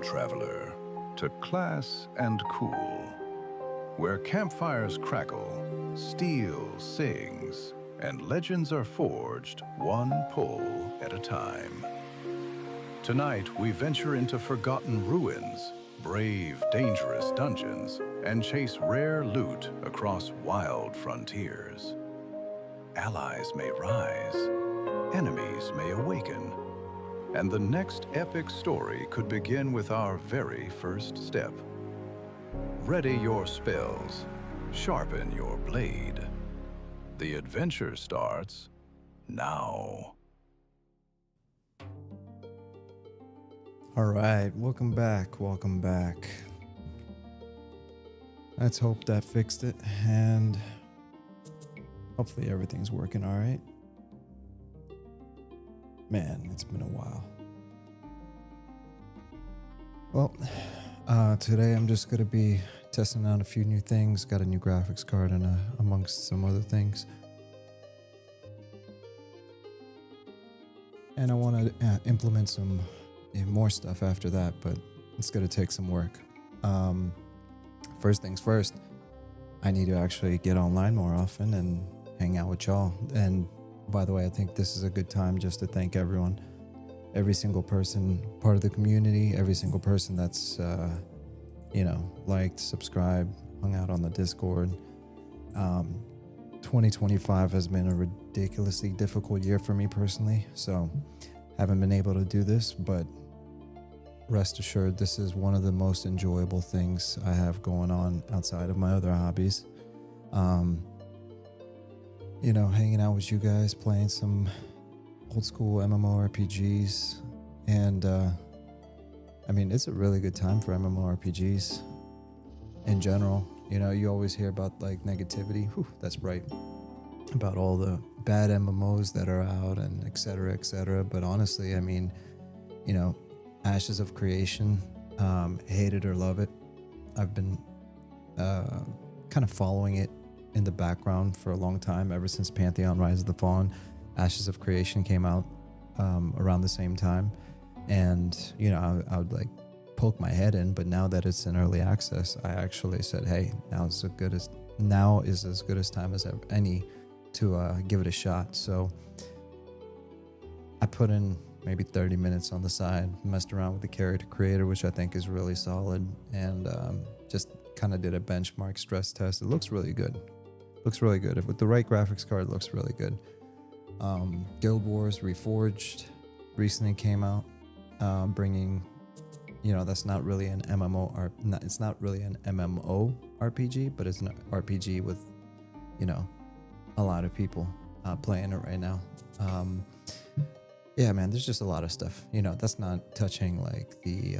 traveler, to Class&Cool, where campfires crackle, steel sings, and legends are forged one pull at a time. Tonight, we venture into forgotten ruins, brave, dangerous dungeons, and chase rare loot across wild frontiers. Allies may rise, enemies may awaken, and the next epic story could begin with our very first step. Ready your spells, sharpen your blade. The adventure starts now. All right, welcome back, welcome back. Let's hope that fixed it, and hopefully everything's working all right. Man, it's been a while. Well, today I'm just going to be testing out a few new things. Got a new graphics card and amongst some other things. And I want to implement some more stuff after that, but it's going to take some work. First things first, I need to actually get online more often and hang out with y'all. And by the way, I think this is a good time just to thank everyone, every single person part of the community, every single person that's liked, subscribed, hung out on the Discord. 2025 has been a ridiculously difficult year for me personally, so haven't been able to do this, but rest assured this is one of the most enjoyable things I have going on outside of my other hobbies. Hanging out with you guys, playing some old school MMORPGs, and it's a really good time for MMORPGs in general. You always hear about like negativity, that's right, about all the bad MMOs that are out and et cetera, but honestly, Ashes of Creation, hate it or love it, I've been kind of following it in the background for a long time, ever since Pantheon Rise of the Fallen. Ashes of Creation came out around the same time, and I would like poke my head in, but now that it's in early access, I actually said, hey, now is as good as time as any to give it a shot. So I put in maybe 30 minutes on the side, messed around with the character creator, which I think is really solid, and just kind of did a benchmark stress test. It looks really good. With the right graphics card, it looks really good. Guild Wars Reforged recently came out, bringing, that's not really an MMO, it's not really an MMO RPG, but it's an RPG with, a lot of people playing it right now. Yeah, man, there's just a lot of stuff. That's not touching like the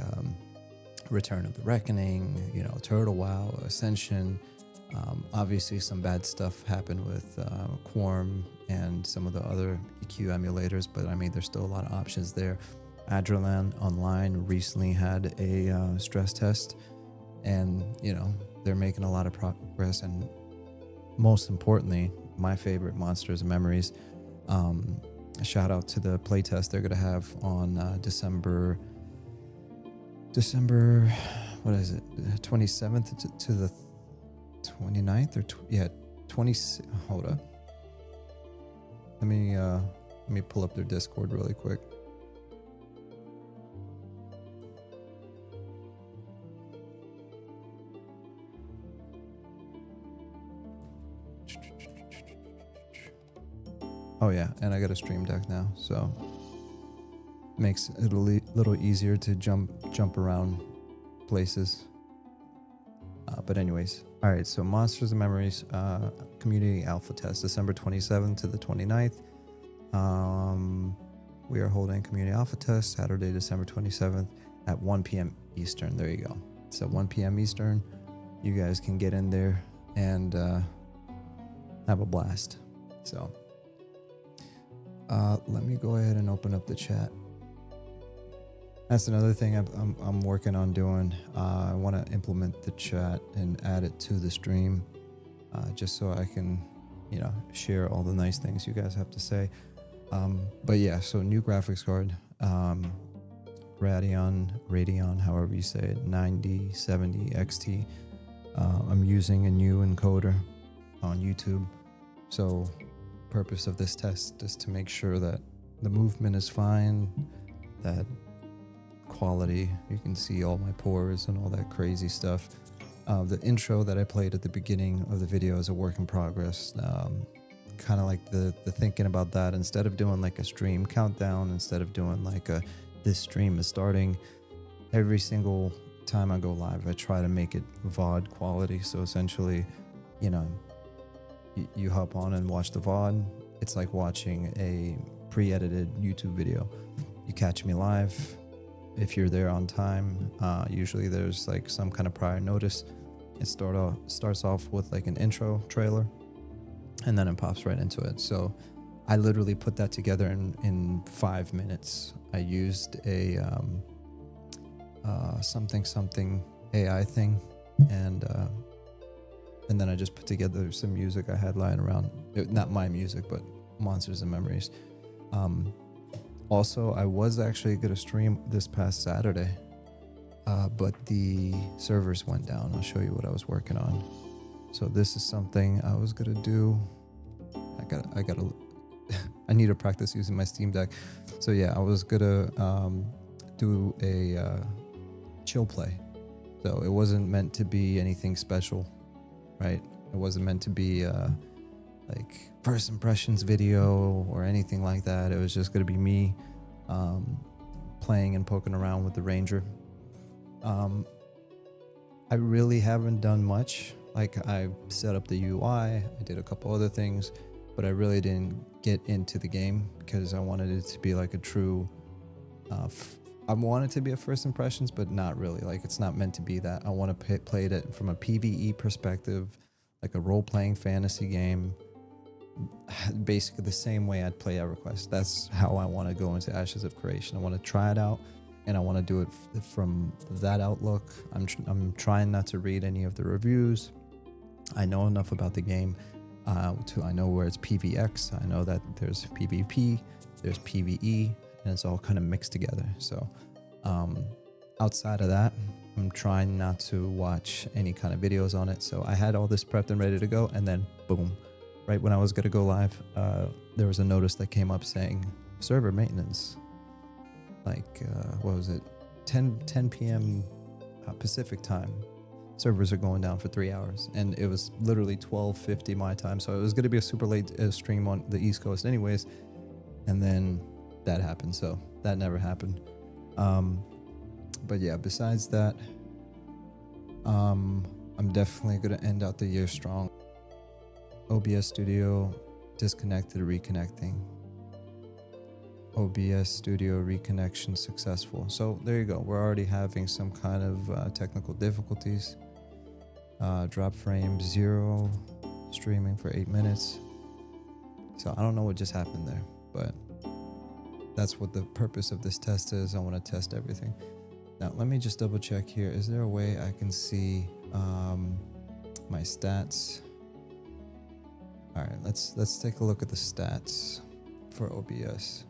Return of the Reckoning, Turtle WoW, Ascension. Obviously, some bad stuff happened with Quorum and some of the other iCUE emulators, but there's still a lot of options there. Adrenaline Online recently had a stress test, and they're making a lot of progress. And most importantly, my favorite, Monsters and Memories. A shout out to the playtest they're gonna have on December, what is it, 27th to the 29th or 20. Hold up. Let me pull up their Discord really quick. Oh yeah, and I got a Stream Deck now, so makes it a little easier to jump around places. But anyways, all right, so Monsters and Memories community alpha test, December 27th to the 29th. We are holding community alpha test Saturday, December 27th at 1 p.m. Eastern. There you go. So 1 p.m. Eastern, you guys can get in there and have a blast. So let me go ahead and open up the chat. That's another thing I'm working on doing. I want to implement the chat and add it to the stream, just so I can, share all the nice things you guys have to say. But yeah, so new graphics card, Radeon, however you say it, 9070 XT. I'm using a new encoder on YouTube. So purpose of this test is to make sure that the movement is fine, that quality, you can see all my pores and all that crazy stuff. The intro that I played at the beginning of the video is a work in progress. Kind of like the thinking about that, instead of doing like a stream countdown, instead of doing like a this stream is starting, every single time I go live I try to make it VOD quality. So essentially, you know, you hop on and watch the VOD. It's like watching a pre-edited YouTube video. You catch me live. If you're there on time, usually there's like some kind of prior notice. It starts off with like an intro trailer, and then it pops right into it. So I literally put that together in 5 minutes. I used a something AI thing, and then I just put together some music I had lying around. Not my music, but Monsters and Memories. Also, I was actually going to stream this past Saturday, but the servers went down. I'll show you what I was working on. So this is something I was going to do. I need to practice using my Steam Deck. So yeah, I was going to do a chill play. So it wasn't meant to be anything special, right? It wasn't meant to be like first impressions video or anything like that. It was just going to be me playing and poking around with the Ranger. I really haven't done much. Like, I set up the UI, I did a couple other things, but I really didn't get into the game because I wanted it to be like a true I want it to be a first impressions, but not really. Like, it's not meant to be that. I want to play it from a PvE perspective, like a role-playing fantasy game, basically the same way I'd play EverQuest. That's how I want to go into Ashes of Creation. I want to try it out, and I want to do it from that outlook. I'm trying not to read any of the reviews. I know enough about the game I know where it's PvX. I know that there's PvP, there's PvE, and it's all kind of mixed together. So outside of that, I'm trying not to watch any kind of videos on it. So I had all this prepped and ready to go, and then boom, right when I was going to go live, there was a notice that came up saying server maintenance. Like, what was it? 10 p.m. Pacific time. Servers are going down for 3 hours, and it was literally 12:50 my time. So it was going to be a super late stream on the East Coast anyways. And then that happened. So that never happened. But yeah, besides that, I'm definitely going to end out the year strong. OBS Studio disconnected, reconnecting. OBS Studio reconnection successful. So there you go. We're already having some kind of technical difficulties. Drop frame 0, streaming for 8 minutes. So I don't know what just happened there, but that's what the purpose of this test is. I want to test everything. Now let me just double check here. Is there a way I can see my stats? All right, let's take a look at the stats for OBS.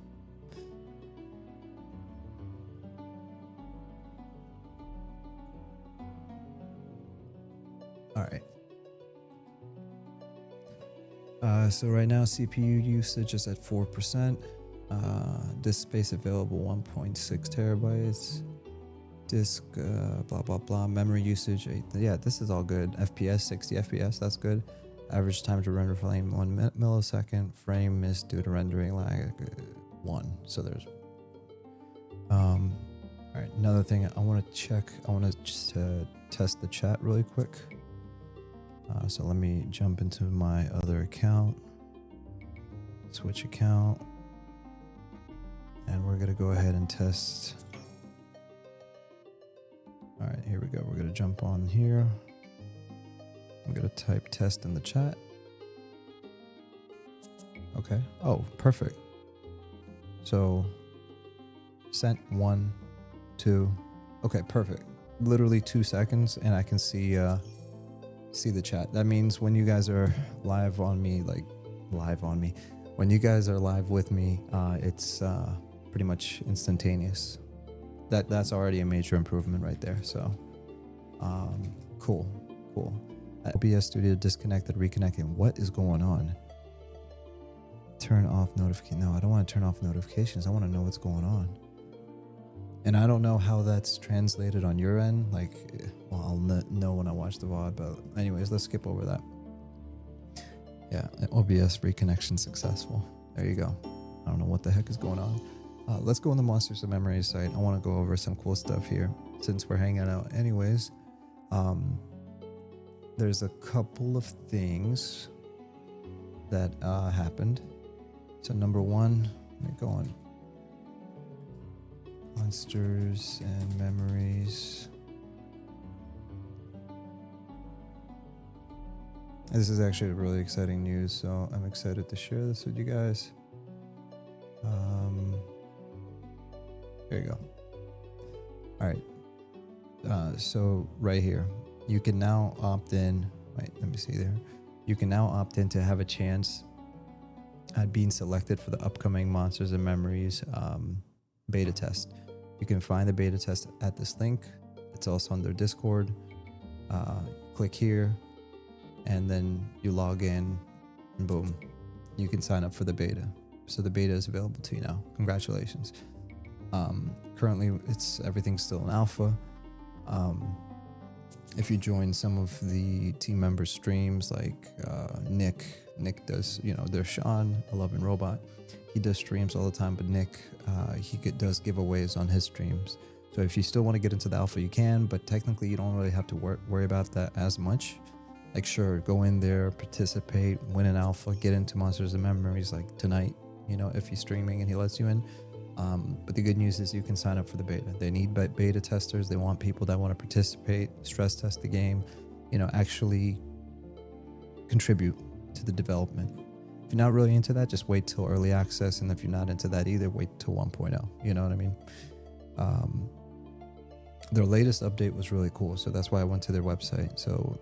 All right. So right now CPU usage is at 4%. Disk space available 1.6 terabytes. Disk blah blah blah. Memory usage 8. Yeah, this is all good. FPS 60 FPS. That's good. Average time to render frame 1 millisecond. Frame missed due to rendering lag 1. So there's. All right. Another thing I want to check. I want to just test the chat really quick. So let me jump into my other account, switch account, and we're going to go ahead and test. All right, here we go. We're going to jump on here. I'm going to type test in the chat. Okay. Oh, perfect. So sent 1, 2. Okay, perfect. Literally 2 seconds, and I can see the chat. That means when you guys are live on me, when you guys are live with me, it's pretty much instantaneous. that's already a major improvement right there. So cool. OBS Studio disconnected, reconnecting. What is going on? Turn off notification. No, I don't want to turn off notifications. I want to know what's going on. And I don't know how that's translated on your end. Like, well, I'll know when I watch the VOD. But anyways, let's skip over that. Yeah, OBS reconnection successful. There you go. I don't know what the heck is going on. Let's go on the Monsters of Memory site. I want to go over some cool stuff here since we're hanging out anyways. There's a couple of things that happened. So number one, let me go on Monsters and Memories. This is actually really exciting news, so I'm excited to share this with you guys. There you go. All right. So right here, you can now opt in. Wait, let me see there. You can now opt in to have a chance at being selected for the upcoming Monsters and Memories beta test. You can find the beta test at this link. It's also on their Discord. Click here, and then you log in, and boom, you can sign up for the beta. So the beta is available to you now. Congratulations. Currently, everything's still in alpha. If you join some of the team members' streams, like Nick does, there's Sean, 11 Robot. He does streams all the time, but Nick, does giveaways on his streams. So if you still want to get into the alpha, you can, but technically you don't really have to worry about that as much. Like, sure, go in there, participate, win an alpha, get into Monsters and Memories like tonight, if he's streaming and he lets you in. But the good news is you can sign up for the beta. They need beta testers. They want people that want to participate, stress test the game, actually contribute to the development. If you're not really into that, just wait till early access. And if you're not into that either, wait till 1.0. You know what I mean? Their latest update was really cool. So that's why I went to their website. So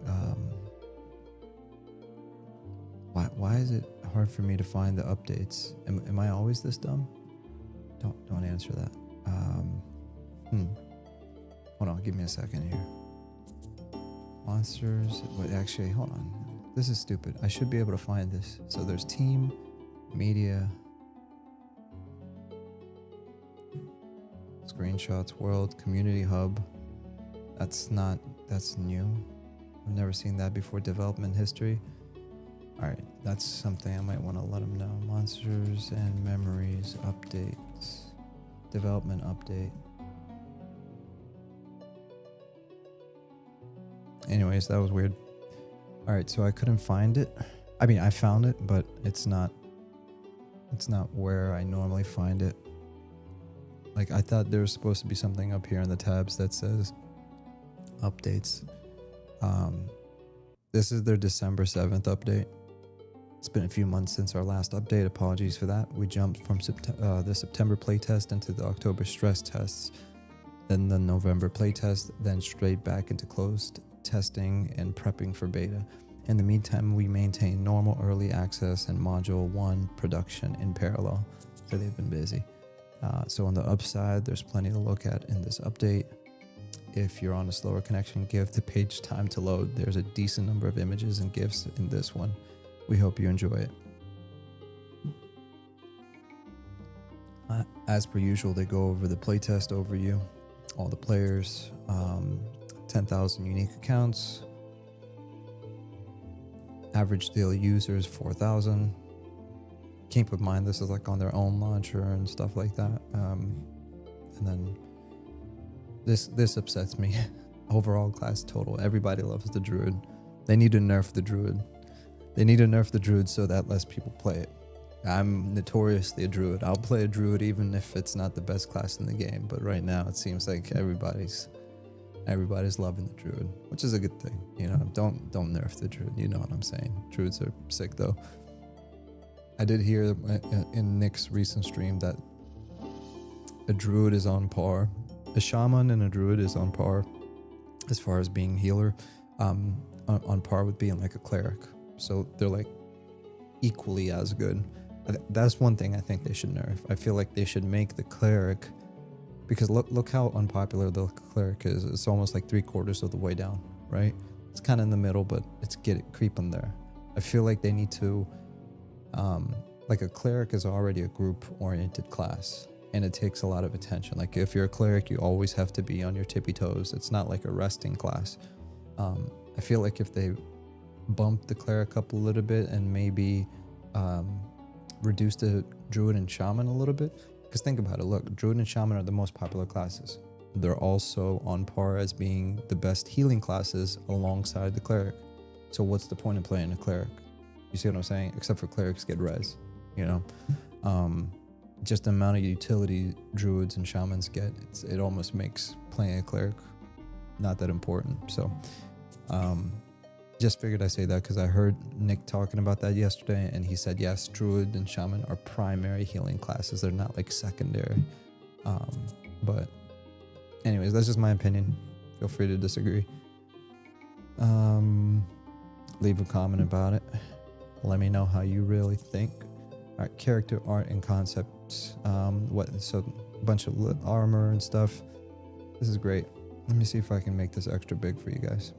why is it hard for me to find the updates? Am I always this dumb? Don't answer that. Hold on, give me a second here. Monsters. Wait, actually, hold on. This is stupid. I should be able to find this. So there's team, media, screenshots, world, community hub. That's new. I've never seen that before. Development history. All right, that's something I might want to let them know. Monsters and Memories updates. Development update. Anyways, that was weird. All right, so I couldn't find it. I mean, I found it, but it's not where I normally find it. Like, I thought there was supposed to be something up here in the tabs that says updates. This is their December 7th update. It's been a few months since our last update. Apologies for that. We jumped from the September playtest into the October stress tests, then the November playtest, then straight back into closed testing and prepping for beta. In the meantime, we maintain normal early access and Module 1 production in parallel. So they've been busy. So on the upside, there's plenty to look at in this update. If you're on a slower connection, give the page time to load. There's a decent number of images and GIFs in this one. We hope you enjoy it. As per usual, they go over the playtest overview, all the players, 10,000 unique accounts, average daily users 4,000. Keep in mind this is like on their own launcher and stuff like that. And then this upsets me. Overall class total, everybody loves the Druid. They need to nerf the Druid. They need to nerf the Druid so that less people play it. I'm notoriously a Druid. I'll play a Druid even if it's not the best class in the game. But right now it seems like everybody's loving the Druid, which is a good thing. Don't nerf the Druid. You know what I'm saying. Druids are sick though. I did hear in Nick's recent stream that a Druid is on par. A Shaman and a Druid is on par as far as being healer, on par with being like a Cleric. So they're like equally as good. That's one thing I think they should nerf. I feel like they should make the Cleric Because look how unpopular the cleric is. It's almost like 3/4 of the way down, right? It's kind of in the middle, but it's creeping there. I feel like they need to, like a cleric is already a group-oriented class, and it takes a lot of attention. Like if you're a cleric, you always have to be on your tippy toes. It's not like a resting class. I feel like if they bump the cleric up a little bit and maybe reduce the druid and shaman a little bit, because think about it, look, druid and shaman are the most popular classes. They're also on par as being the best healing classes alongside the cleric. So what's the point of playing a cleric? You see what I'm saying? Except for clerics get res, you know? Just the amount of utility druids and shamans get, it almost makes playing a cleric not that important. So just figured I say that because I heard Nick talking about that yesterday, and he said yes, druid and shaman are primary healing classes. They're not like secondary. But anyways, that's just my opinion. Feel free to disagree. Leave a comment about it. Let me know how you really think. All right, character art and concepts. So a bunch of armor and stuff. This is great. Let me see if I can make this extra big for you guys.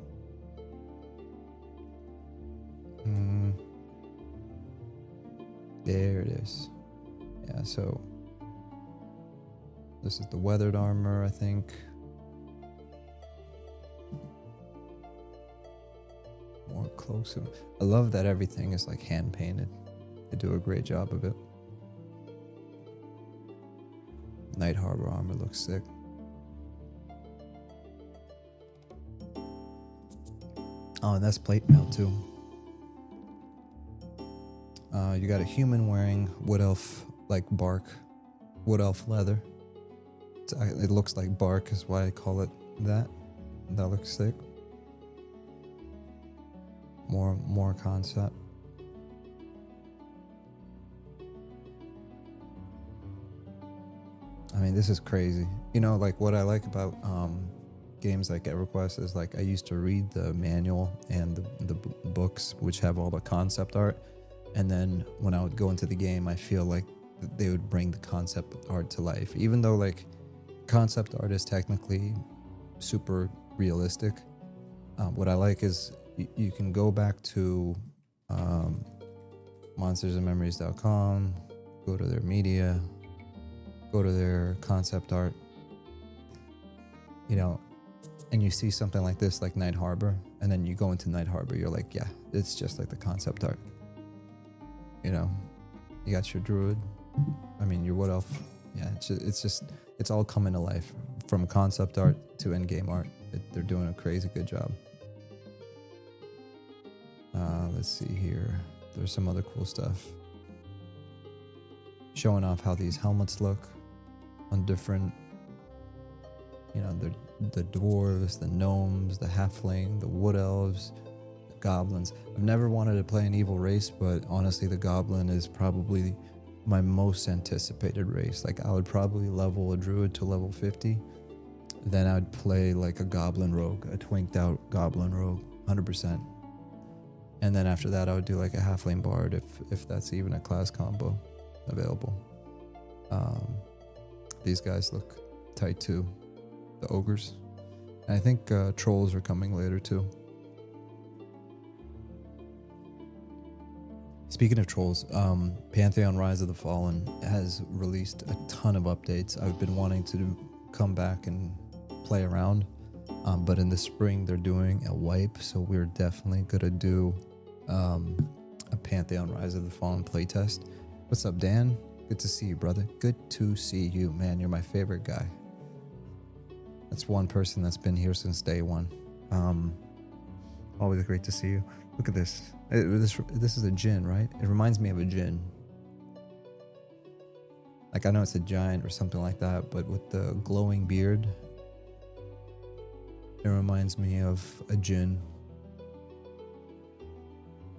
There it is. Yeah, so this is the weathered armor, I think. More closer. I love that everything is like hand painted. They do a great job of it. Night Harbor armor looks sick. Oh, and that's plate mail too. You got a human wearing wood elf like bark, wood elf leather. It looks like bark is why I call it that. That looks sick. More concept. I mean, this is crazy. You know, like what I like about games like EverQuest is like I used to read the manual and the books which have all the concept art, and then when I would go into the game, I feel like they would bring the concept art to life. Even though like concept art is technically super realistic, what I like is you can go back to monstersandmemories.com, go to their media, go to their concept art, you know, and you see something like this, like Night Harbor, and then you go into Night Harbor, you're like, yeah, it's just like the concept art. You know, you got your druid, I mean, your wood elf. Yeah, it's all coming to life from concept art to in-game art. They're doing a crazy good job. Let's see here. There's some other cool stuff. Showing off how these helmets look on different, you know, the dwarves, the gnomes, the halfling, the wood elves, the goblins. I've never wanted to play an evil race, but honestly, the goblin is probably my most anticipated race. Like I would probably level a druid to level 50. Then I'd play like a goblin rogue, a twinked out goblin rogue, 100%. And then after that, I would do like a halfling bard if that's even a class combo available. These guys look tight too, the ogres. And I think trolls are coming later too. Speaking of trolls, Pantheon Rise of the Fallen has released a ton of updates. I've been wanting to come back and play around, but in the spring they're doing a wipe, so we're definitely gonna do a Pantheon Rise of the Fallen playtest. What's up, Dan? Good to see you, brother. Good to see you, man. You're my favorite guy. That's one person that's been here since day one. Always great to see you. Look at this. This is a djinn, right? It reminds me of a djinn. Like, I know it's a giant or something like that, but with the glowing beard, it reminds me of a djinn.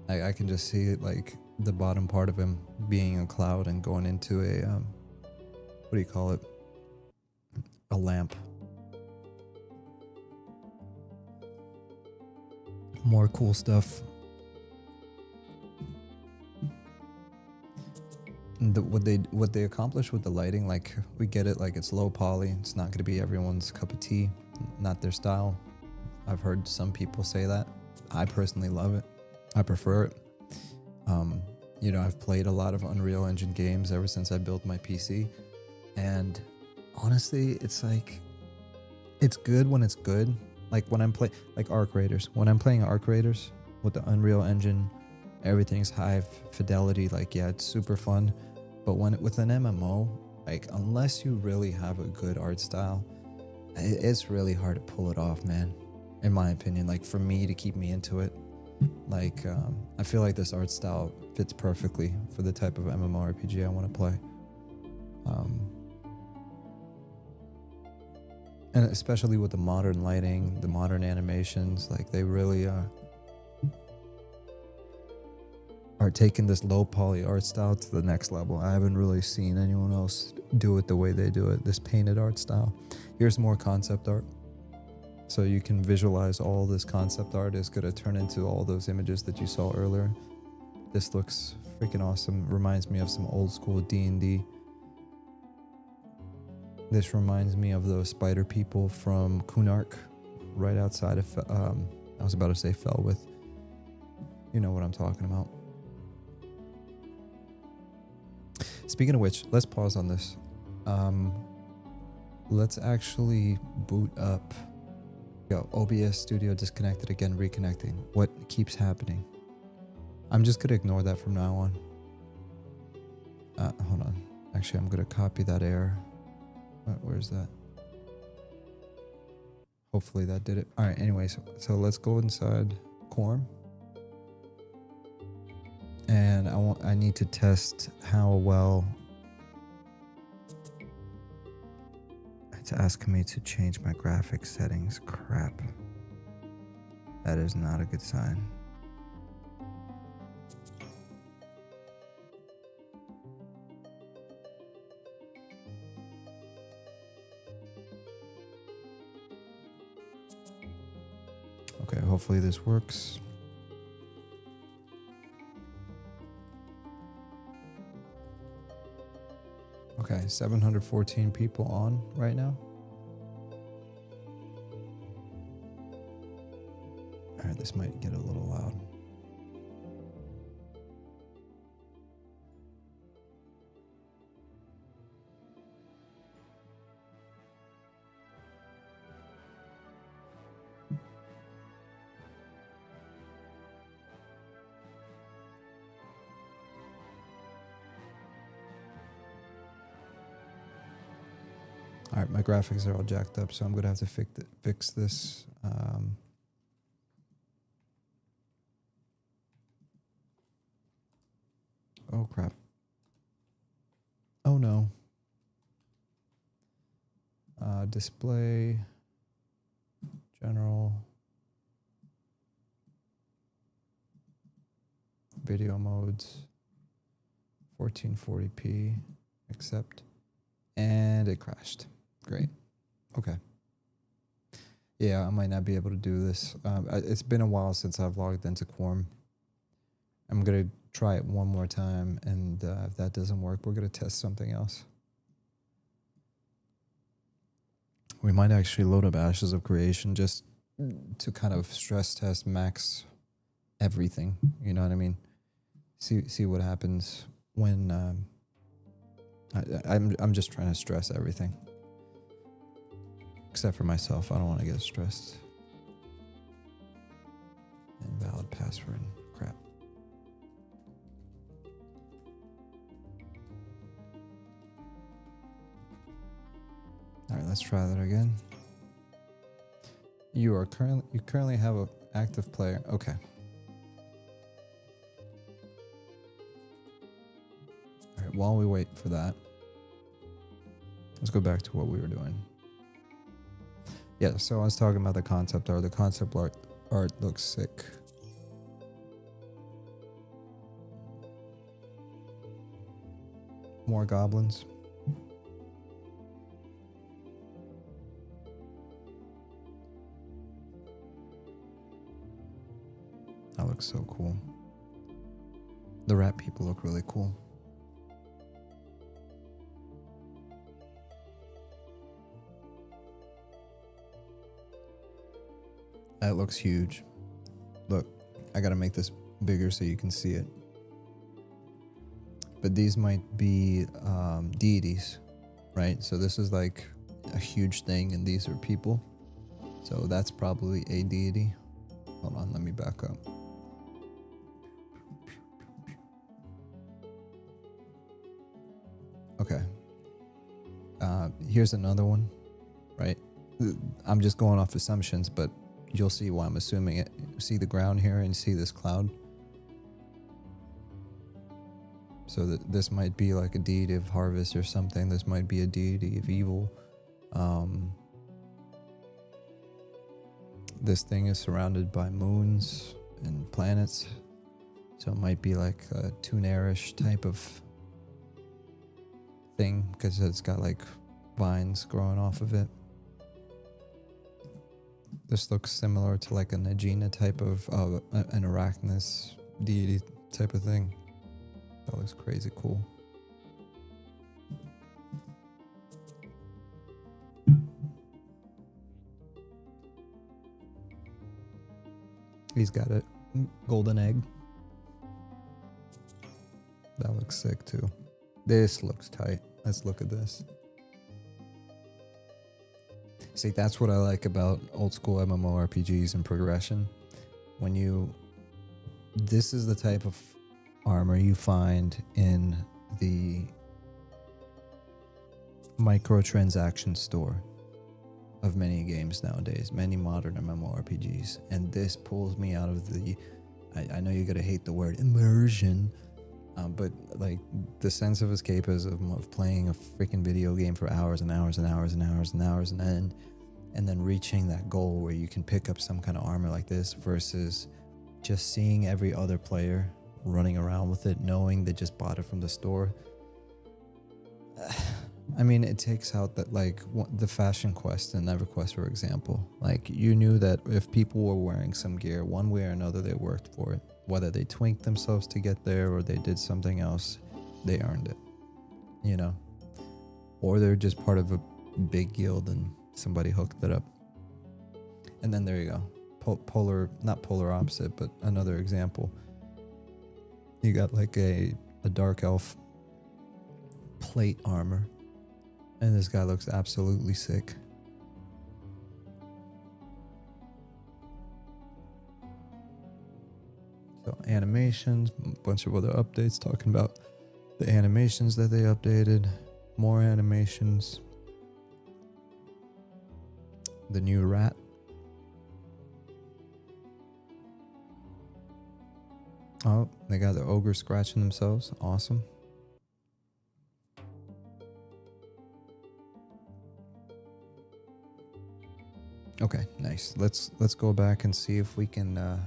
I can just see it, like the bottom part of him being a cloud and going into a what do you call it? A lamp. More cool stuff. what they accomplish with the lighting, like we get it, like it's low poly, it's not going to be everyone's cup of tea, not their style. I've heard some people say that. I personally love it. I prefer it. You know, I've played a lot of Unreal Engine games ever since I built my PC, and honestly, it's like, it's good when it's good. Like when I'm playing like Arc Raiders, when I'm playing Arc Raiders with the Unreal Engine, everything's high fidelity, like yeah, it's super fun. But when with an MMO, like unless you really have a good art style, it's really hard to pull it off, man, in my opinion. Like for me to keep me into it, like I feel like this art style fits perfectly for the type of MMORPG I want to play. And especially with the modern lighting, the modern animations, like they really are taking this low poly art style to the next level. I haven't really seen anyone else do it the way they do it, this painted art style. Here's more concept art. So you can visualize all this concept art is going to turn into all those images that you saw earlier. This looks freaking awesome. Reminds me of some old school D&D. This reminds me of those spider people from Kunark, right outside of, I was about to say Felwith. You know what I'm talking about. Speaking of which, let's pause on this. Let's actually boot up. Yo, OBS Studio disconnected again, reconnecting. What keeps happening? I'm just going to ignore that from now on. Hold on. Actually, I'm going to copy that error. Where's that? Hopefully that did it. All right, anyways, so let's go inside Quorum. And I need to test how well it's asking me to change my graphics settings. Crap. That is not a good sign. Okay, hopefully this works. Okay, 714 people on right now. All right, this might get a little loud. All right, my graphics are all jacked up, so I'm gonna have to fix this. Oh crap! Oh no! Display, general, video modes, 1440p, accept, and it crashed. Great. Okay. Yeah, I might not be able to do this. It's been a while since I've logged into Quorum. I'm going to try it one more time, and if that doesn't work, we're going to test something else. We might actually load up Ashes of Creation just to kind of stress test max everything. You know what I mean? See what happens when I'm just trying to stress everything. Except for myself, I don't want to get stressed. Invalid password. Crap. All right, let's try that again. You currently have an active player. Okay. All right, while we wait for that, let's go back to what we were doing. Yeah, so I was talking about the concept art. The concept art looks sick. More goblins. That looks so cool. The rat people look really cool. That looks huge. Look, I gotta make this bigger so you can see it. But these might be deities, right? So this is like a huge thing, and these are people. So that's probably a deity. Hold on, let me back up. Okay. Here's another one, right? I'm just going off assumptions, but you'll see why I'm assuming it. See the ground here and see this cloud? So this might be like a deity of harvest or something. This might be a deity of evil. This thing is surrounded by moons and planets. So it might be like a Tunairish type of thing because it's got like vines growing off of it. This looks similar to like a Najina type of an Arachnus deity type of thing. That looks crazy cool. He's got a golden egg. That looks sick too. This looks tight. Let's look at this. See, that's what I like about old school MMORPGs and progression. This is the type of armor you find in the microtransaction store of many games nowadays, many modern MMORPGs. And this pulls me out of the, I know you're gonna hate the word immersion, but like the sense of escapism of playing a freaking video game for hours and hours and hours and hours and hours and then reaching that goal where you can pick up some kind of armor like this versus just seeing every other player running around with it, knowing they just bought it from the store. I mean, it takes out that, like, the Fashion Quest and EverQuest, for example. Like, you knew that if people were wearing some gear, one way or another, they worked for it. Whether they twinked themselves to get there or they did something else, they earned it, you know? Or they're just part of a big guild and somebody hooked it up. And then there you go. Not polar opposite, but another example. You got like a dark elf plate armor. And this guy looks absolutely sick. So animations, a bunch of other updates talking about the animations that they updated. More animations. The new rat. Oh, they got the ogre scratching themselves. Awesome. Okay, nice. Let's go back and see if we can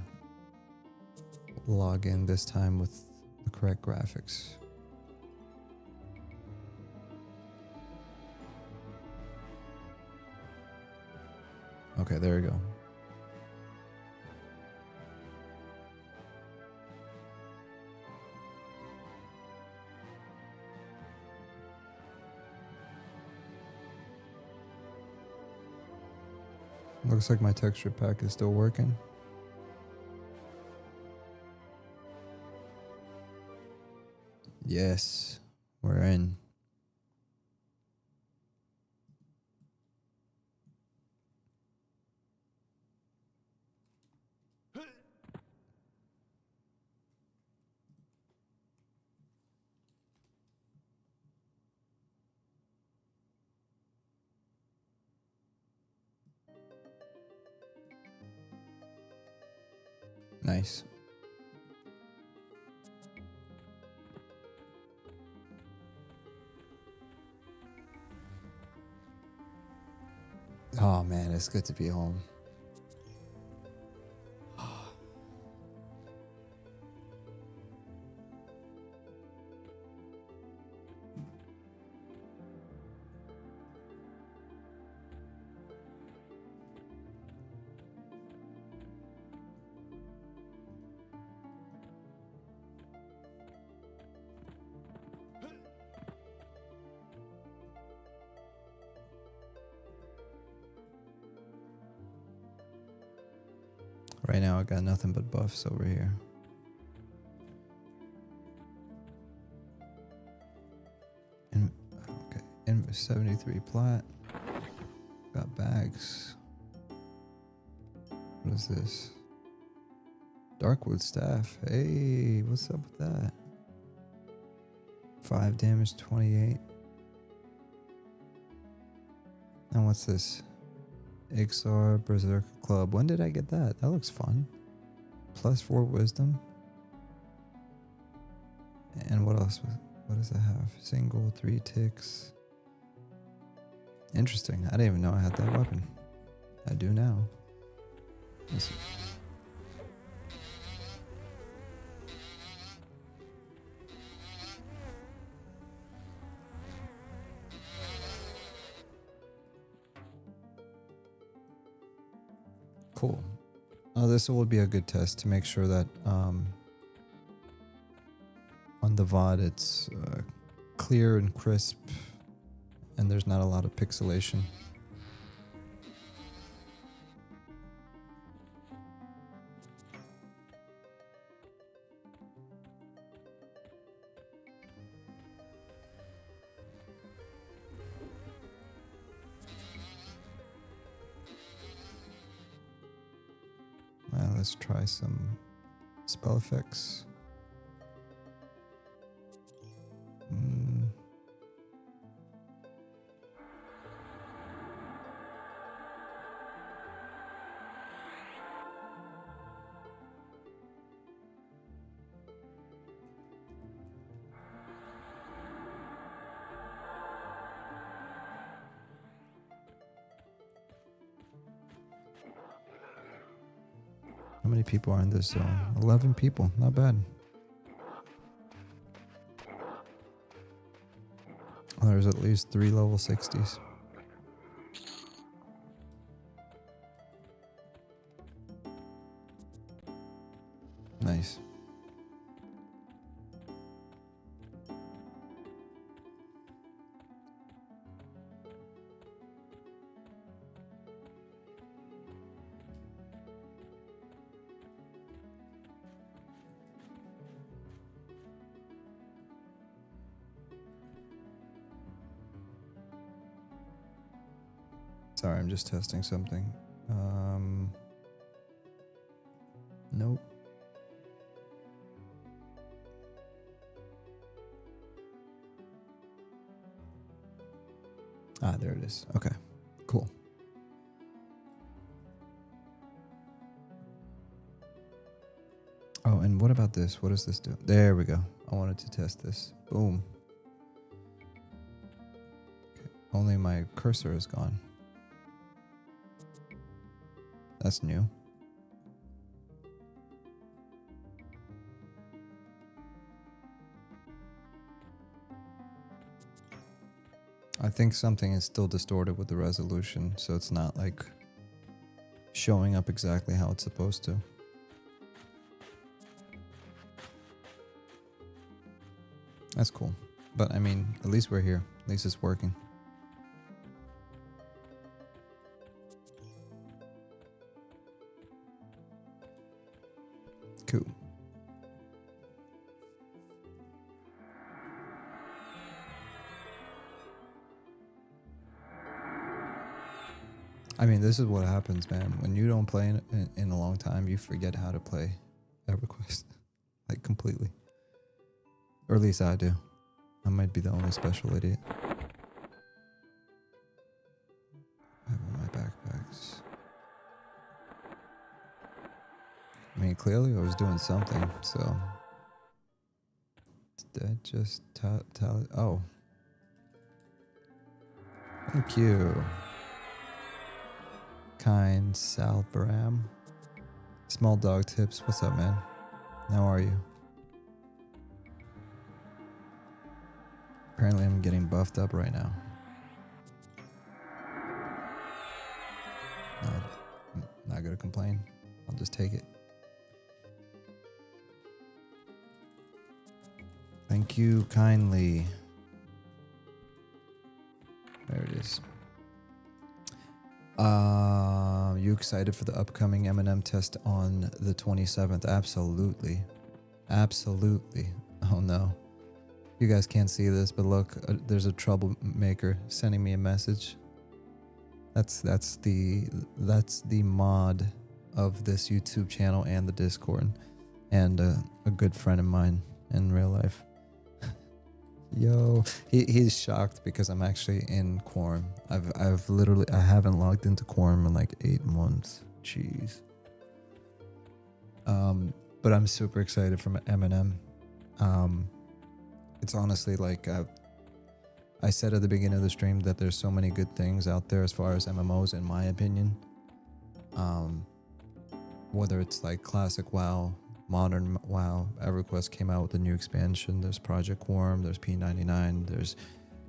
log in this time with the correct graphics. Okay, there we go. Looks like my texture pack is still working. Yes, we're in. Nice. Oh man, it's good to be home. Right now I got nothing but buffs over here. Okay, Inv 73 plat. Got bags. What is this? Darkwood staff. Hey, what's up with that? 5 damage, 28. And what's this? XR Berserker Club. When did I get that? That looks fun. +4 wisdom. And what else? What does that have? Single, 3 ticks. Interesting. I didn't even know I had that weapon. I do now. Let's see. Cool. This will be a good test to make sure that on the VOD it's clear and crisp and there's not a lot of pixelation. Let's try some spell effects. How many people are in this zone? 11 people, not bad. Oh, there's at least 3 level 60s. Nice. Sorry, I'm just testing something. Nope. Ah, there it is. Okay, cool. Oh, and what about this? What does this do? There we go. I wanted to test this. Boom. Okay. Only my cursor is gone. That's new. I think something is still distorted with the resolution, so it's not like showing up exactly how it's supposed to. That's cool. But I mean, at least we're here. At least it's working. Cool. I mean, this is what happens, man. When you don't play in a long time, you forget how to play EverQuest. Like, completely. Or at least I do. I might be the only special idiot. I have my backpacks. I mean, clearly I was doing something, so... Did that just tally? Oh. Thank you. Kind Sal Baram. Small Dog Tips. What's up, man? How are you? Apparently I'm getting buffed up right now. No, I'm not gonna complain. I'll just take it. Thank you kindly. There it is. you excited for the upcoming M&M test on the 27th? Absolutely. Absolutely. Oh no. You guys can't see this, but look, there's a troublemaker sending me a message. That's the mod of this YouTube channel and the Discord, and a good friend of mine in real life. Yo, he's shocked because I'm actually in Quorum. I've literally, I haven't logged into Quorum in like 8 months. Jeez. But I'm super excited from M&M. It's honestly like I said at the beginning of the stream that there's so many good things out there as far as MMOs, in my opinion. Whether it's like classic WoW, modern WoW, EverQuest came out with a new expansion. There's Project Quorum, there's P99, there's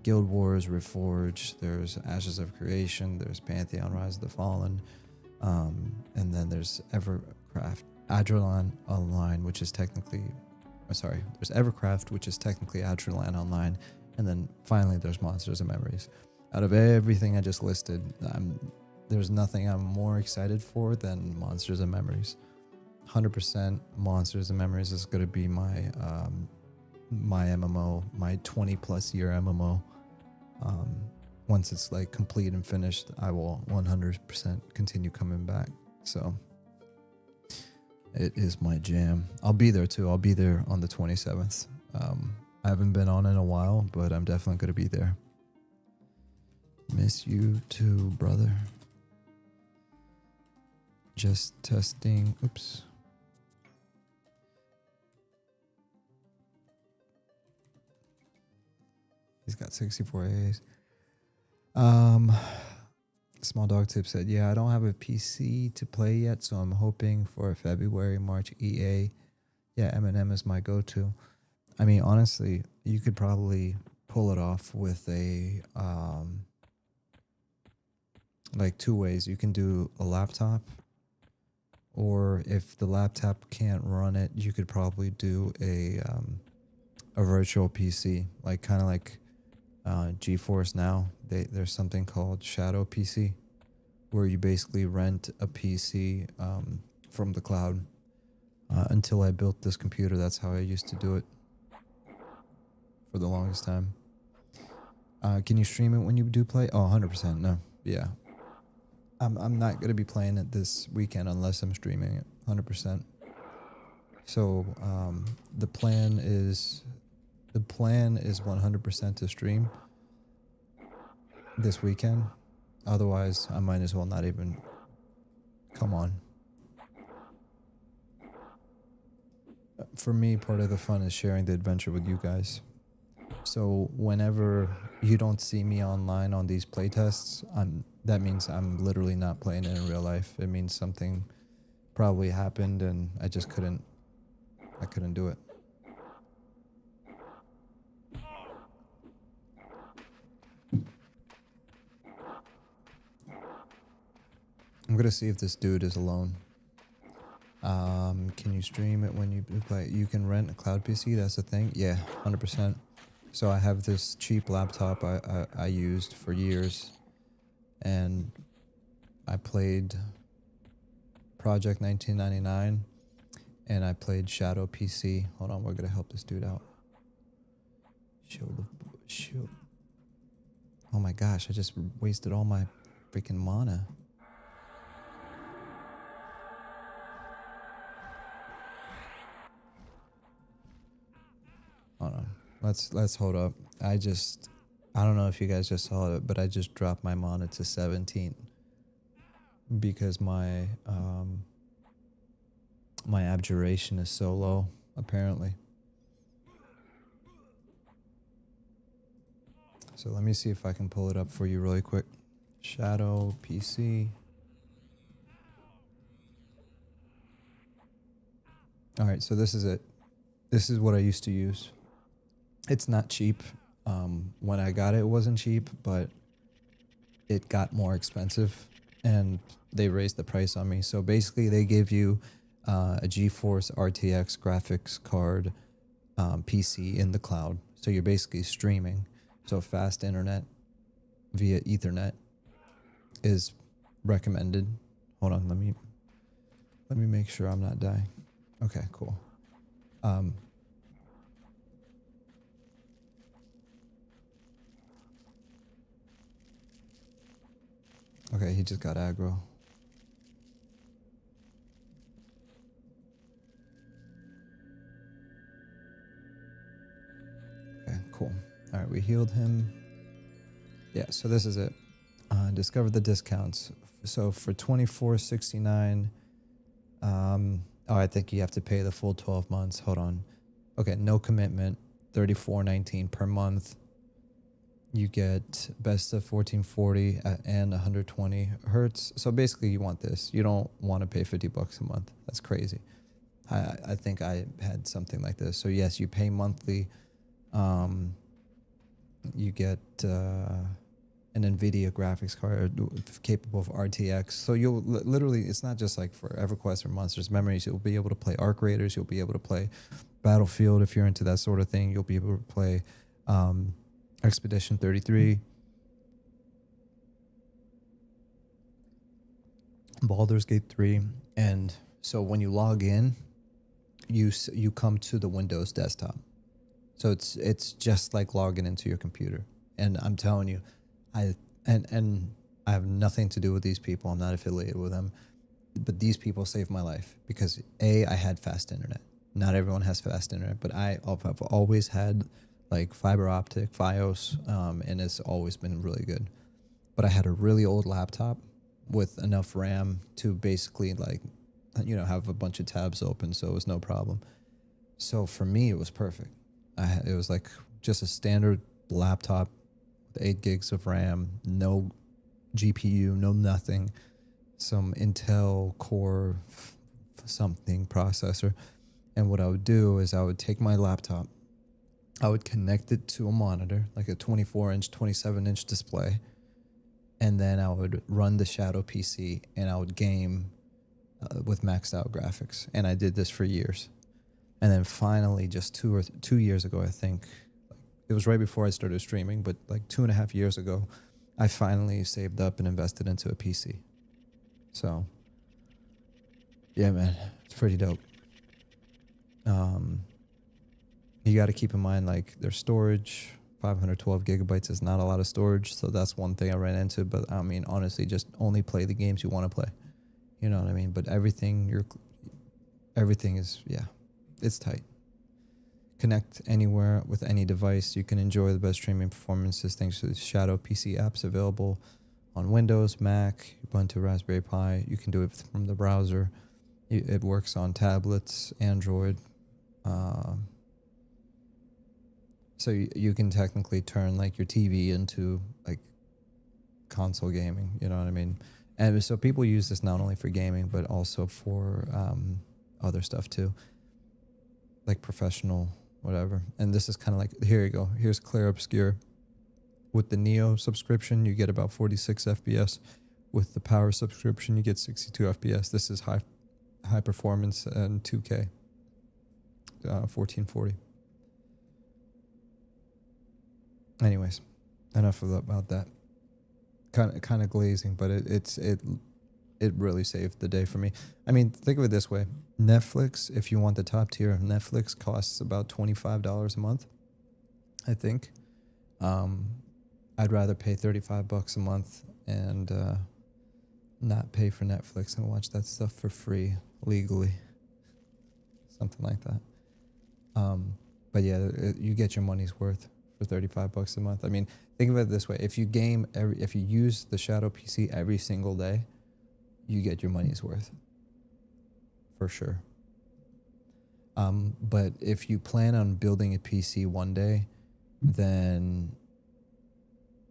Guild Wars, Reforged, there's Ashes of Creation, there's Pantheon, Rise of the Fallen, and then there's Adrenaline Online, which is technically, there's Evercraft, which is technically Adrenaline Online, and then finally there's Monsters and Memories. Out of everything I just listed, there's nothing I'm more excited for than Monsters and Memories. 100% Monsters and Memories is going to be my my MMO, my 20 plus year MMO. Once it's like complete and finished, I will 100% continue coming back. So it is my jam. I'll be there too. I'll be there on the 27th. I haven't been on in a while, but I'm definitely going to be there. Miss you too, brother. Just testing. Oops. He's got 64 A's. Small Dog Tip said, yeah, I don't have a PC to play yet, so I'm hoping for a February, March EA. Yeah, M&M is my go-to. I mean, honestly, you could probably pull it off with a, like 2 ways. You can do a laptop, or if the laptop can't run it, you could probably do a virtual PC, like kind of like GeForce Now. There's something called Shadow PC, where you basically rent a PC from the cloud. Until I built this computer, that's how I used to do it for the longest time. Can you stream it when you do play? Oh, 100%. No. Yeah. I'm not going to be playing it this weekend unless I'm streaming it 100%. So the plan is 100% to stream this weekend. Otherwise, I might as well not even come on. For me, part of the fun is sharing the adventure with you guys. So whenever you don't see me online on these playtests, that means I'm literally not playing it in real life. It means something probably happened and I couldn't do it. I'm gonna see if this dude is alone. Can you stream it when you play? You can rent a cloud PC, that's the thing? Yeah, 100%. So I have this cheap laptop I used for years, and I played Project 1999, and I played Shadow PC. Hold on, we're gonna help this dude out. Shoot. Oh my gosh, I just wasted all my freaking mana. Hold on. Let's hold up. I don't know if you guys just saw it, but I just dropped my mana to 17 because my my abjuration is so low, apparently. So let me see if I can pull it up for you really quick. Shadow PC. All right, so this is it. This is what I used to use. It's not cheap. When I got it, it wasn't cheap, but it got more expensive and they raised the price on me. So basically they give you a GeForce RTX graphics card PC in the cloud. So you're basically streaming. So fast internet via Ethernet is recommended. hold on. Let me make sure I'm not dying. Okay, cool. Okay, he just got aggro. Okay, cool. All right, we healed him. Yeah, so this is it. Discover the discounts. So for $24.69, oh, I think you have to pay the full 12 months. Hold on. Okay, no commitment. $34.19 per month. You get best of 1440 and 120 hertz. So basically, you want this. You don't want to pay $50 a month. That's crazy. I think I had something like this. So yes, you pay monthly. You get an NVIDIA graphics card capable of RTX. So you'll literally, it's not just like for EverQuest or Monsters Memories. You'll be able to play Arc Raiders. You'll be able to play Battlefield if you're into that sort of thing. You'll be able to play Expedition 33, Baldur's Gate 3, and so when you log in, you come to the Windows desktop. So it's just like logging into your computer. And I'm telling you, I have nothing to do with these people. I'm not affiliated with them, but these people saved my life because I had fast internet. Not everyone has fast internet, but I've always had like fiber optic, Fios, and it's always been really good. But I had a really old laptop with enough RAM to basically like, have a bunch of tabs open, so it was no problem. So for me, it was perfect. It was like just a standard laptop with 8 gigs of RAM, no GPU, no nothing, some Intel Core something processor. And what I would do is I would take my laptop, I would connect it to a monitor, like a 24-inch, 27-inch display, and then I would run the Shadow PC, and I would game with maxed out graphics. And I did this for years. And then finally, just 2 years ago, I think, it was right before I started streaming, but like 2.5 years ago, I finally saved up and invested into a PC. So, yeah, man, it's pretty dope. You got to keep in mind, like, their storage, 512 gigabytes is not a lot of storage, so that's one thing I ran into. But I mean, honestly, just only play the games you want to play. You know what I mean? But everything is, yeah, it's tight. Connect anywhere with any device. You can enjoy the best streaming performances thanks to the Shadow PC apps available on Windows, Mac, Ubuntu, Raspberry Pi. You can do it from the browser. It works on tablets, Android. So you can technically turn like your TV into like console gaming. You know what I mean? And so people use this not only for gaming, but also for other stuff too, like professional, whatever. And this is kind of like, here you go. Here's Clear Obscure. With the Neo subscription, you get about 46 FPS. With the Power subscription, you get 62 FPS. This is high performance and 2K, 1440. Anyways, enough about that. Kind of glazing, but it really saved the day for me. I mean, think of it this way. Netflix, if you want the top tier, Netflix costs about $25 a month, I think. I'd rather pay $35 a month and not pay for Netflix and watch that stuff for free legally. Something like that. But yeah, you get your money's worth for $35 a month. I mean, think of it this way. If you use the Shadow PC every single day, you get your money's worth. For sure. But if you plan on building a PC one day, then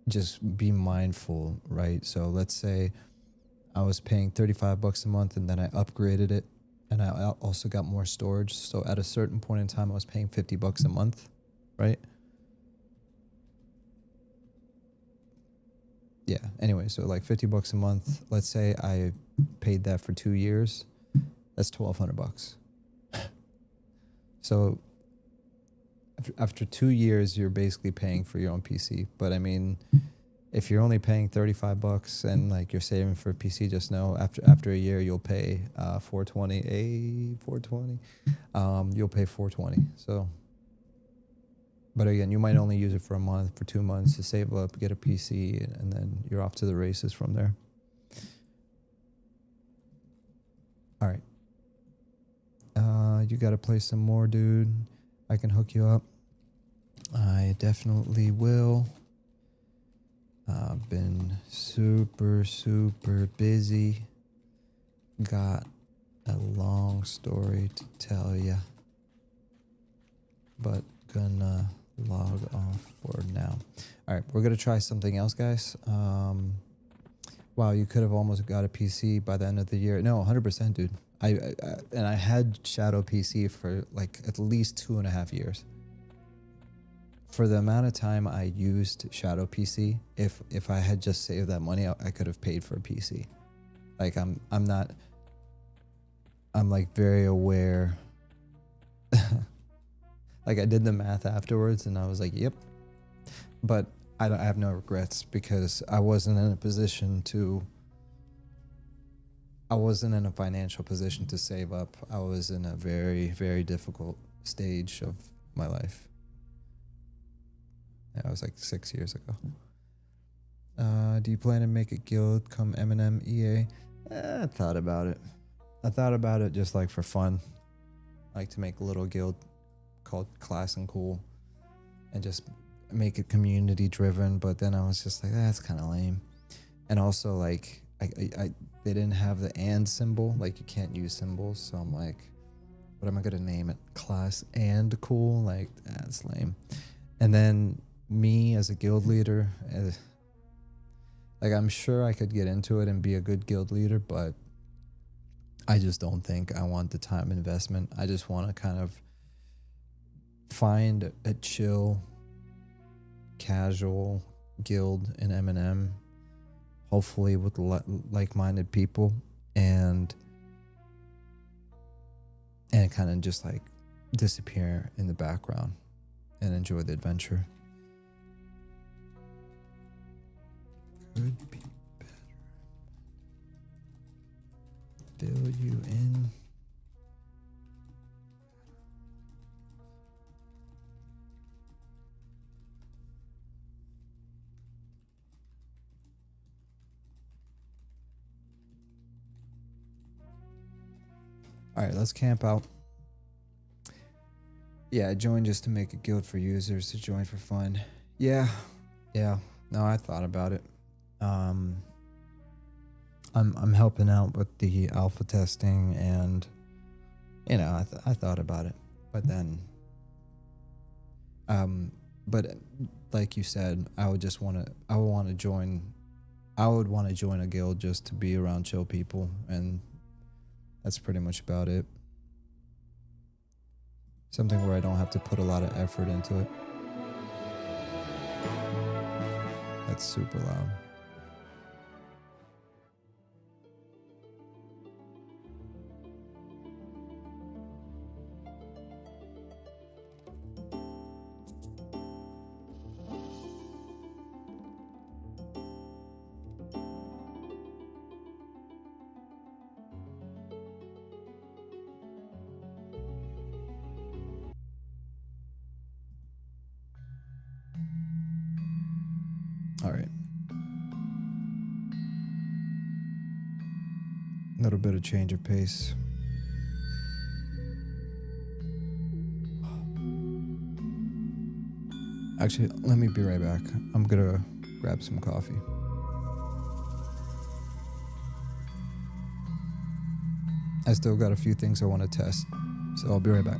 just be mindful, right? So let's say I was paying $35 a month and then I upgraded it and I also got more storage. So at a certain point in time, I was paying $50 a month, right? Yeah. Anyway, so like $50 a month. Let's say I paid that for 2 years. That's $1,200. So after 2 years, you're basically paying for your own PC. But I mean, if you're only paying $35 and like you're saving for a PC, just know after a year you'll pay 420. You'll pay 420. So, but again, you might only use it for a month, for 2 months to save up, get a PC, and then you're off to the races from there. All right. You got to play some more, dude. I can hook you up. I definitely will. I've been super busy. Got a long story to tell ya, but gonna log off for now. All right, we're gonna try something else, guys. Wow, you could have almost got a PC by the end of the year. No, 100%, dude. I had Shadow PC for like at least 2.5 years. For the amount of time I used Shadow PC, if I had just saved that money, I could have paid for a PC. Like I'm like very aware. Like I did the math afterwards and I was like, yep. But I have no regrets because I wasn't in a financial position to save up. I was in a very difficult stage of my life. Yeah, I was like 6 years ago. Do you plan to make a guild come Eminem EA? I thought about it. I thought about it just like for fun. Like to make a little guild called Class&Cool and just make it community driven. But then I was just like, that's kind of lame. And also like they didn't have the and symbol. Like you can't use symbols. So I'm like, what am I going to name it? Class&Cool? Like that's lame. And then me as a guild leader, like I'm sure I could get into it and be a good guild leader, but I just don't think I want the time investment. I just want to kind of find a chill, casual guild in M&M, hopefully with like-minded people, and kind of just like disappear in the background and enjoy the adventure. Could be better. Fill you in. All right, let's camp out. Yeah, I joined just to make a guild for users to join for fun. Yeah. No, I thought about it. I'm helping out with the alpha testing, and you know, I thought about it, but then, but like you said, I would want to join a guild just to be around chill people, and that's pretty much about it. Something where I don't have to put a lot of effort into it. That's super loud. All right. A little bit of change of pace. Actually, let me be right back. I'm gonna grab some coffee. I still got a few things I want to test, so I'll be right back.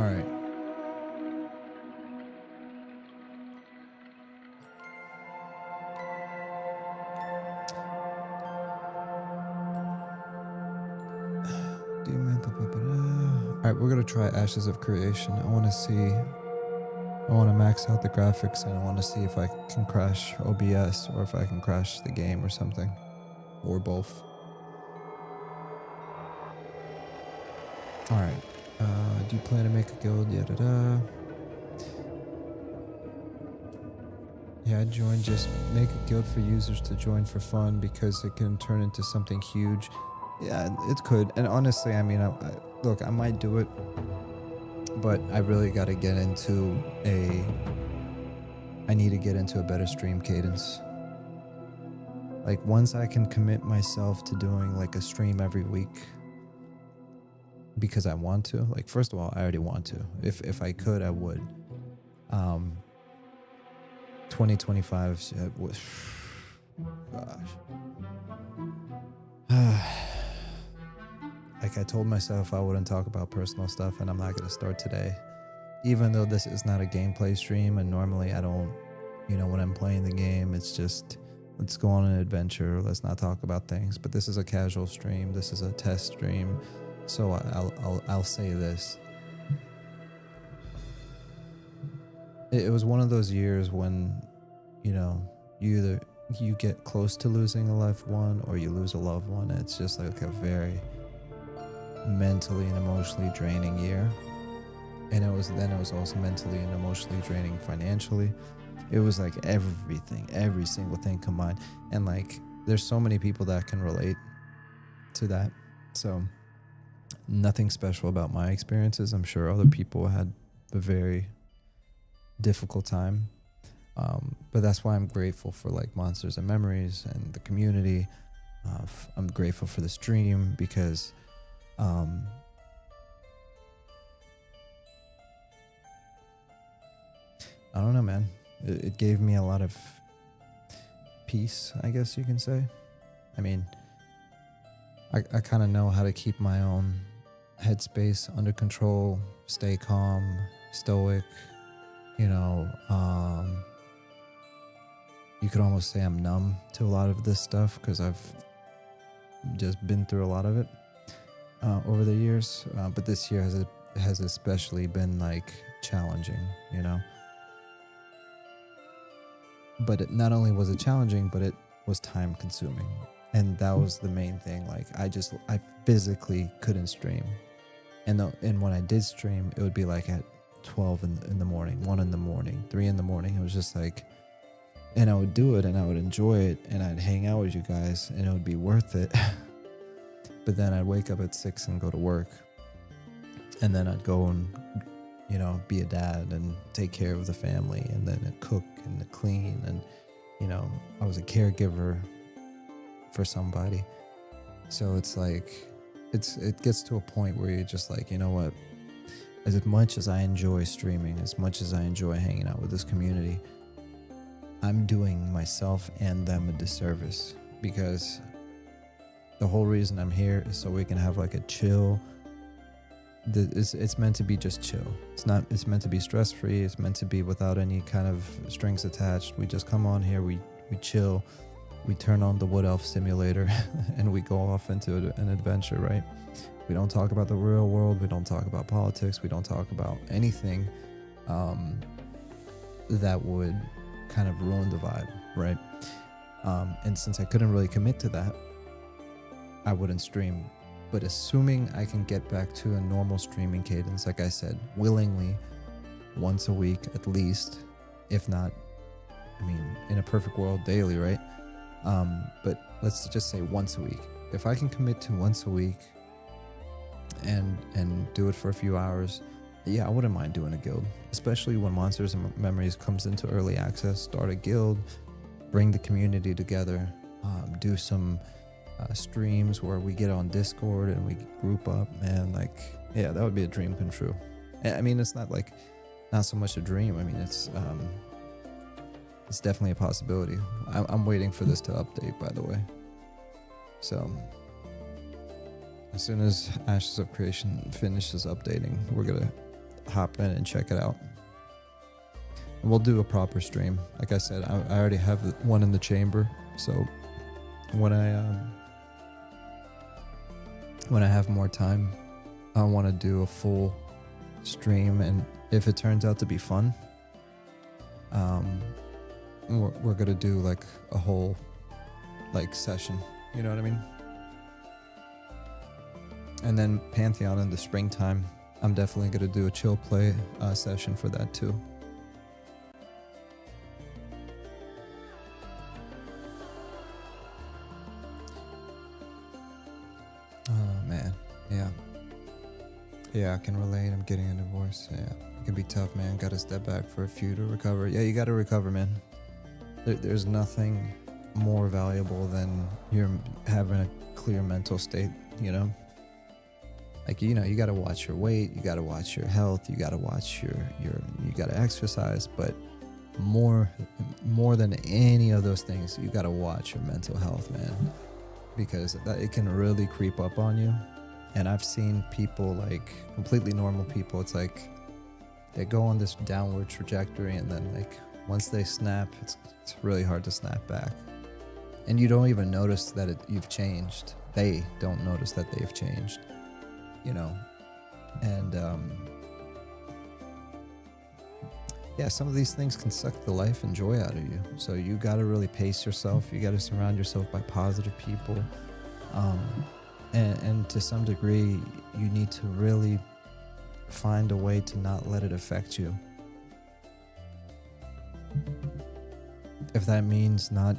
All right. All right, we're gonna try Ashes of Creation. I want to max out the graphics, and I want to see if I can crash OBS or if I can crash the game or something, or both. All right. Do you plan to make a guild? Yeah, join. Just make a guild for users to join for fun because it can turn into something huge. Yeah, it could. And honestly, I mean, look, I might do it, but I really got to get into I need to get into a better stream cadence. Like, once I can commit myself to doing like a stream every week because I want to, like, first of all, I already want to. If I could, I would. 2025 was, gosh. Like, I told myself I wouldn't talk about personal stuff, and I'm not going to start today. Even though this is not a gameplay stream, and normally I don't, when I'm playing the game, it's just, let's go on an adventure, let's not talk about things. But this is a casual stream, this is a test stream, so I'll say this. It was one of those years when, you get close to losing a loved one or you lose a loved one. It's just like a very mentally and emotionally draining year. And it was also mentally and emotionally draining financially. It was like everything, every single thing combined. And like, there's so many people that can relate to that. So nothing special about my experiences. I'm sure other people had a very difficult time. But that's why I'm grateful for like Monsters and Memories and the community. I'm grateful for the stream because I don't know, man. It gave me a lot of peace, I guess you can say. I mean, I kind of know how to keep my own headspace under control, stay calm, stoic, you could almost say I'm numb to a lot of this stuff because I've just been through a lot of it over the years. But this year has especially been like challenging, But it not only was it challenging, but it was time consuming. And that was the main thing. Like, I physically couldn't stream. And when I did stream, it would be like at 12 in the morning, 1 in the morning, 3 in the morning. It was just like, and I would do it and I would enjoy it and I'd hang out with you guys and it would be worth it. But then I'd wake up at 6 and go to work. And then I'd go and, be a dad and take care of the family and then I'd cook and clean. And, I was a caregiver for somebody. So it's like, it gets to a point where you're just like, you know what? As much as I enjoy streaming, as much as I enjoy hanging out with this community, I'm doing myself and them a disservice because the whole reason I'm here is so we can have like a chill. It's meant to be just chill. It's meant to be stress free. It's meant to be without any kind of strings attached. We just come on here, we chill, we turn on the Wood Elf simulator and we go off into an adventure, right? We don't talk about the real world. We don't talk about politics. We don't talk about anything that would kind of ruin the vibe, right? And since I couldn't really commit to that, I wouldn't stream. But assuming I can get back to a normal streaming cadence, like I said, willingly, once a week at least, if not, in a perfect world, daily, right? But let's just say once a week. If I can commit to once a week and do it for a few hours, yeah, I wouldn't mind doing a guild, especially when Monsters and Memories comes into early access. Start a guild, bring the community together, do some streams where we get on Discord and we group up, man. Like, yeah, that would be a dream come true. It's not so much a dream. It's definitely a possibility. I'm waiting for this to update, by the way. So as soon as Ashes of Creation finishes updating, we're gonna hop in and check it out. And we'll do a proper stream. Like I said, I already have one in the chamber, so when I have more time, I want to do a full stream, and if it turns out to be fun, we're gonna do like a whole like session, you know what I mean? And then Pantheon in the springtime, I'm definitely gonna do a chill play session for that too. Oh man, yeah, I can relate. I'm getting a divorce. Yeah, it can be tough, man. Got to step back for a few to recover. Yeah, you got to recover, man. There's nothing more valuable than you're having a clear mental state, you know? Like, you know, you got to watch your weight, you got to watch your health, you got to watch you got to exercise, but more than any of those things, you got to watch your mental health, man, because it can really creep up on you. And I've seen people, like completely normal people, it's like they go on this downward trajectory, and then like once they snap, it's really hard to snap back. And you don't even notice that you've changed. They don't notice that they've changed, you know? And yeah, some of these things can suck the life and joy out of you. So you got to really pace yourself. You got to surround yourself by positive people. And to some degree, you need to really find a way to not let it affect you. If that means not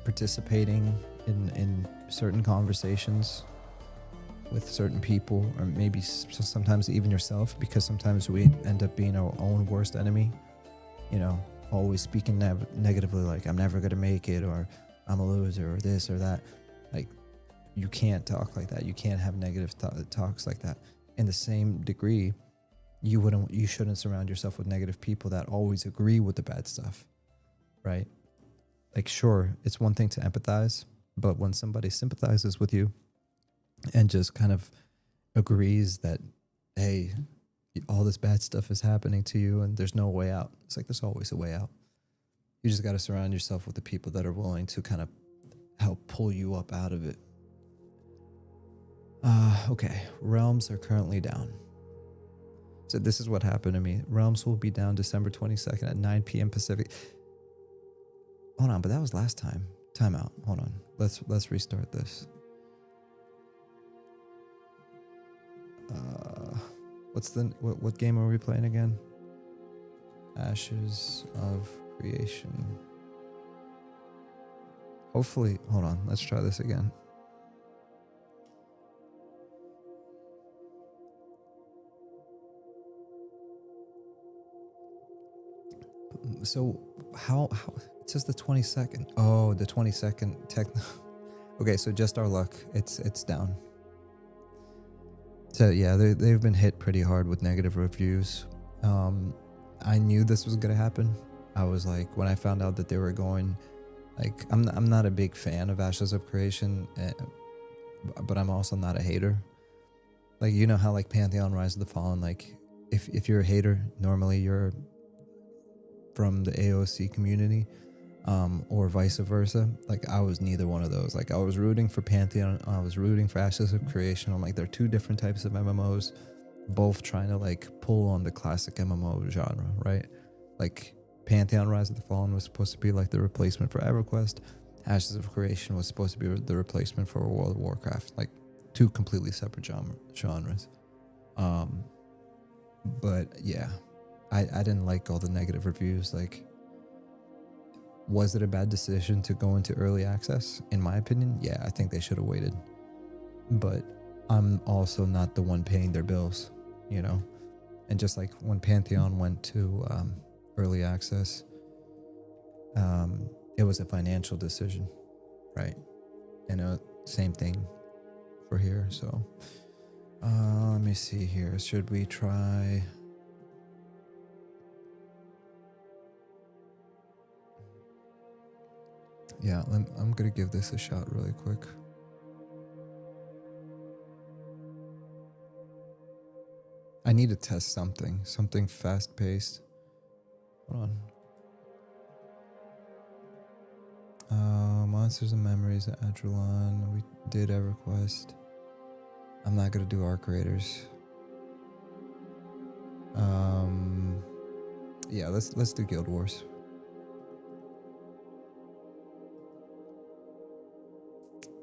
participating in certain conversations with certain people, or maybe sometimes even yourself, because sometimes we end up being our own worst enemy, you know, always speaking negatively, like I'm never going to make it, or I'm a loser, or this or that. Like, you can't talk like that. You can't have negative talks like that. In the same degree, you shouldn't surround yourself with negative people that always agree with the bad stuff, right? Like, sure, it's one thing to empathize, but when somebody sympathizes with you and just kind of agrees that, hey, all this bad stuff is happening to you and there's no way out. It's like, there's always a way out. You just got to surround yourself with the people that are willing to kind of help pull you up out of it. Okay, Realms are currently down. So this is what happened to me. Realms will be down December 22nd at 9 p.m. Pacific. Hold on, but that was last time. Time out. Hold on. Let's restart this. What game are we playing again? Ashes of Creation. Hopefully, hold on. Let's try this again. So how it says the 22nd. Oh, the 22nd tech. Okay, so just our luck. It's down. So yeah, they've been hit pretty hard with negative reviews. I knew this was gonna happen. I was like, when I found out that they were going, like, I'm not a big fan of Ashes of Creation, but I'm also not a hater. Like, you know how like Pantheon Rise of the Fallen, like if you're a hater, normally you're from the AOC community, or vice versa. Like, I was neither one of those. Like, I was rooting for Pantheon, I was rooting for Ashes of Creation. I'm like, they're two different types of MMOs, both trying to like pull on the classic MMO genre, right? Like, Pantheon Rise of the Fallen was supposed to be like the replacement for EverQuest. Ashes of Creation was supposed to be the replacement for World of Warcraft. Like, two completely separate genres. But yeah, I didn't like all the negative reviews. Like, was it a bad decision to go into early access? In my opinion, yeah, I think they should have waited. But I'm also not the one paying their bills, you know? And just like when Pantheon went to early access, it was a financial decision, right? And same thing for here. So let me see here. Should we try... Yeah, I'm gonna give this a shot really quick. I need to test something fast paced. Hold on. Monsters and Memories at Adrelon. We did EverQuest. I'm not gonna do Arc Raiders. Yeah, let's do Guild Wars.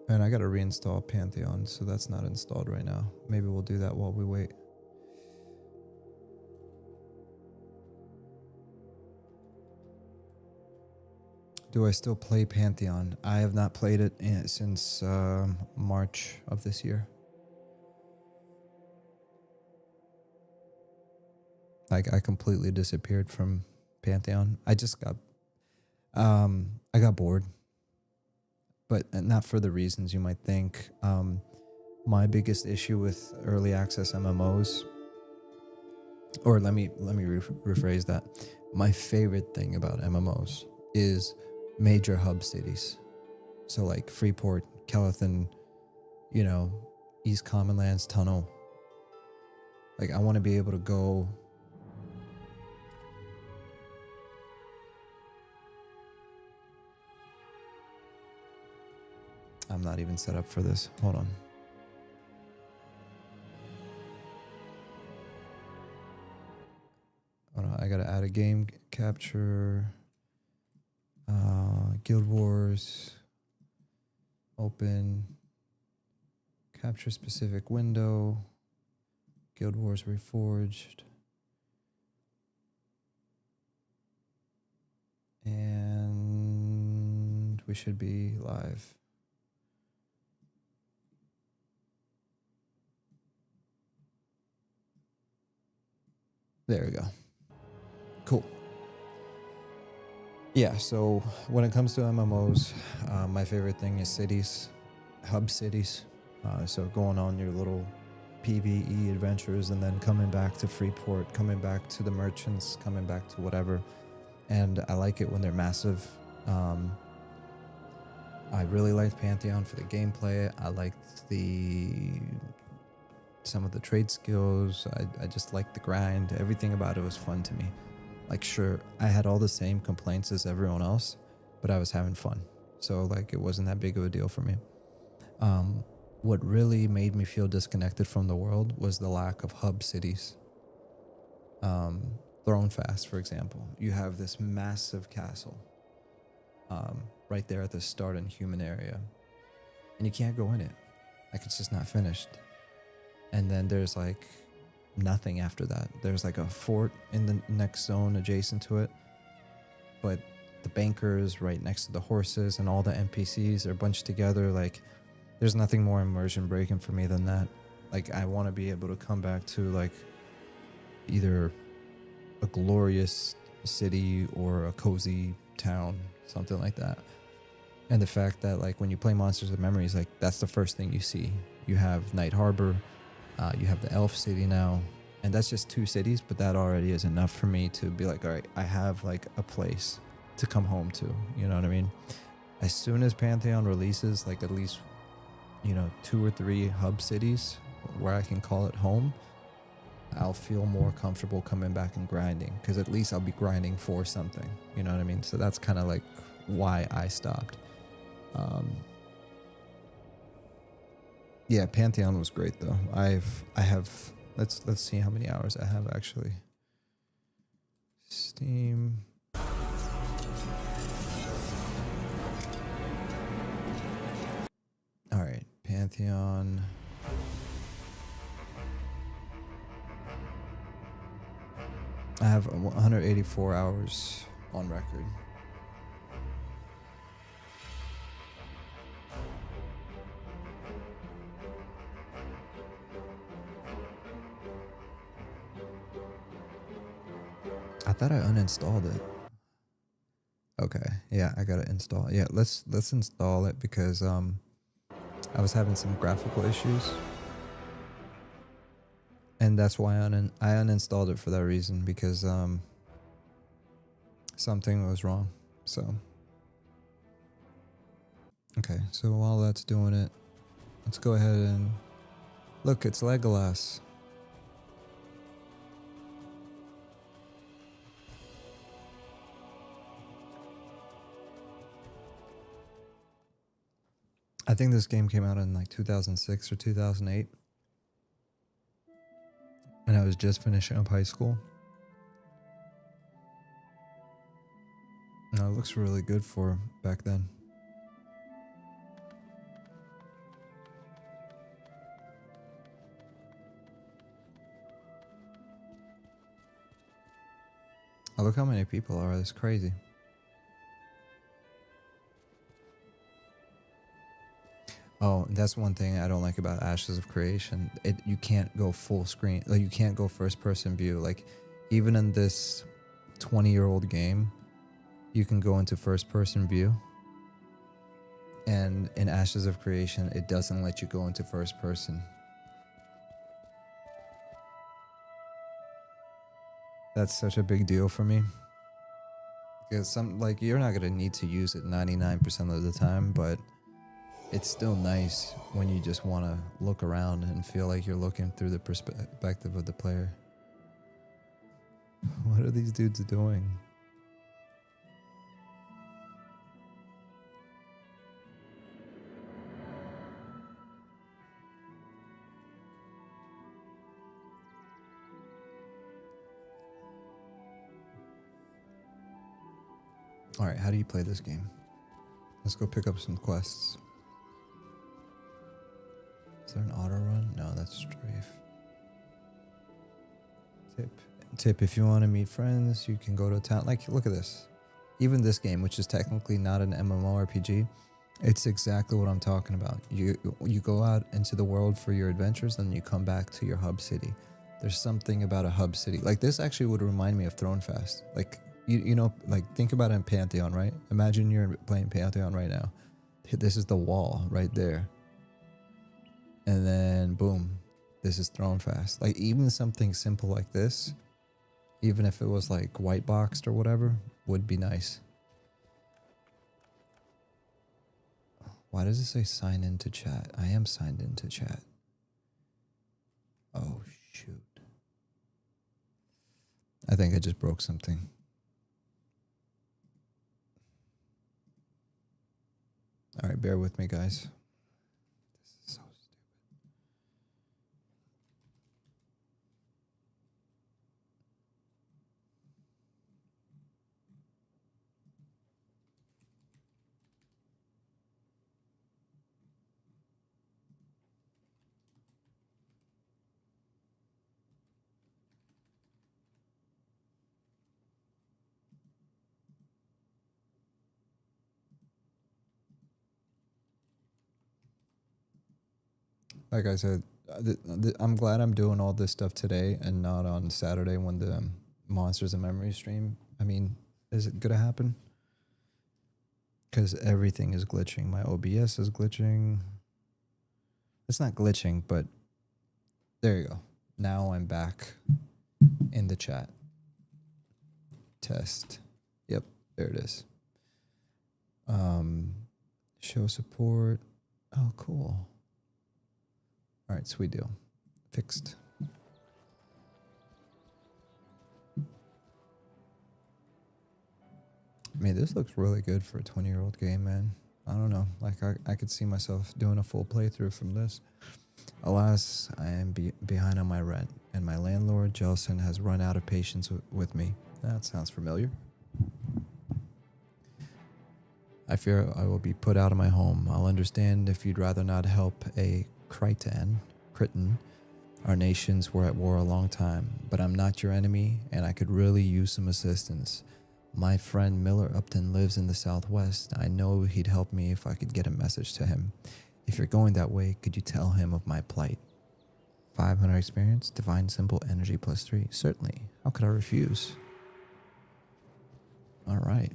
And I gotta reinstall Pantheon, so that's not installed right now. Maybe we'll do that while we wait. Do I still play Pantheon? I have not played it since March of this year. Like, I completely disappeared from Pantheon. I got bored, but not for the reasons you might think. My biggest issue with early access MMOs, or let me rephrase that. My favorite thing about MMOs is major hub cities. So like Freeport, Kellethan, East Commonlands, Tunnel. Like, I want to be able to go. I'm not even set up for this. Hold on. I gotta add a game capture. Guild Wars. Open. Capture specific window. Guild Wars Reforged. And we should be live. There we go. Cool. Yeah, so when it comes to MMOs, my favorite thing is cities, hub cities. So going on your little PvE adventures and then coming back to Freeport, coming back to the merchants, coming back to whatever. And I like it when they're massive. I really liked Pantheon for the gameplay. I liked some of the trade skills. I just liked the grind. Everything about it was fun to me. Like, sure, I had all the same complaints as everyone else, but I was having fun. So, like, it wasn't that big of a deal for me. What really made me feel disconnected from the world was the lack of hub cities. Thronefast, for example. You have this massive castle right there at the start in human area. And you can't go in it. Like, it's just not finished. And then there's like nothing after that. There's like a fort in the next zone adjacent to it. But the bankers right next to the horses and all the NPCs are bunched together. Like, there's nothing more immersion breaking for me than that. Like, I want to be able to come back to like either a glorious city or a cozy town, something like that. And the fact that, like, when you play Monsters of Memories, like, that's the first thing you see. You have Night Harbor, you have the Elf City now, and that's just 2 cities, but that already is enough for me to be like, all right, I have like a place to come home to, you know what I mean? As soon as Pantheon releases like at least 2 or 3 hub cities where I can call it home, I'll feel more comfortable coming back and grinding, because at least I'll be grinding for something, you know what I mean? So that's kind of like why I stopped. Yeah, Pantheon was great though. I have let's see how many hours I have actually. Steam. All right, Pantheon. I have 184 hours on record. I thought I uninstalled it. Okay, yeah, I gotta install it. Yeah, let's install it because I was having some graphical issues, and that's why I uninstalled it for that reason, because something was wrong. So okay, so while that's doing it, let's go ahead and look. It's Legolas. I think this game came out in like 2006 or 2008. And I was just finishing up high school. No, it looks really good for back then. Oh, look how many people are. That's crazy. Oh, that's one thing I don't like about Ashes of Creation. You can't go full screen. Like, you can't go first person view. Like, even in this 20-year-old game, you can go into first person view. And in Ashes of Creation, it doesn't let you go into first person. That's such a big deal for me. Because you're not gonna need to use it 99% of the time, but it's still nice when you just want to look around and feel like you're looking through the perspective of the player. What are these dudes doing? All right, how do you play this game? Let's go pick up some quests. Is there an auto run? No, that's strafe. Tip, if you want to meet friends, you can go to town. Like, look at this. Even this game, which is technically not an MMORPG, it's exactly what I'm talking about. You go out into the world for your adventures, then you come back to your hub city. There's something about a hub city. Like, this actually would remind me of Thronefest. Like, you know, like, think about it in Pantheon, right? Imagine you're playing Pantheon right now. This is the wall right there. And then, boom, this is Thronefest. Like, even something simple like this, even if it was, like, white boxed or whatever, would be nice. Why does it say sign into chat? I am signed into chat. Oh, shoot. I think I just broke something. All right, bear with me, guys. This is so stupid. Like I said, I'm glad I'm doing all this stuff today and not on Saturday when the Monsters and Memory stream. I mean, is it going to happen? Because everything is glitching. My OBS is glitching. It's not glitching, but there you go. Now I'm back in the chat. Test. Yep, there it is. Show support. Oh, cool. All right, sweet deal. Fixed. I mean, this looks really good for a 20-year-old game, man. I don't know. Like, I could see myself doing a full playthrough from this. Alas, I am behind on my rent, and my landlord, Jelson, has run out of patience with me. That sounds familiar. I fear I will be put out of my home. I'll understand if you'd rather not help a Crichton. Our nations were at war a long time, but I'm not your enemy, and I could really use some assistance. My friend Miller Upton lives in the Southwest. I know he'd help me if I could get a message to him. If you're going that way, could you tell him of my plight? 500 experience, divine symbol, energy +3. Certainly. How could I refuse? All right.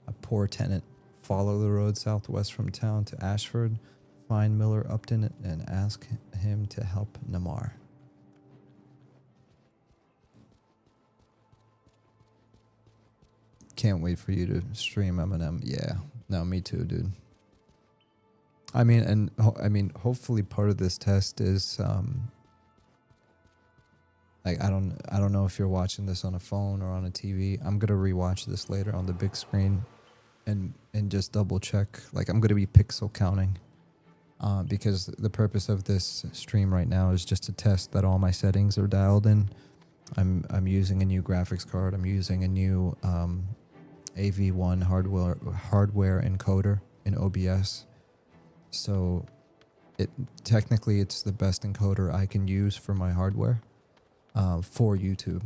A poor tenant. Follow the road southwest from town to Ashford. Find Miller Upton and ask him to help Namar. Can't wait for you to stream Eminem. Yeah. No, me too, dude. I mean, hopefully part of this test is like, I don't know if you're watching this on a phone or on a TV. I'm gonna rewatch this later on the big screen and just double check. Like, I'm gonna be pixel counting because the purpose of this stream right now is just to test that all my settings are dialed in. I'm using a new graphics card. I'm using a new AV1 hardware encoder in OBS. So technically it's the best encoder I can use for my hardware for YouTube.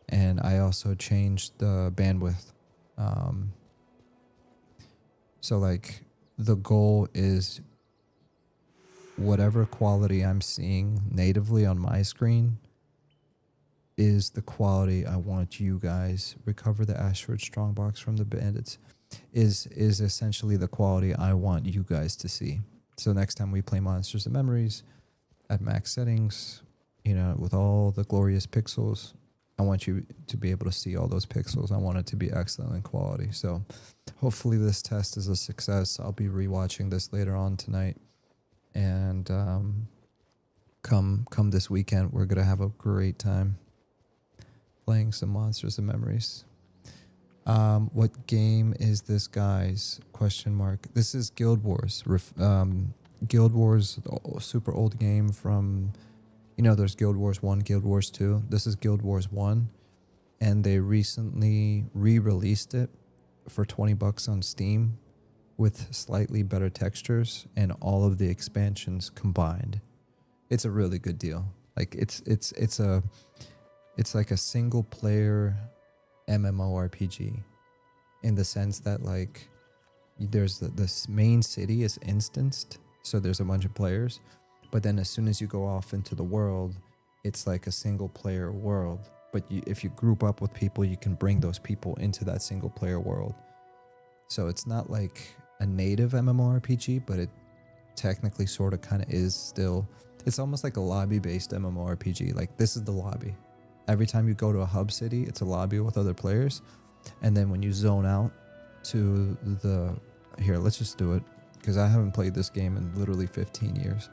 And I also changed the bandwidth. So like the goal is whatever quality I'm seeing natively on my screen is the quality I want you guys. Recover the Ashford Strongbox from the bandits is essentially the quality I want you guys to see. So next time we play Monsters and Memories at max settings, you know, with all the glorious pixels, I want you to be able to see all those pixels. I want it to be excellent in quality. So hopefully this test is a success. I'll be rewatching this later on tonight. And come this weekend, we're going to have a great time playing some Monsters and Memories. What game is this, guys? Question mark. This is Guild Wars. Guild Wars, super old game from, you know, there's Guild Wars 1, Guild Wars 2. This is Guild Wars 1, and they recently re-released it for $20 on Steam with slightly better textures and all of the expansions combined. It's a really good deal. Like it's like a single player MMORPG in the sense that like there's this main city is instanced, so there's a bunch of players, but then as soon as you go off into the world, it's like a single player world. But if you group up with people, you can bring those people into that single player world. So it's not like a native MMORPG, but it technically sort of kind of is still. It's almost like a lobby-based MMORPG. Like this is the lobby. Every time you go to a hub city, it's a lobby with other players. And then when you zone out to the... Here, let's just do it. Because I haven't played this game in literally 15 years.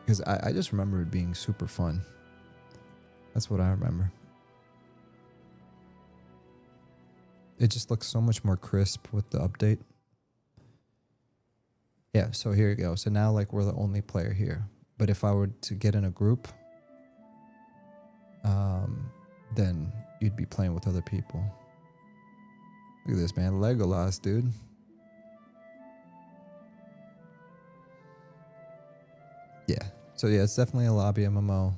Because I just remember it being super fun. That's what I remember. It just looks so much more crisp with the update. Yeah, so here you go. So now like we're the only player here. But if I were to get in a group, then you'd be playing with other people. Look at this, man. Legolas, dude. Yeah. So yeah, it's definitely a lobby MMO.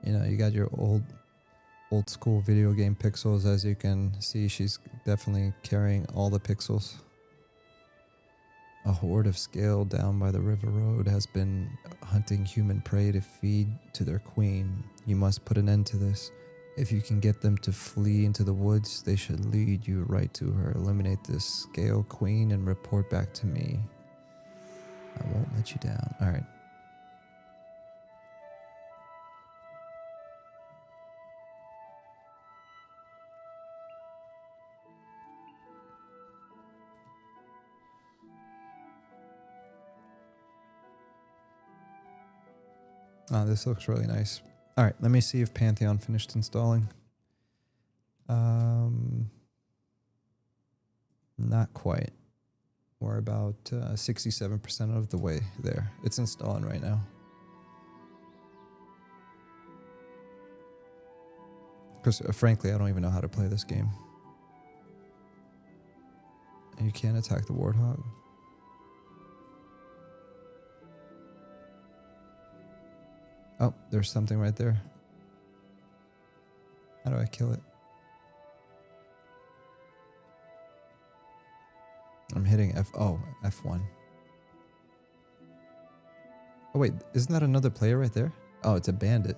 You know, you got your old school video game pixels. As you can see, she's definitely carrying all the pixels. A horde of scale down by the river road has been hunting human prey to feed to their queen. You must put an end to this. If you can get them to flee into the woods, they should lead you right to her. Eliminate this scale queen and report back to me. I won't let you down. All right. Oh, this looks really nice. All right, let me see if Pantheon finished installing. Not quite. We're about 67% of the way there. It's installing right now. Because frankly, I don't even know how to play this game. You can't attack the Warthog. Oh, there's something right there. How do I kill it? I'm hitting F1. Oh wait, isn't that another player right there? Oh, it's a bandit.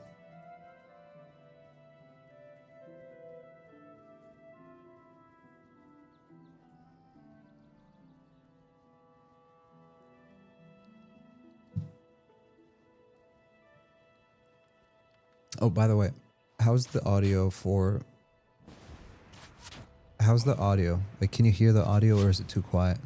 Oh, by the way, how's the audio? Like, can you hear the audio or is it too quiet?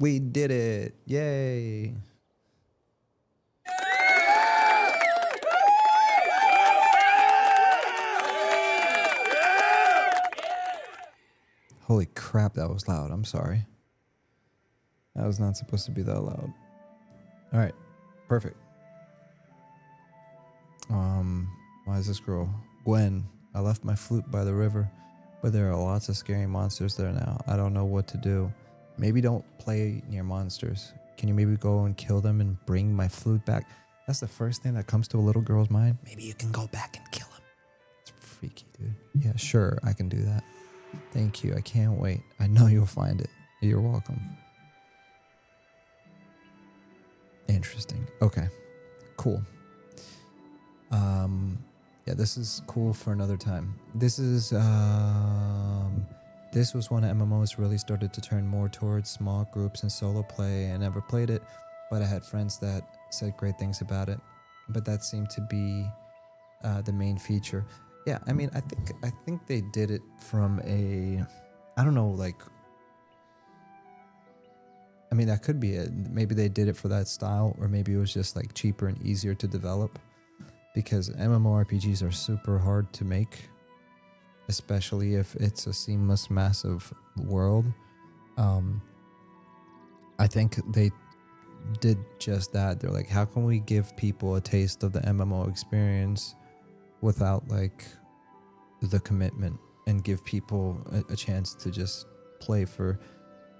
We did it. Yay. Holy crap, that was loud. I'm sorry. That was not supposed to be that loud. All right, perfect. Why is this girl? Gwen, I left my flute by the river, but there are lots of scary monsters there now. I don't know what to do. Maybe don't play near monsters. Can you maybe go and kill them and bring my flute back? That's the first thing that comes to a little girl's mind. Maybe you can go back and kill him. It's freaky, dude. Yeah, sure, I can do that. Thank you. I can't wait. I know you'll find it. You're welcome. Interesting. Okay. Cool. Yeah, this is cool for another time. This was when MMOs really started to turn more towards small groups and solo play. I never played it, but I had friends that said great things about it. But that seemed to be the main feature. Yeah, I mean, I think they did it from a, I don't know, like, I mean, that could be it. Maybe they did it for that style, or maybe it was just like cheaper and easier to develop, because MMORPGs are super hard to make, especially if it's a seamless, massive world. I think they did just that. They're like, how can we give people a taste of the MMO experience without like the commitment, and give people a chance to just play for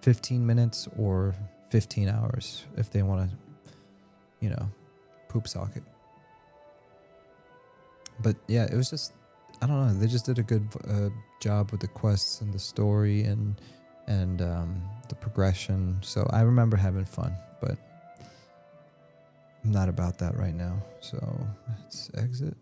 15 minutes or 15 hours if they want to, you know, poop socket. But yeah, it was just, I don't know, they just did a good job with the quests and the story and the progression. So I remember having fun, but I'm not about that right now. So let's exit.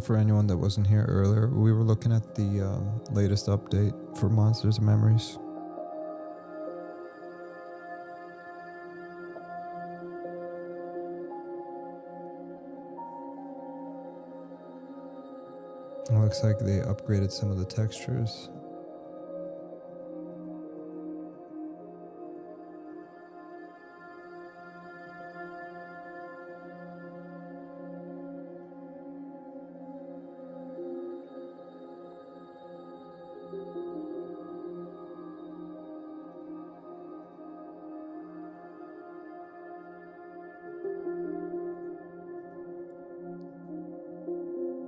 For anyone that wasn't here earlier, we were looking at the latest update for Monsters and Memories. It looks like they upgraded some of the textures.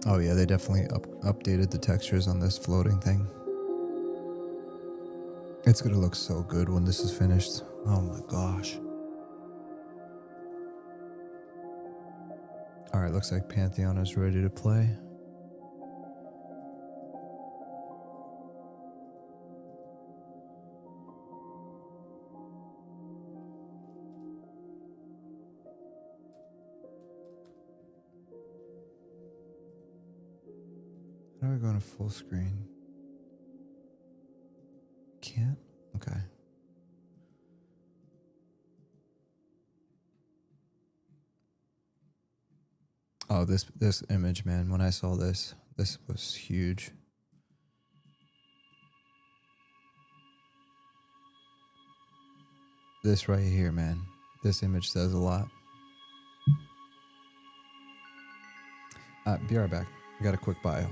Oh yeah, they definitely updated the textures on this floating thing. It's gonna look so good when this is finished. Oh my gosh. Alright, looks like Pantheon is ready to play. How do I go into full screen? Can't? Okay. Oh, this image, man, when I saw this was huge. This right here, man. This image says a lot. Be right back. I got a quick bio.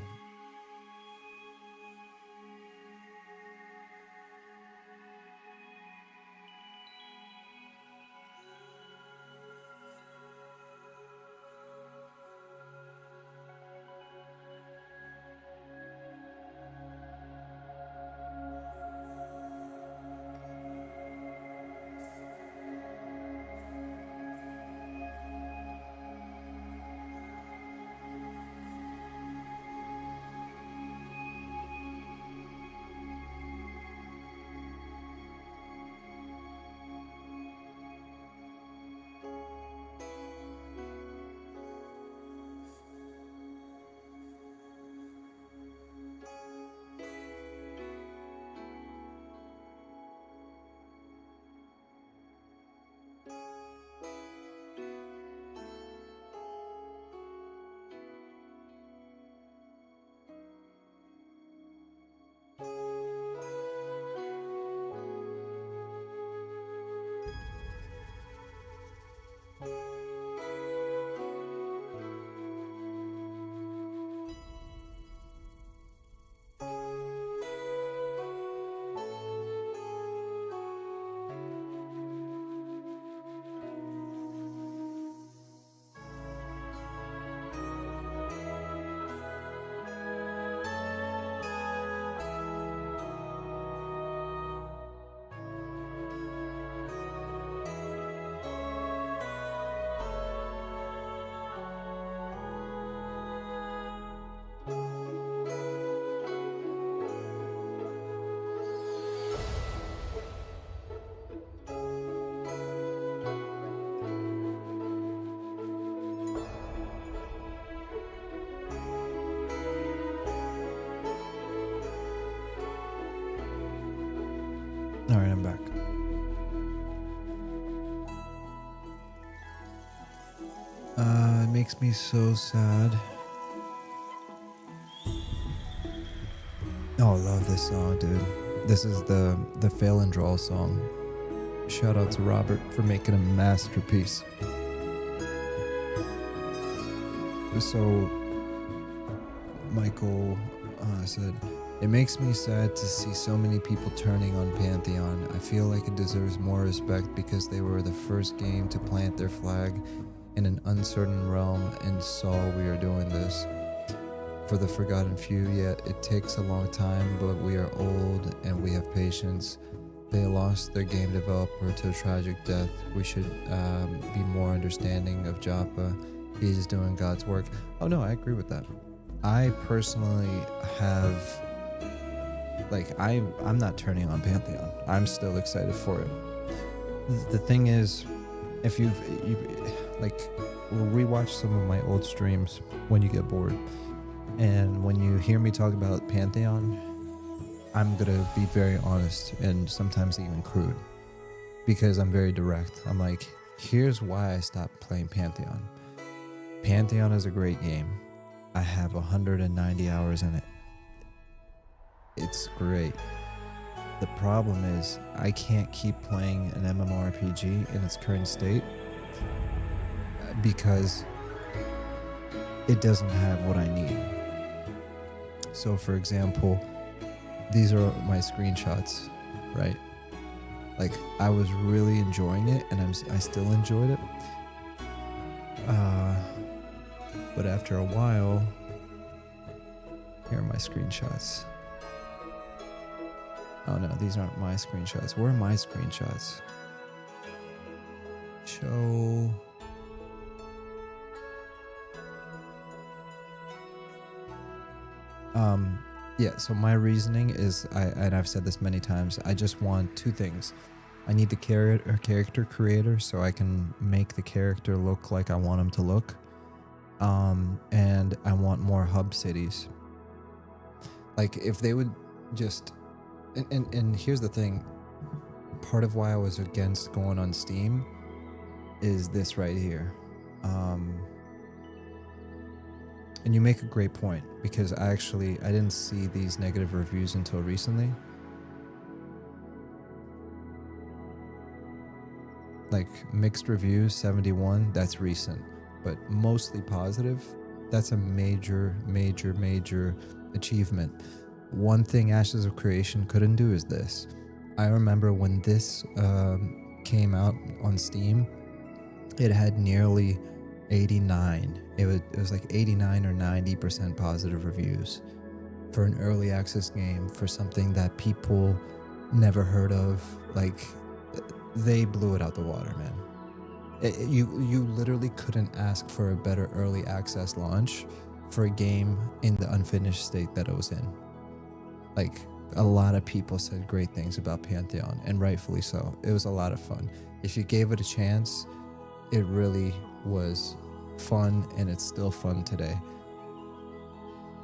makes me so sad. Oh, I love this song, dude. This is the Fail and Draw song. Shout out to Robert for making a masterpiece. So, Michael said, it makes me sad to see so many people turning on Pantheon. I feel like it deserves more respect because they were the first game to plant their flag in an uncertain realm and saw we are doing this. For the forgotten few, yet it takes a long time, but we are old and we have patience. They lost their game developer to a tragic death. We should be more understanding of Joppa. He's doing God's work. Oh no, I agree with that. I personally have, like, I'm not turning on Pantheon. I'm still excited for it. The thing is, if you like, rewatch some of my old streams when you get bored, and when you hear me talk about Pantheon, I'm gonna be very honest and sometimes even crude, because I'm very direct. I'm like, here's why I stopped playing Pantheon. Pantheon is a great game. I have 190 hours in it. It's great. The problem is I can't keep playing an MMORPG in its current state because it doesn't have what I need. So for example, these are my screenshots, right? Like, I was really enjoying it, and I still enjoyed it. But after a while, here are my screenshots. Oh no, these aren't my screenshots. Where are my screenshots? Show. Yeah, so my reasoning is, and I've said this many times, I just want two things. I need the character creator so I can make the character look like I want him to look. And I want more hub cities. Like, if they would just, and here's the thing, part of why I was against going on Steam is this right here. And you make a great point, because I didn't see these negative reviews until recently. Like, mixed reviews, 71, that's recent, but mostly positive. That's a major, major, major achievement. One thing Ashes of Creation couldn't do is this. I remember when this came out on Steam, it had nearly 89. It was like 89 or 90% positive reviews for an early access game, for something that people never heard of. Like, they blew it out the water, man. You literally couldn't ask for a better early access launch for a game in the unfinished state that it was in. Like, a lot of people said great things about Pantheon, and rightfully so. It was a lot of fun. If you gave it a chance, it really was fun, and it's still fun today.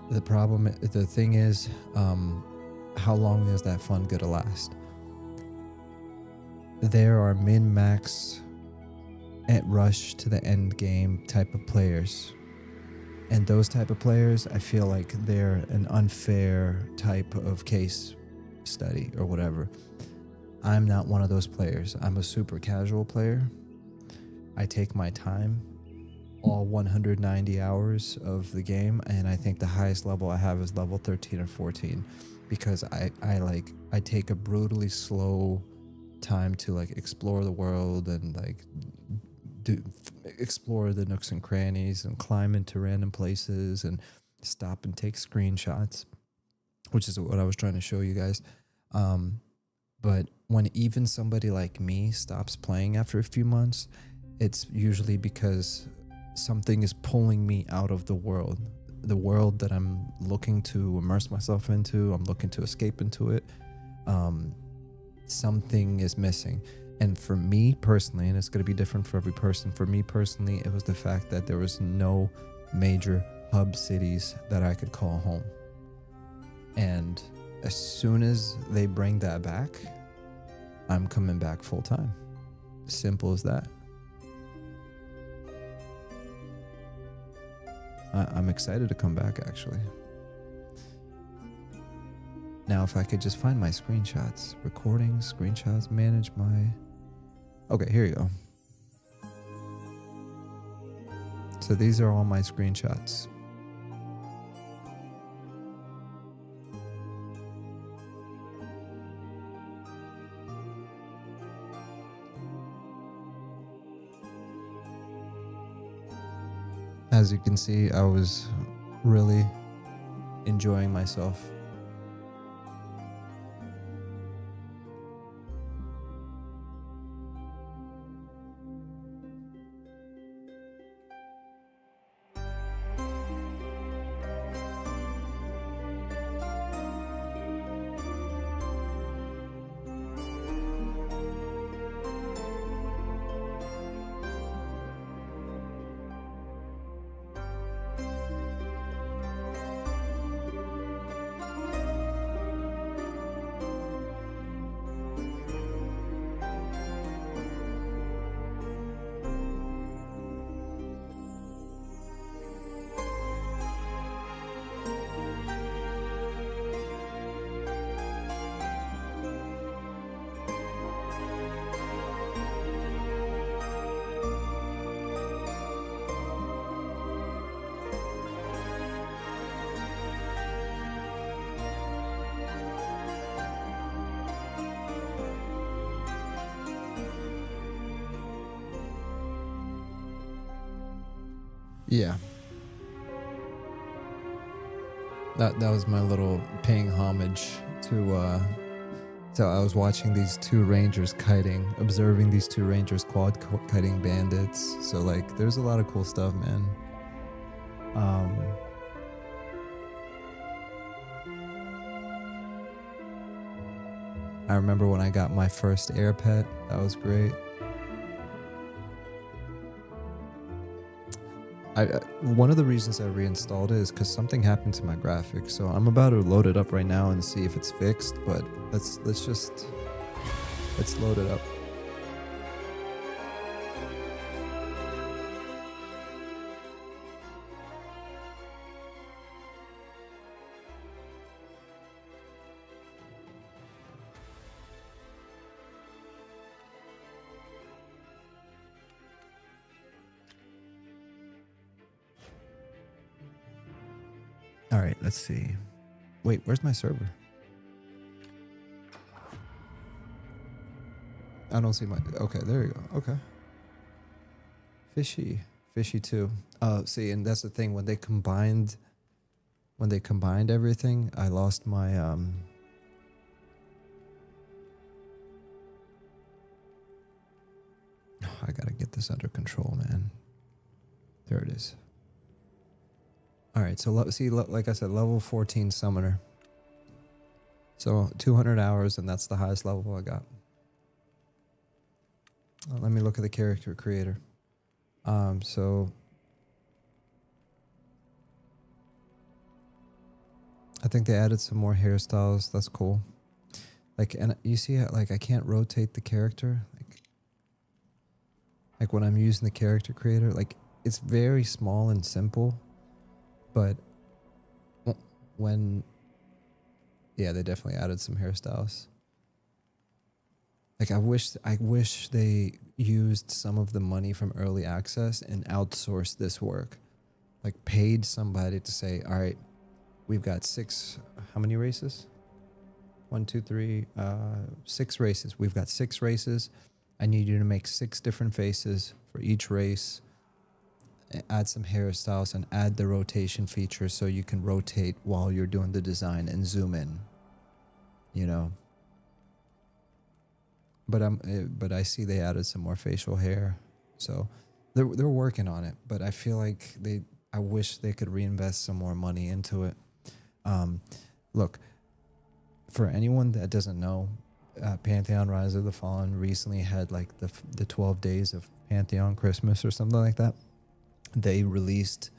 The thing is, how long is that fun gonna last? There are min-max at rush to the end game type of players, and those type of players, I feel like they're an unfair type of case study or whatever. I'm not one of those players. I'm a super casual player. I take my time, all 190 hours of the game, and I think the highest level I have is level 13 or 14, because I take a brutally slow time to, like, explore the world and, like, explore the nooks and crannies and climb into random places and stop and take screenshots, which is what I was trying to show you guys. But when even somebody like me stops playing after a few months, it's usually because something is pulling me out of the world that I'm looking to immerse myself into. I'm looking to escape into it. Something is missing. And for me personally, and it's going to be different for every person, for me personally, it was the fact that there was no major hub cities that I could call home. And as soon as they bring that back, I'm coming back full time. Simple as that. I'm excited to come back, actually. Now, if I could just find my screenshots, recordings, screenshots, manage my... Okay, here you go. So these are all my screenshots. As you can see, I was really enjoying myself. Yeah. That was my little paying homage to so I was watching these two rangers kiting, observing these two rangers quad kiting bandits. So like there's a lot of cool stuff, man. I remember when I got my first air pet. That was great. One of the reasons I reinstalled it is because something happened to my graphics. So I'm about to load it up right now and see if it's fixed. But let's load it up. All right, let's see. Wait, where's my server? I don't see my... Okay, there you go. Okay. Fishy too. See, and that's the thing. When they combined everything, I lost my... I gotta get this under control, man. There it is. All right, so see, like I said, level 14 summoner. So 200 hours, and that's the highest level I got. Let me look at the character creator. So I think they added some more hairstyles. That's cool. Like, and you see how, like, I can't rotate the character. Like when I'm using the character creator, like it's very small and simple. But when, yeah, they definitely added some hairstyles. Like I wish they used some of the money from early access and outsourced this work. Like paid somebody to say, all right, we've got how many races? 1, 2, 3, 6 races. We've got 6 races. I need you to make 6 different faces for each race. Add some hairstyles and add the rotation feature so you can rotate while you're doing the design and zoom in, you know. But I see they added some more facial hair, so they're working on it. But I feel like I wish they could reinvest some more money into it. Look, for anyone that doesn't know, Pantheon Rise of the Fallen recently had like the 12 days of Pantheon Christmas or something like that. They released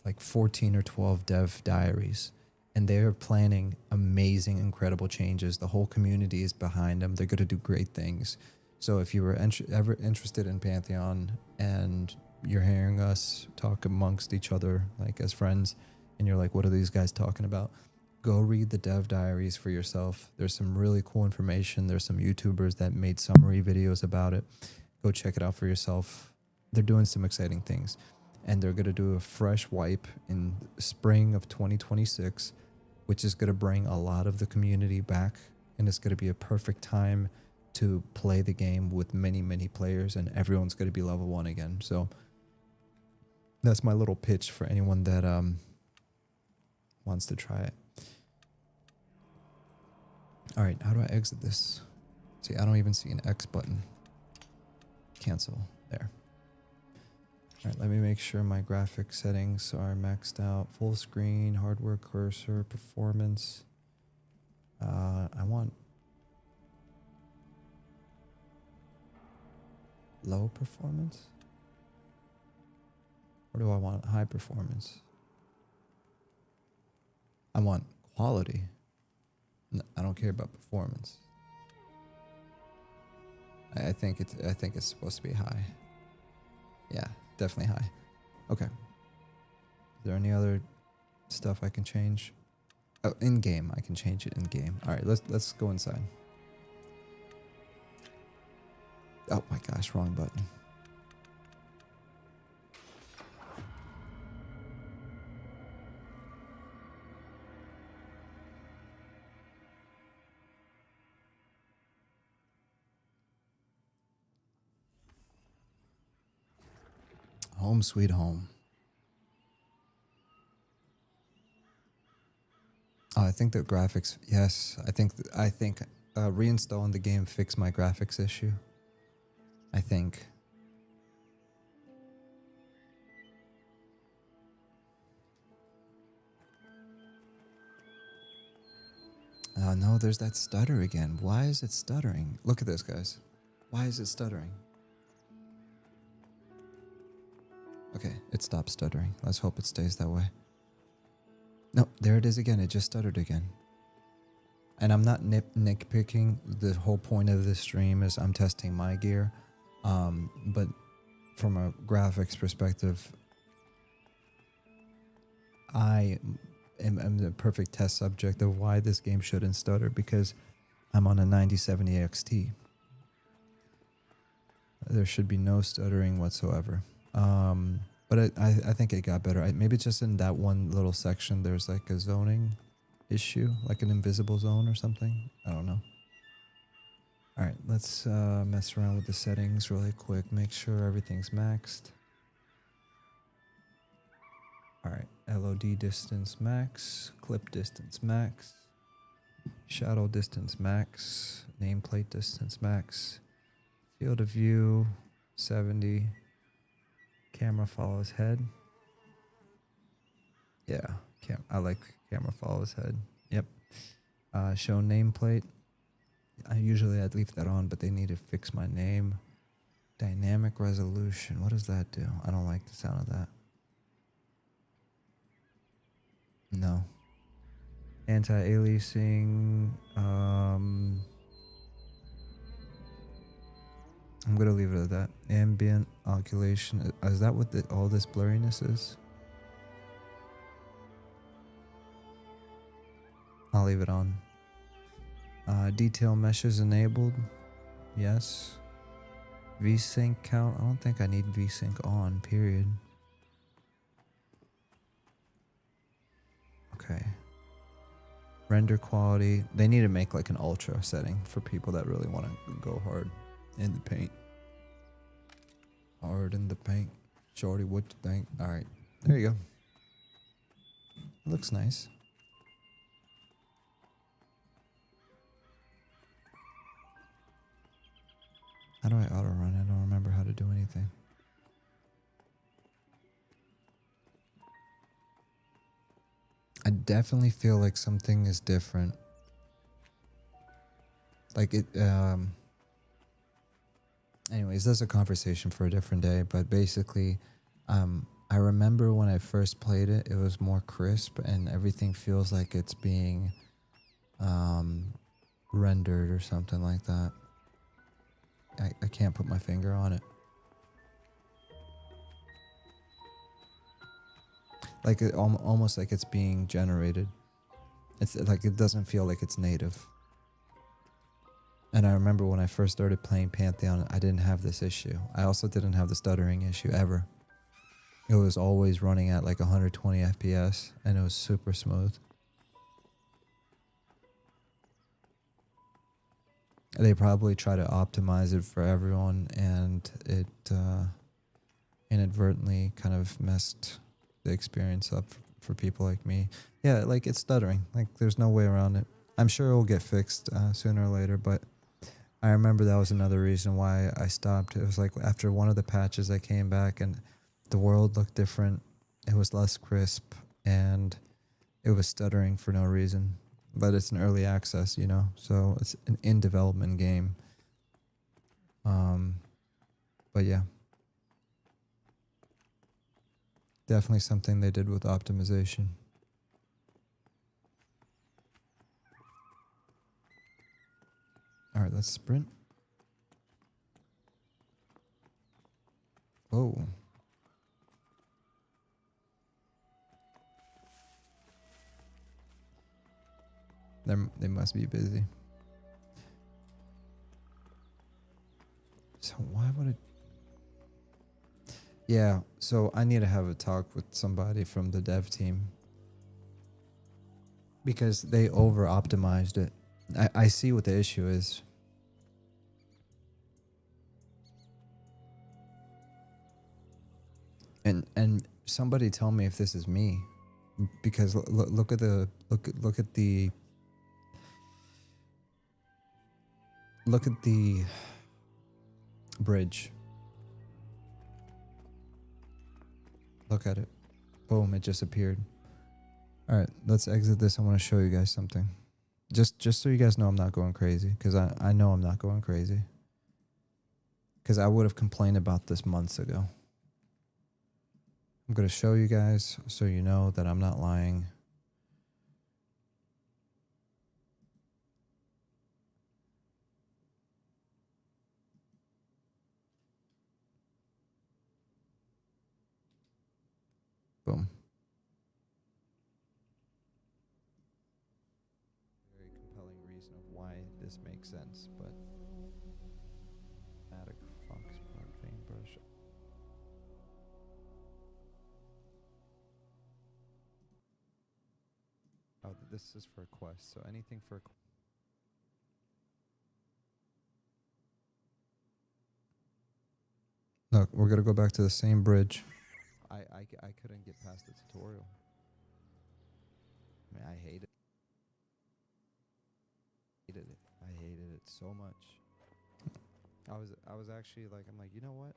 like 14 or 12 dev diaries, and they're planning amazing, incredible changes. The whole community is behind them. They're going to do great things. So if you were ever interested in Pantheon and you're hearing us talk amongst each other, like as friends, and you're like, what are these guys talking about? Go read the dev diaries for yourself. There's some really cool information. There's some YouTubers that made summary videos about it. Go check it out for yourself. They're doing some exciting things. And they're going to do a fresh wipe in spring of 2026, which is going to bring a lot of the community back. And it's going to be a perfect time to play the game with many, many players. And everyone's going to be level 1 again. So that's my little pitch for anyone that wants to try it. All right, how do I exit this? See, I don't even see an X button. Cancel. There. All right, let me make sure my graphic settings are maxed out. Full screen, hardware cursor, performance. I want low performance? Or do I want high performance? I want quality. No, I don't care about performance. I think it's supposed to be high. Yeah, definitely high. Okay. Is there any other stuff I can change? Oh, in game. I can change it in game. All right, let's go inside. Oh my gosh, wrong button. Home sweet home. Oh, I think the graphics. Yes, I think reinstalling the game fixed my graphics issue. I think. No, there's that stutter again. Why is it stuttering? Look at this, guys. Why is it stuttering? Okay, it stopped stuttering. Let's hope it stays that way. No, there it is again. It just stuttered again. And I'm not nitpicking. The whole point of this stream is I'm testing my gear. But from a graphics perspective, I am the perfect test subject of why this game shouldn't stutter, because I'm on a 9070 XT. There should be no stuttering whatsoever. But I think it got better. Maybe just in that one little section, there's like a zoning issue, like an invisible zone or something. I don't know. All right, let's mess around with the settings really quick. Make sure everything's maxed. All right, LOD distance max, clip distance max, shadow distance max, nameplate distance max, field of view 70, camera follows head. Yeah, I like camera follows head. Yep. Show nameplate. I'd leave that on, but they need to fix my name. Dynamic resolution. What does that do? I don't like the sound of that. No. Anti-aliasing. I'm gonna leave it at that. Ambient oculation. Is that what all this blurriness is? I'll leave it on. Detail meshes enabled. Yes. VSync count. I don't think I need VSync on, period. Okay. Render quality. They need to make like an ultra setting for people that really want to go hard in the paint. Hard in the paint. Shorty, what you think? Alright. There you go. Looks nice. How do I auto run? I don't remember how to do anything. I definitely feel like something is different. Like it, anyways, that's a conversation for a different day, but basically, I remember when I first played it, it was more crisp and everything feels like it's being, rendered or something like that. I can't put my finger on it. like almost like it's being generated. It's like it doesn't feel like it's native. And I remember when I first started playing Pantheon, I didn't have this issue. I also didn't have the stuttering issue ever. It was always running at like 120 FPS and it was super smooth. They probably try to optimize it for everyone, and it inadvertently kind of messed the experience up for people like me. Yeah, like it's stuttering. Like there's no way around it. I'm sure it will get fixed sooner or later, but I remember that was another reason why I stopped. It was like after one of the patches I came back and the world looked different. It was less crisp and it was stuttering for no reason. But it's an early access, you know, so it's an in-development game. But yeah. Definitely something they did with optimization. All right, let's sprint. Oh. They must be busy. So why would it? Yeah, so I need to have a talk with somebody from the dev team. Because they over-optimized it. I see what the issue is. And somebody tell me if this is me. Because look at the bridge. Look at it. Boom, it just appeared. All right, let's exit this. I want to show you guys something. Just so you guys know I'm not going crazy, because I know I'm not going crazy. Because I would have complained about this months ago. I'm going to show you guys so you know that I'm not lying. Boom. Very compelling reason of why this makes sense, but Attic Fox vein brush. Oh, this is for a quest, so anything for a quest. Look, we're gonna go back to the same bridge. I couldn't get past the tutorial. I mean, I hated it. I hated it so much. I was actually like, I'm like, you know what?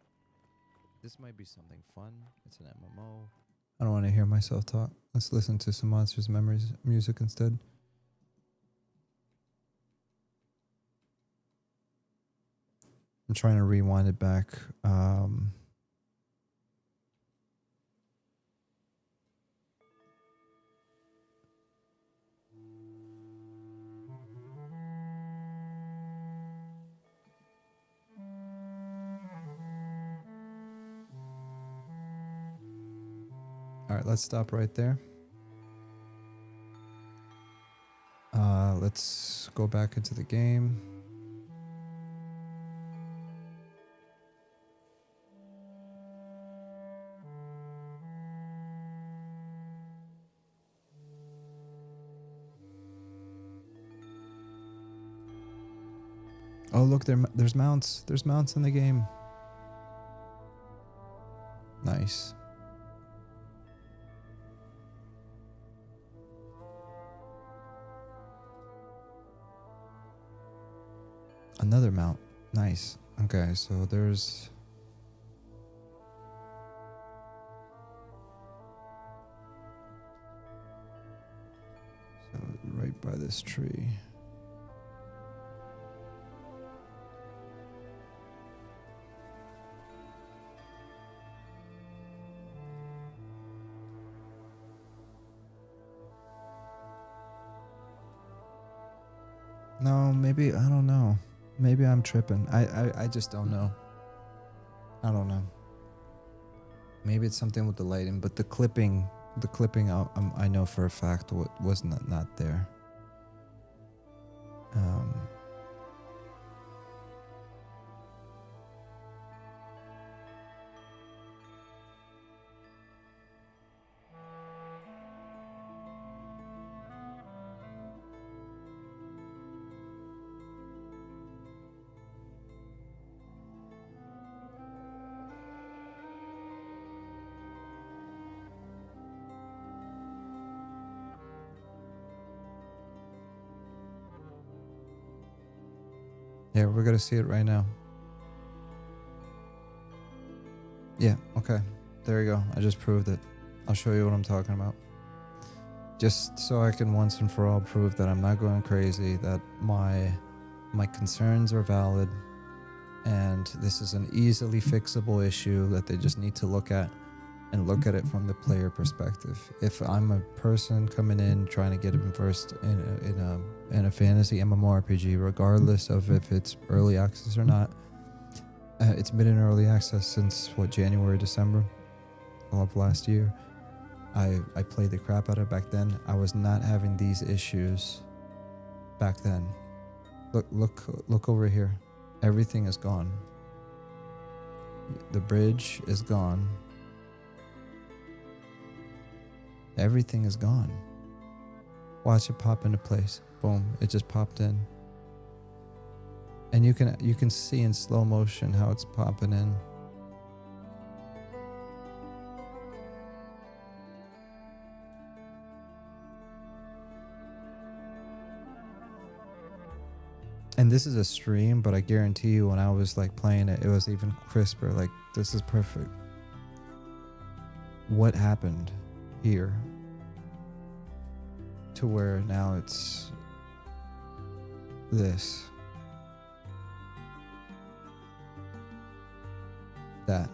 This might be something fun. It's an MMO. I don't want to hear myself talk. Let's listen to some Monsters Memories music instead. I'm trying to rewind it back. All right, let's stop right there. Let's go back into the game. Oh, look, there's mounts. There's mounts in the game. Nice. Another mount. Nice. Okay, so there's... So right by this tree. No, maybe, I don't know. Maybe I'm tripping. I just don't know. I don't know. Maybe it's something with the lighting, but the clipping The clipping, I know for a fact was not there. Yeah, we're gonna see it right now. Yeah, okay. There you go. I just proved it. I'll show you what I'm talking about. Just so I can once and for all prove that I'm not going crazy, that my concerns are valid, and this is an easily fixable issue that they just need to look at and look at it from the player perspective. If I'm a person coming in trying to get immersed in a fantasy MMORPG, regardless of if it's early access or not, it's been in early access since January, December of last year. I played the crap out of it back then. I was not having these issues back then. Look over here. Everything is gone. The bridge is gone. Everything is gone. Watch it pop into place. Boom, it just popped in. And you can see in slow motion how it's popping in. And this is a stream, but I guarantee you when I was like playing it, it was even crisper. Like, this is perfect. What happened here to where now it's this, that?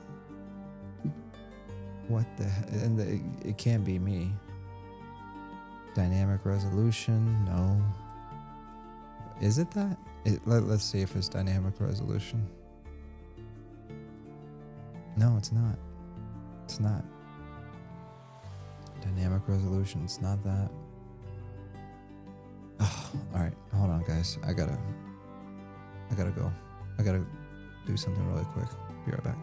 What the heck? And it can't be me. Dynamic resolution? No. Is it that? Let's see if it's dynamic resolution. No, it's not. It's not. Dynamic resolution, it's not that. Oh, alright, hold on guys. I gotta go. I gotta do something really quick. Be right back.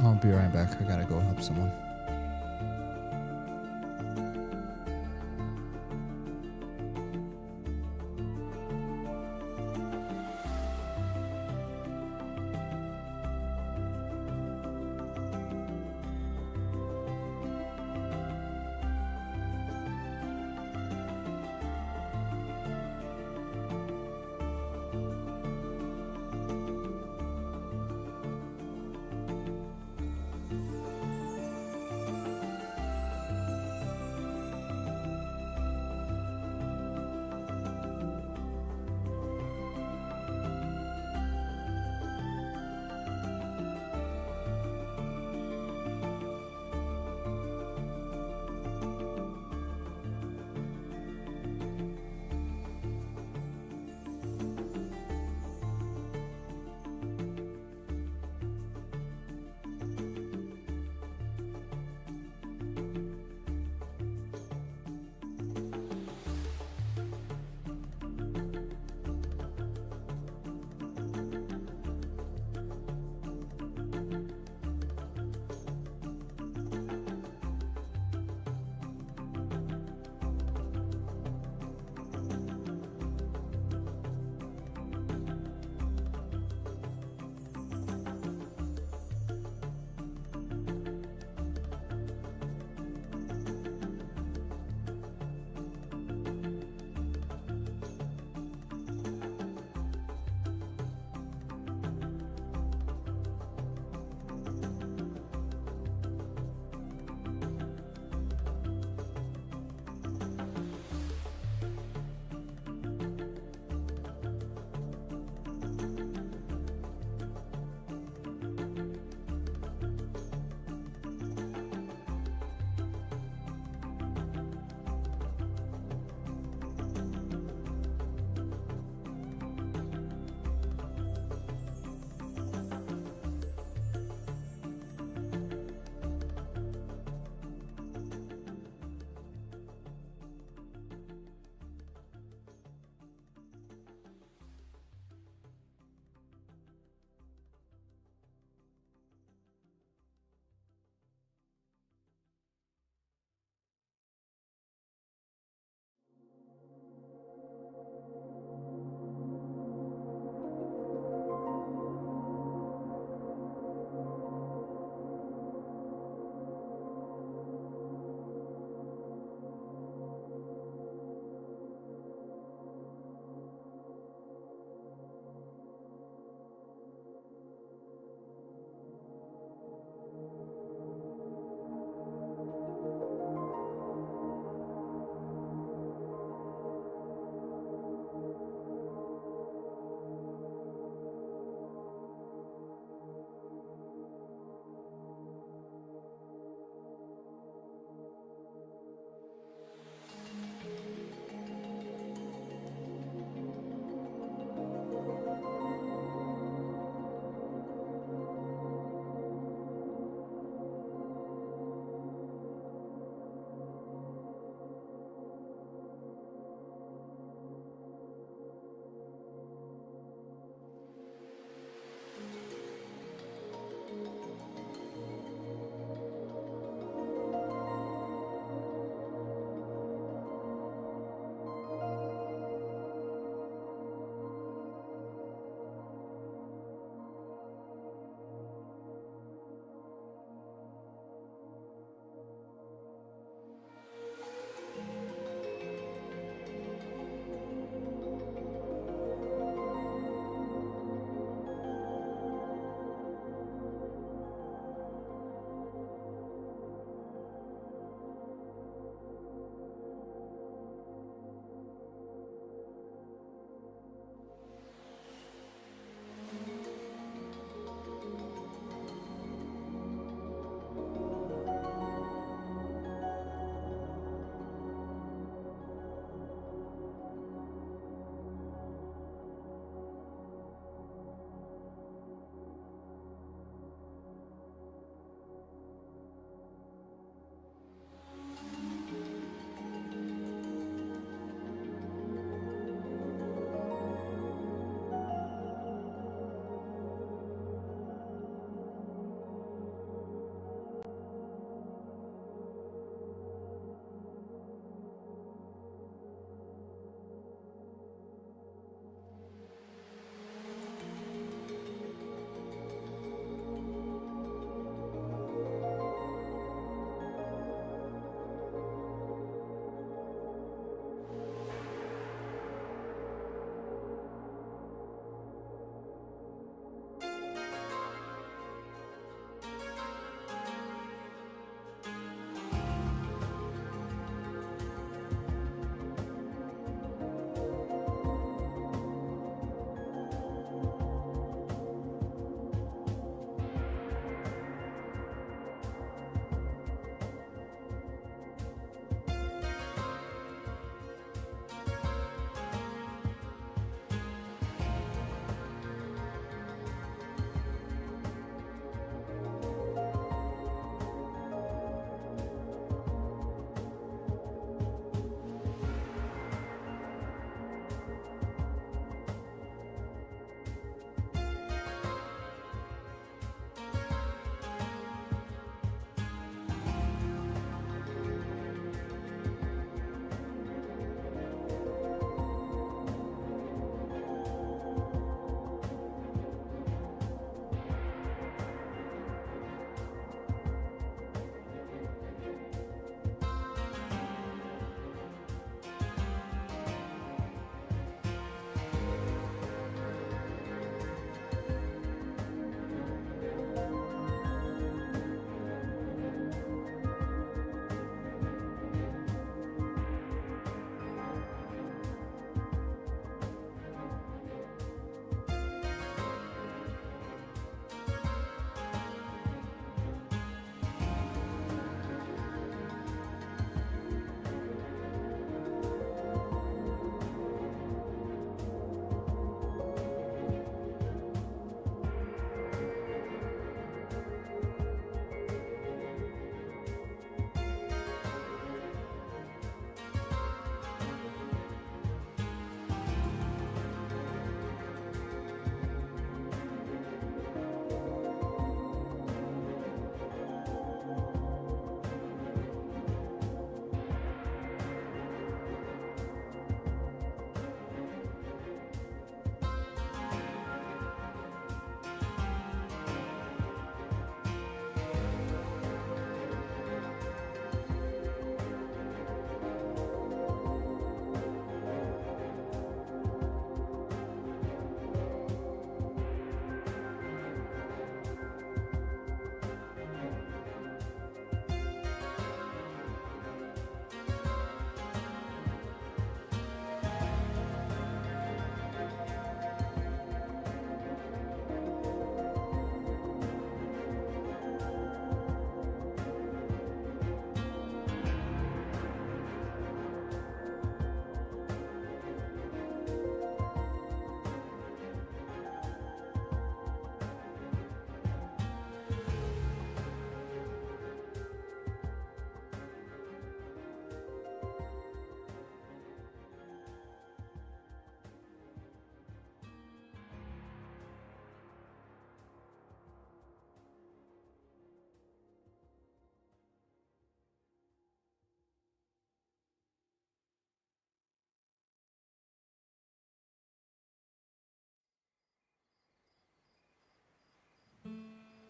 I'll be right back. I gotta go help someone.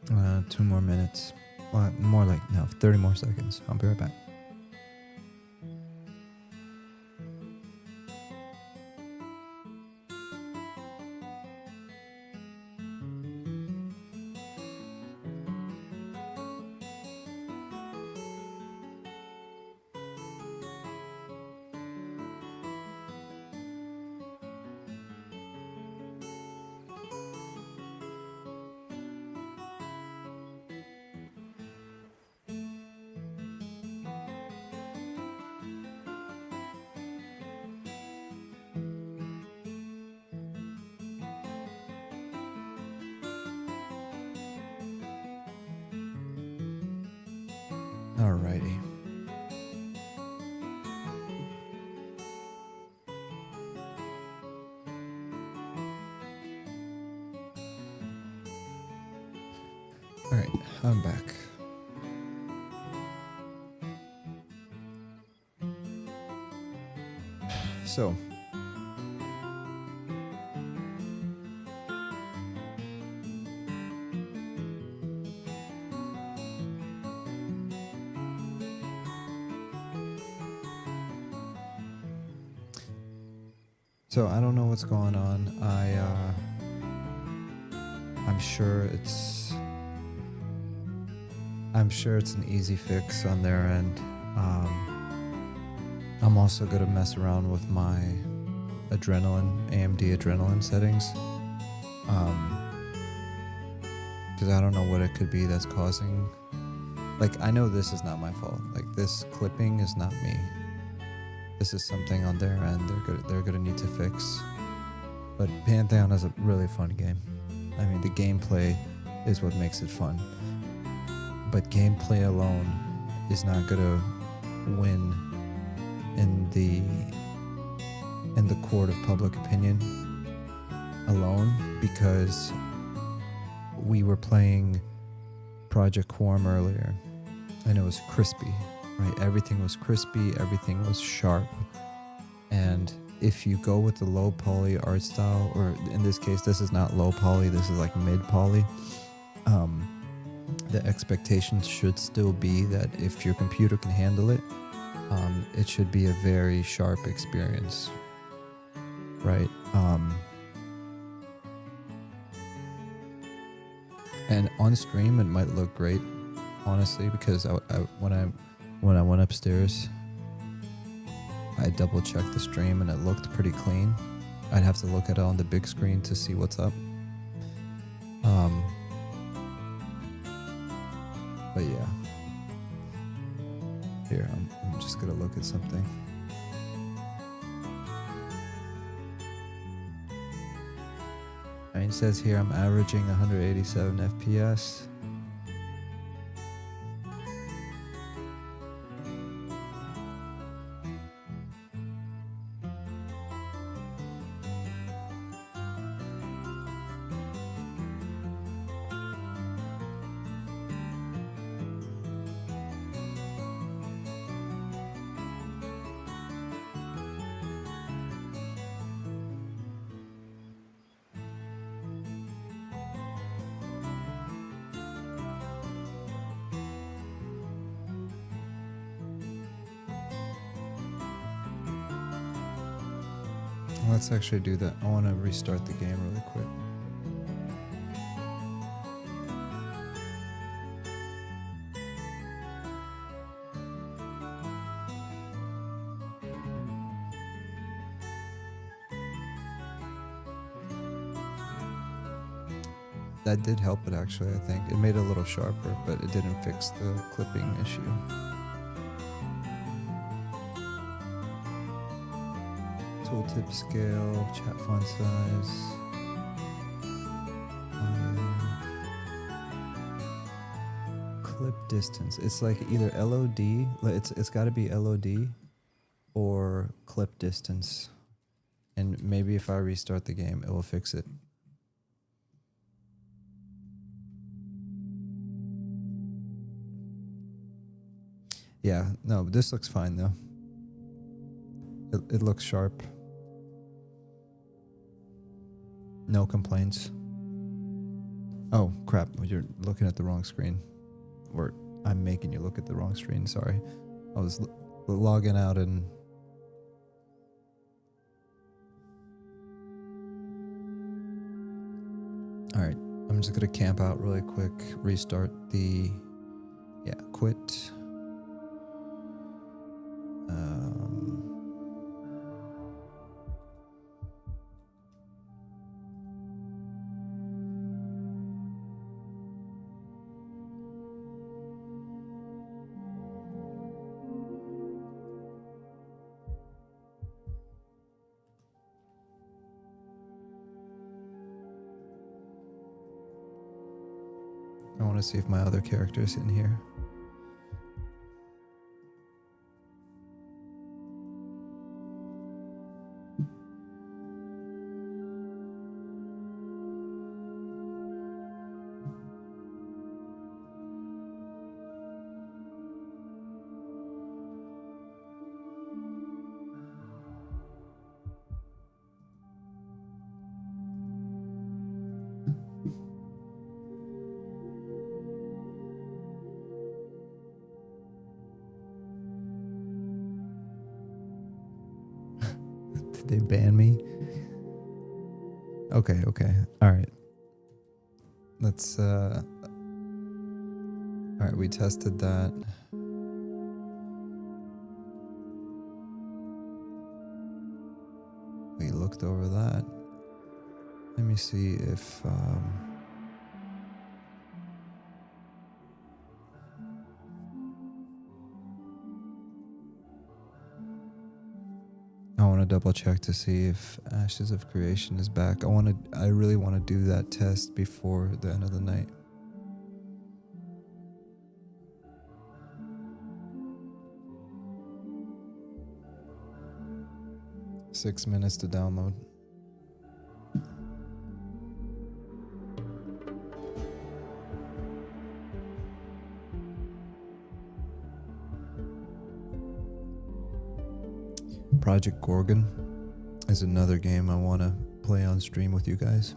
2 more minutes. Well, more like, no, 30 more seconds. I'll be right back. Alrighty. Alright, I'm back. So, I don't know what's going on. I'm sure it's an easy fix on their end. I'm also gonna mess around with my AMD Adrenalin settings. Because I don't know what it could be that's causing. Like, I know this is not my fault. Like, this clipping is not me. This is something on their end they're gonna need to fix. But Pantheon is a really fun game. I mean, the gameplay is what makes it fun. But gameplay alone is not gonna win in the court of public opinion alone, because we were playing Project Quorum earlier and it was crispy, right? Everything was crispy, everything was sharp. And if you go with the low poly art style, or in this case, this is not low poly, this is like mid poly, the expectation should still be that if your computer can handle it, it should be a very sharp experience, right? And on stream, it might look great, honestly, because when I went upstairs, I double checked the stream and it looked pretty clean. I'd have to look at it on the big screen to see what's up. But yeah, here, I'm just gonna look at something. It says here I'm averaging 187 FPS. Let's actually do that. I want to restart the game really quick. That did help it, actually, I think. It made it a little sharper, but it didn't fix the clipping issue. Tooltip scale, chat font size. Clip distance. It's like either LOD, it's got to be LOD or clip distance. And maybe if I restart the game, it will fix it. Yeah, no, this looks fine though. It looks sharp. No complaints. Oh, crap. You're looking at the wrong screen. Or I'm making you look at the wrong screen. Sorry. I was logging out and... Alright. I'm just going to camp out really quick. Restart the... Yeah, quit. I want to see if my other character's in here. They ban me? Okay. All right. Let's all right, we tested that. We looked over that. Let me see if I want to double check to see if Ashes of Creation is back. I really want to do that test before the end of the night. Six minutes to download. Project Gorgon is another game I want to play on stream with you guys.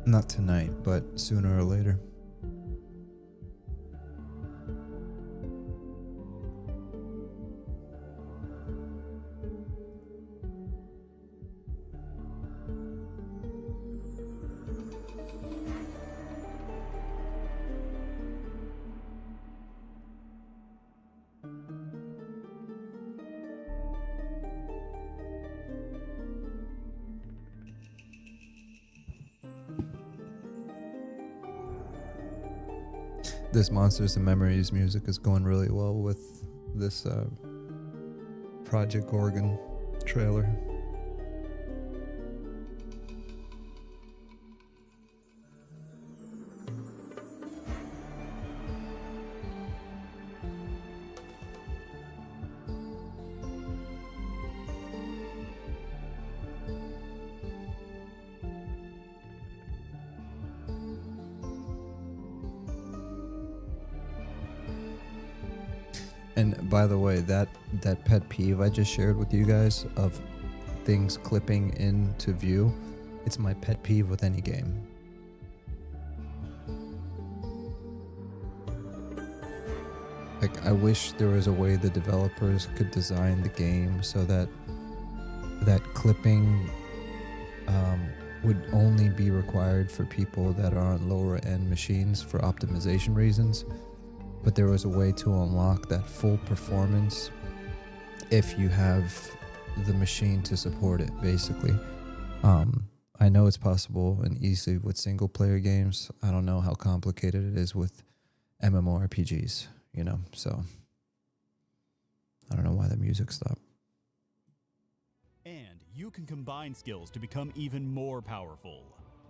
Not tonight, but sooner or later. This Monsters and Memories music is going really well with this Project Gorgon trailer. And by the way, that pet peeve I just shared with you guys of things clipping into view, it's my pet peeve with any game. Like, I wish there was a way the developers could design the game so that clipping would only be required for people that are on lower end machines for optimization reasons. But there was a way to unlock that full performance if you have the machine to support it, basically. I know it's possible and easy with single player games. I don't know how complicated it is with MMORPGs, you know, so I don't know why the music stopped. And you can combine skills to become even more powerful.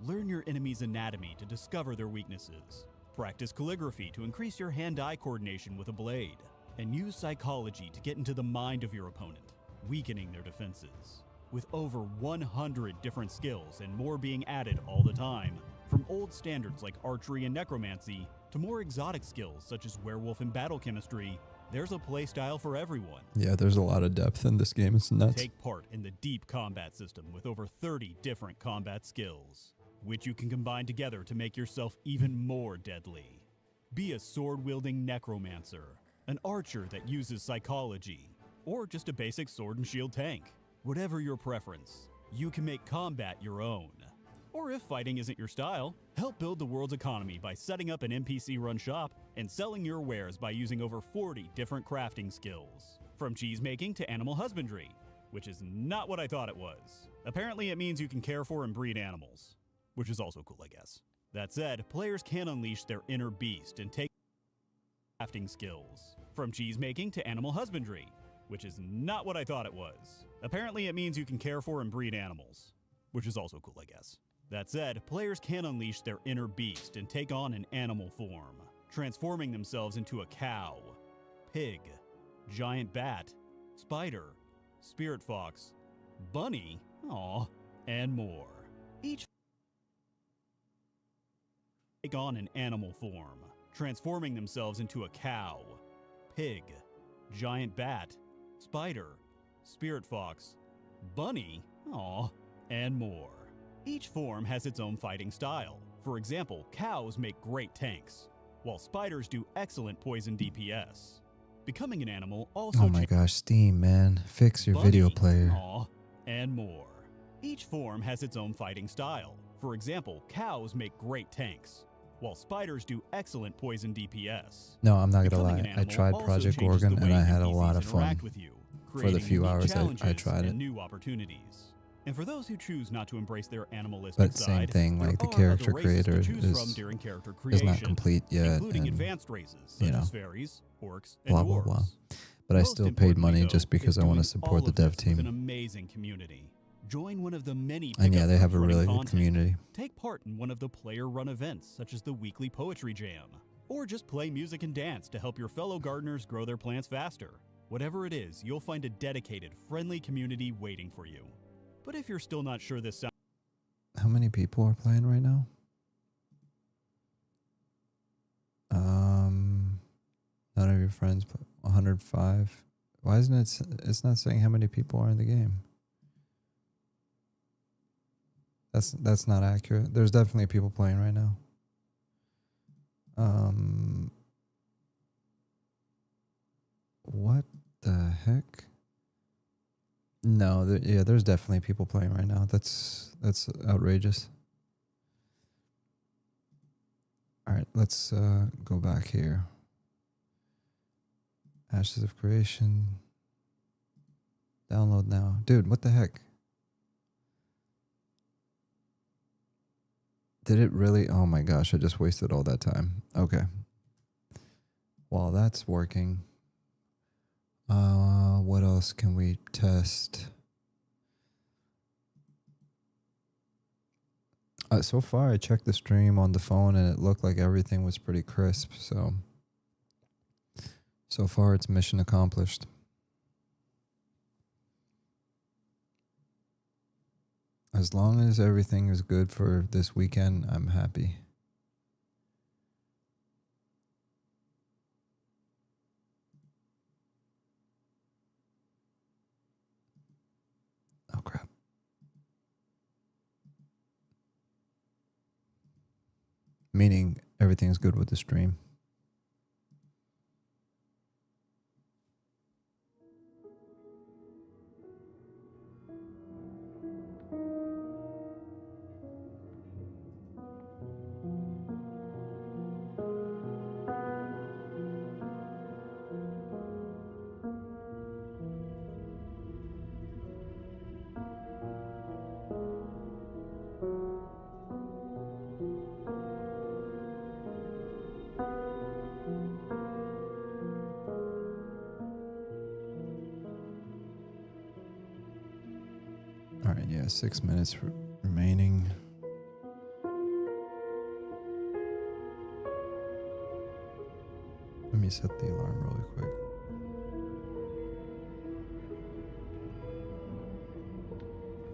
Learn your enemy's anatomy to discover their weaknesses. Practice calligraphy to increase your hand-eye coordination with a blade. And use psychology to get into the mind of your opponent, weakening their defenses. With over 100 different skills and more being added all the time, from old standards like archery and necromancy to more exotic skills such as werewolf and battle chemistry, There's a playstyle for everyone. Yeah, there's a lot of depth in this game. It's nuts. Take part in the deep combat system with over 30 different combat skills, which you can combine together to make yourself even more deadly. Be a sword-wielding necromancer, an archer that uses psychology, or just a basic sword and shield tank. Whatever your preference, you can make combat your own. Or if fighting isn't your style, help build the world's economy by setting up an NPC-run shop and selling your wares by using over 40 different crafting skills. From cheese making to animal husbandry, which is not what I thought it was. Apparently it means you can care for and breed animals, which is also cool, I guess. That said, players can unleash their inner beast and take crafting skills. From cheese making to animal husbandry, which is not what I thought it was. Apparently it means you can care for and breed animals, which is also cool, I guess. That said, players can unleash their inner beast and take on an animal form, transforming themselves into a cow, pig, giant bat, spider, spirit fox, bunny, and more. Each take on an animal form, transforming themselves into a cow, pig, giant bat, spider, spirit fox, bunny, and more. Each form has its own fighting style. For example, cows make great tanks, while spiders do excellent poison DPS. Becoming an animal also Oh my gosh, Steam, man. Fix your video player. And more. Each form has its own fighting style. For example, cows make great tanks, while spiders do excellent poison DPS. No, I'm not gonna Becoming an lie. I animal tried also Project changes Gorgon the and way I had a NPCs lot of interact fun with you, for the creating few unique hours I challenges tried it. and new opportunities. And for those who choose not to embrace their animalistic But side, same thing, there like the are character other races to creator choose from during character is not creation, complete yet, including and advanced races such you know, as fairies, orcs, and blah, dwarves. blah, blah. But I Most still paid importantly, money though, just because is I want to doing support all the of dev this with an team. amazing community. Join one of the many And yeah, pickup they have a groups running really good content. community. Take part in one of the player-run events such as the weekly poetry jam, or just play music and dance to help your fellow gardeners grow their plants faster. Whatever it is, you'll find a dedicated, friendly community waiting for you. But if you're still not sure this sounds... How many people are playing right now? None of your friends, 105. Why isn't it? It's not saying how many people are in the game. That's not accurate. There's definitely people playing right now. What the heck? No, yeah, there's definitely people playing right now. That's outrageous. All right, let's go back here. Ashes of Creation. Download now. Dude, what the heck? Did it really? Oh my gosh, I just wasted all that time. Okay. While that's working, what else can we test? So far, I checked the stream on the phone and it looked like everything was pretty crisp. So far, it's mission accomplished. As long as everything is good for this weekend, I'm happy. Oh, crap. Meaning everything's good with the stream. All right, yeah, 6 minutes remaining. Let me set the alarm really quick.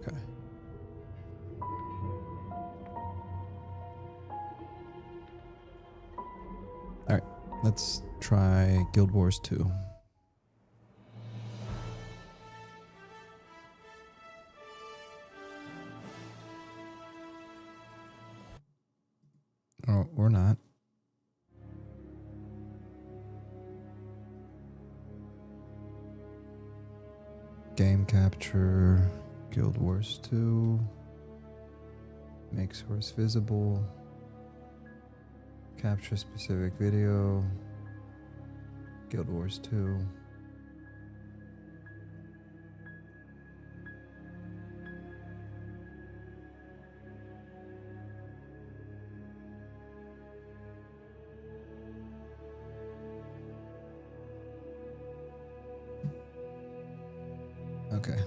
Okay. All right, Let's try Guild Wars 2. Oh, or not. Game capture, Guild Wars 2. Make source visible. Capture specific video. Guild Wars 2. Okay.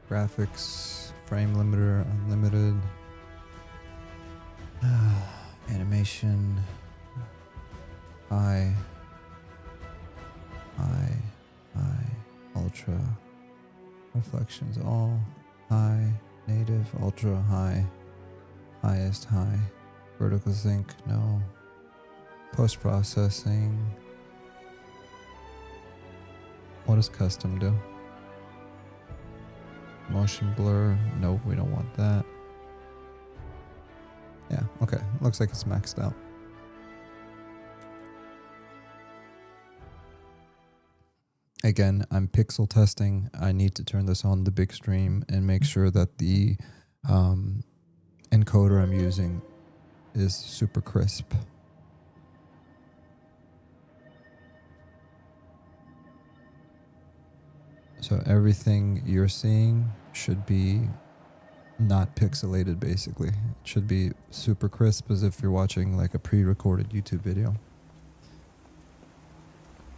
Graphics, frame limiter, unlimited. Animation, high, ultra, reflections all, high, native, ultra, high, highest, high, vertical sync, no, post-processing. What does custom do? Motion blur, nope, we don't want that. Yeah, okay, looks like it's maxed out. Again, I'm pixel testing. I need to turn this on the big stream and make sure that the encoder I'm using is super crisp. So everything you're seeing should be not pixelated, basically. It should be super crisp, as if you're watching like a pre-recorded YouTube video.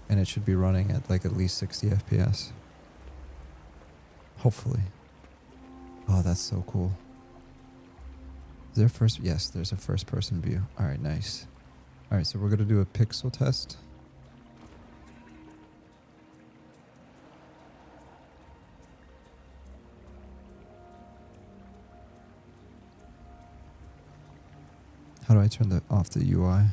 And it should be running at like at least 60 FPS. Hopefully. Oh, that's so cool. Is there first? Yes, there's a first person view. All right, nice. All right, so we're going to do a pixel test. How do I turn off the UI?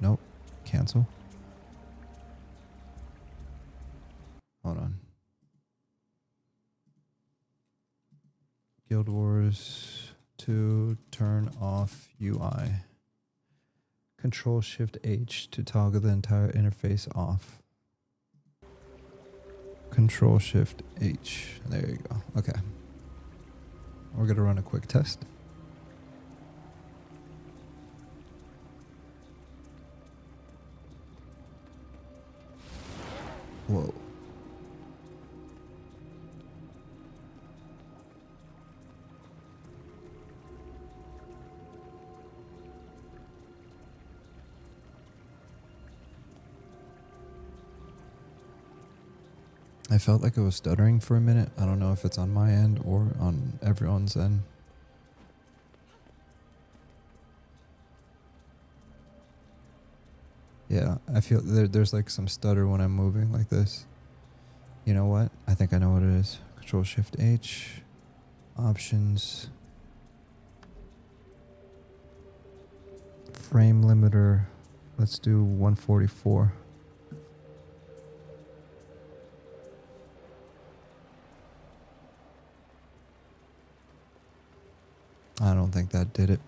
Nope. Cancel. Hold on. Guild Wars 2, turn off UI. Control Shift H to toggle the entire interface off. Control Shift H. There you go. Okay. We're going to run a quick test. Whoa. I felt like it was stuttering for a minute. I don't know if it's on my end or on everyone's end. Yeah, I feel there's like some stutter when I'm moving like this. You know what? I think I know what it is. Control Shift H. Options. Frame limiter. Let's do 144. I don't think that did it.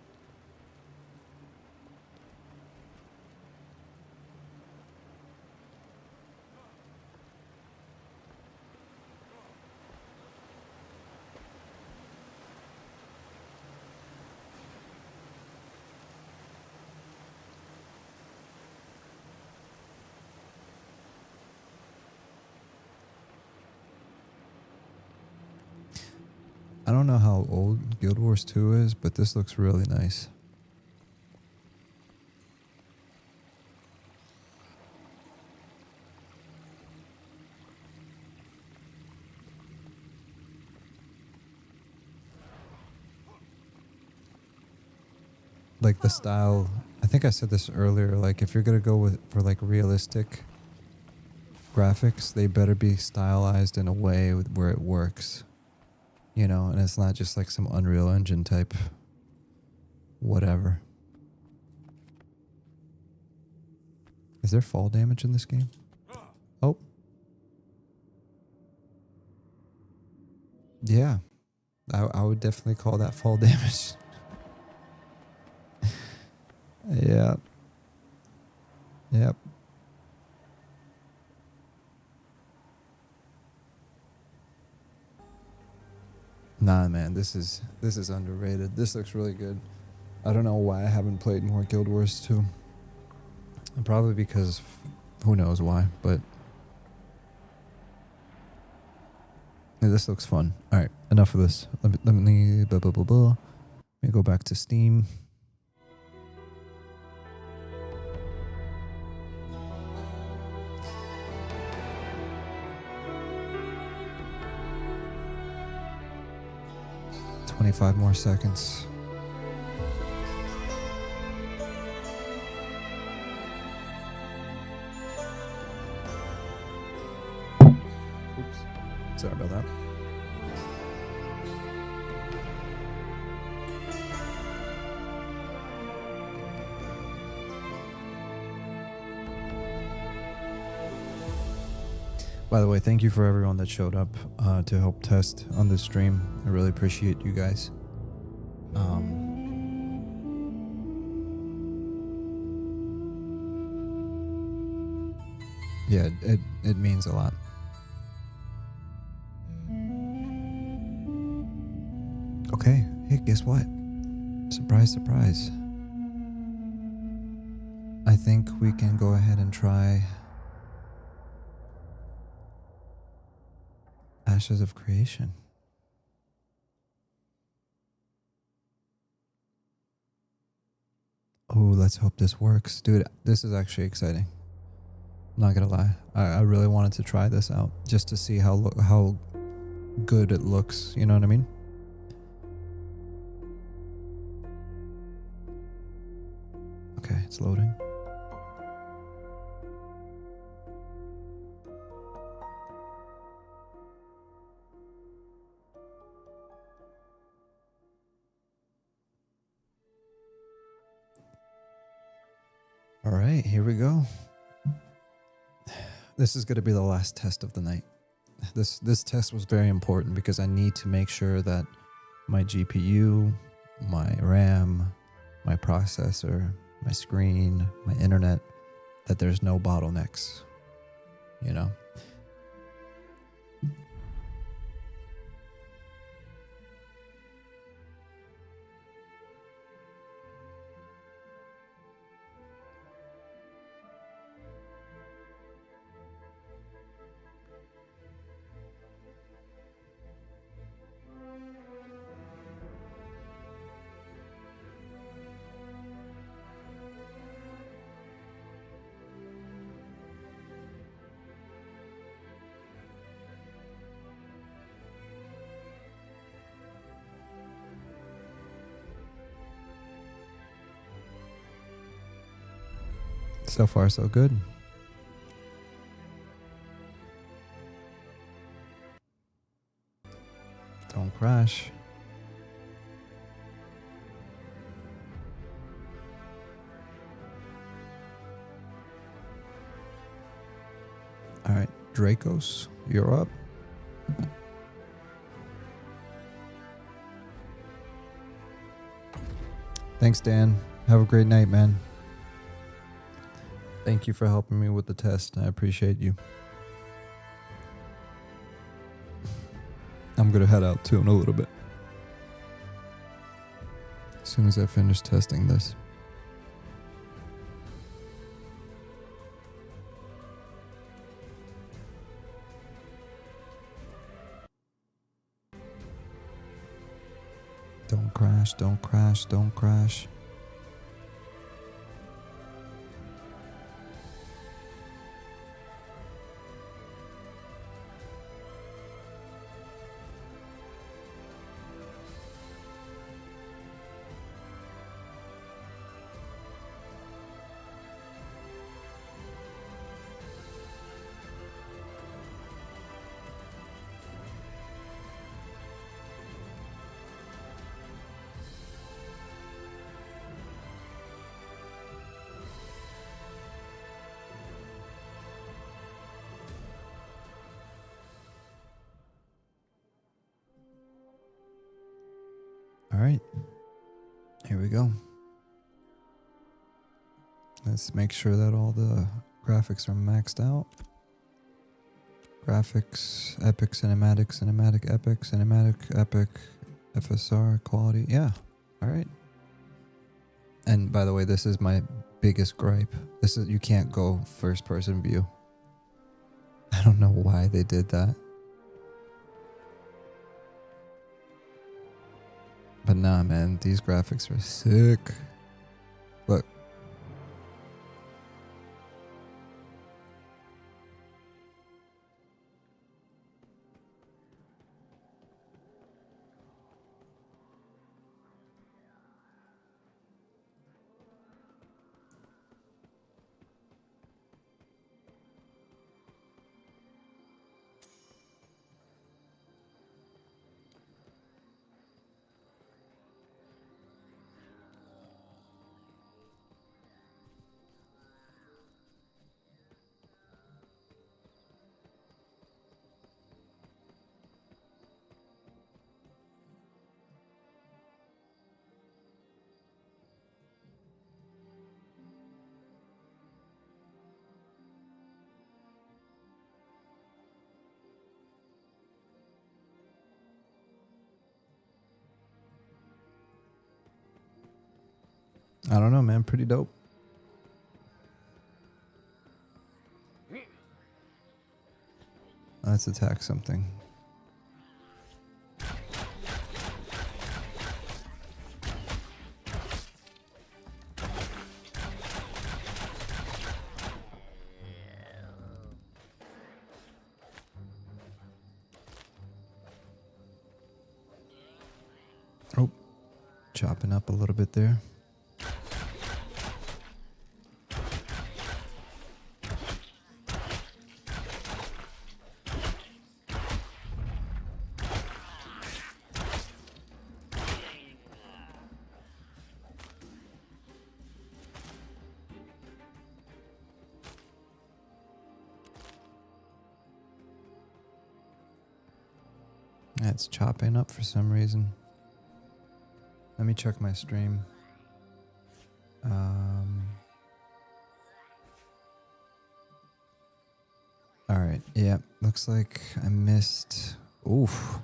I don't know how old Guild Wars 2 is, but this looks really nice. like the style. I think I said this earlier. Like if you're gonna go for like realistic graphics, they better be stylized in a way where it works. You know, and it's not just like some Unreal Engine type whatever. Is there fall damage in this game? Oh. Yeah. I would definitely call that fall damage. Yeah. Yep. Nah, man, this is underrated. This looks really good. I don't know why I haven't played more Guild Wars 2. Probably because who knows why, but yeah, this looks fun. All right, enough of this. Let me blah, blah, blah, blah. Let me go back to Steam. $25 more seconds. Oops. Sorry about that. By the way, thank you for everyone that showed up to help test on this stream. I really appreciate you guys. Yeah, it means a lot. Okay, hey, guess what? Surprise, surprise. I think we can go ahead and try Ashes of Creation. Oh, let's hope this works. Dude, this is actually exciting. I'm not gonna lie. I really wanted to try this out just to see how good it looks. You know what I mean? Okay, it's loading. All right, here we go. This is going to be the last test of the night. This test was very important because I need to make sure that my GPU, my RAM, my processor, my screen, my internet, that there's no bottlenecks, you know? So far, so good. Don't crash. All right, Dracos, you're up. Thanks, Dan. Have a great night, man. Thank you for helping me with the test. I appreciate you. I'm going to head out too in a little bit. As soon as I finish testing this. Don't crash, don't crash, don't crash. right. Here we go. Let's make sure that all the graphics are maxed out. Graphics, epic, cinematic, cinematic, epic, FSR, quality. Yeah. All right. And by the way, this is my biggest gripe. This is, you can't go first person view. I don't know why they did that. But nah, man, these graphics are sick. Look. I don't know, man. Pretty dope. Let's attack something. Oh, chopping up a little bit there. It's chopping up for some reason. Let me check my stream. All right. Yeah. Looks like I missed. Oof.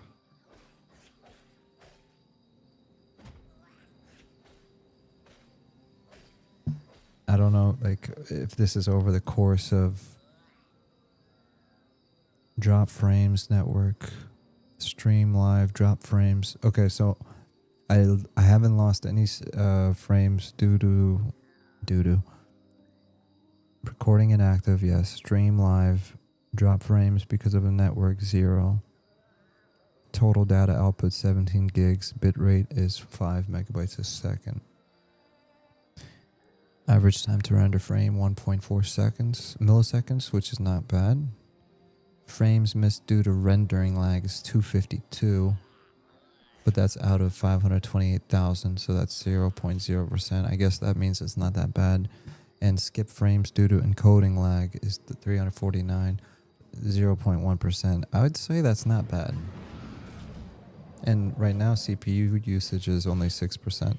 I don't know, like, if this is over the course of drop frames network. Stream live, drop frames. Okay, so I haven't lost any frames due to recording inactive. Yes, stream live, drop frames because of a network 0. Total data output 17 gigs. Bitrate is 5 megabytes a second. Average time to render frame 1.4 milliseconds, which is not bad. Frames missed due to rendering lag is 252, but that's out of 528,000, so that's 0.0%. I guess that means it's not that bad. And skip frames due to encoding lag is the 349, 0.1%. I would say that's not bad. And right now CPU usage is only 6%.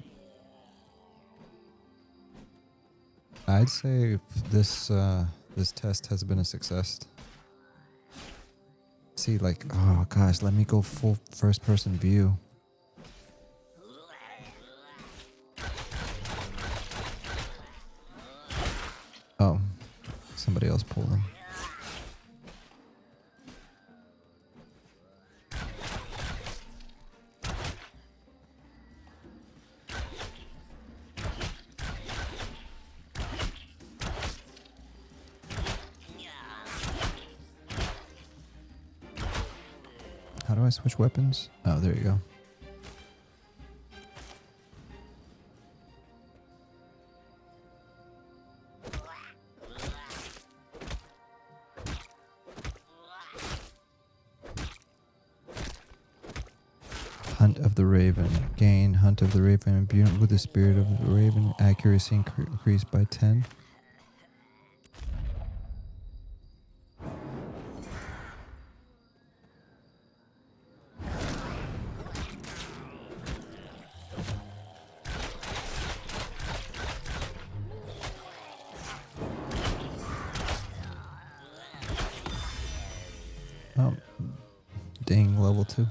I'd say this test has been a success. See, like, oh gosh, let me go full first person view. Oh, somebody else pulled him. How do I switch weapons? Oh, there you go. Hunt of the Raven. Gain Hunt of the Raven imbued with the spirit of the Raven. Accuracy increased by 10. Ding, level 2.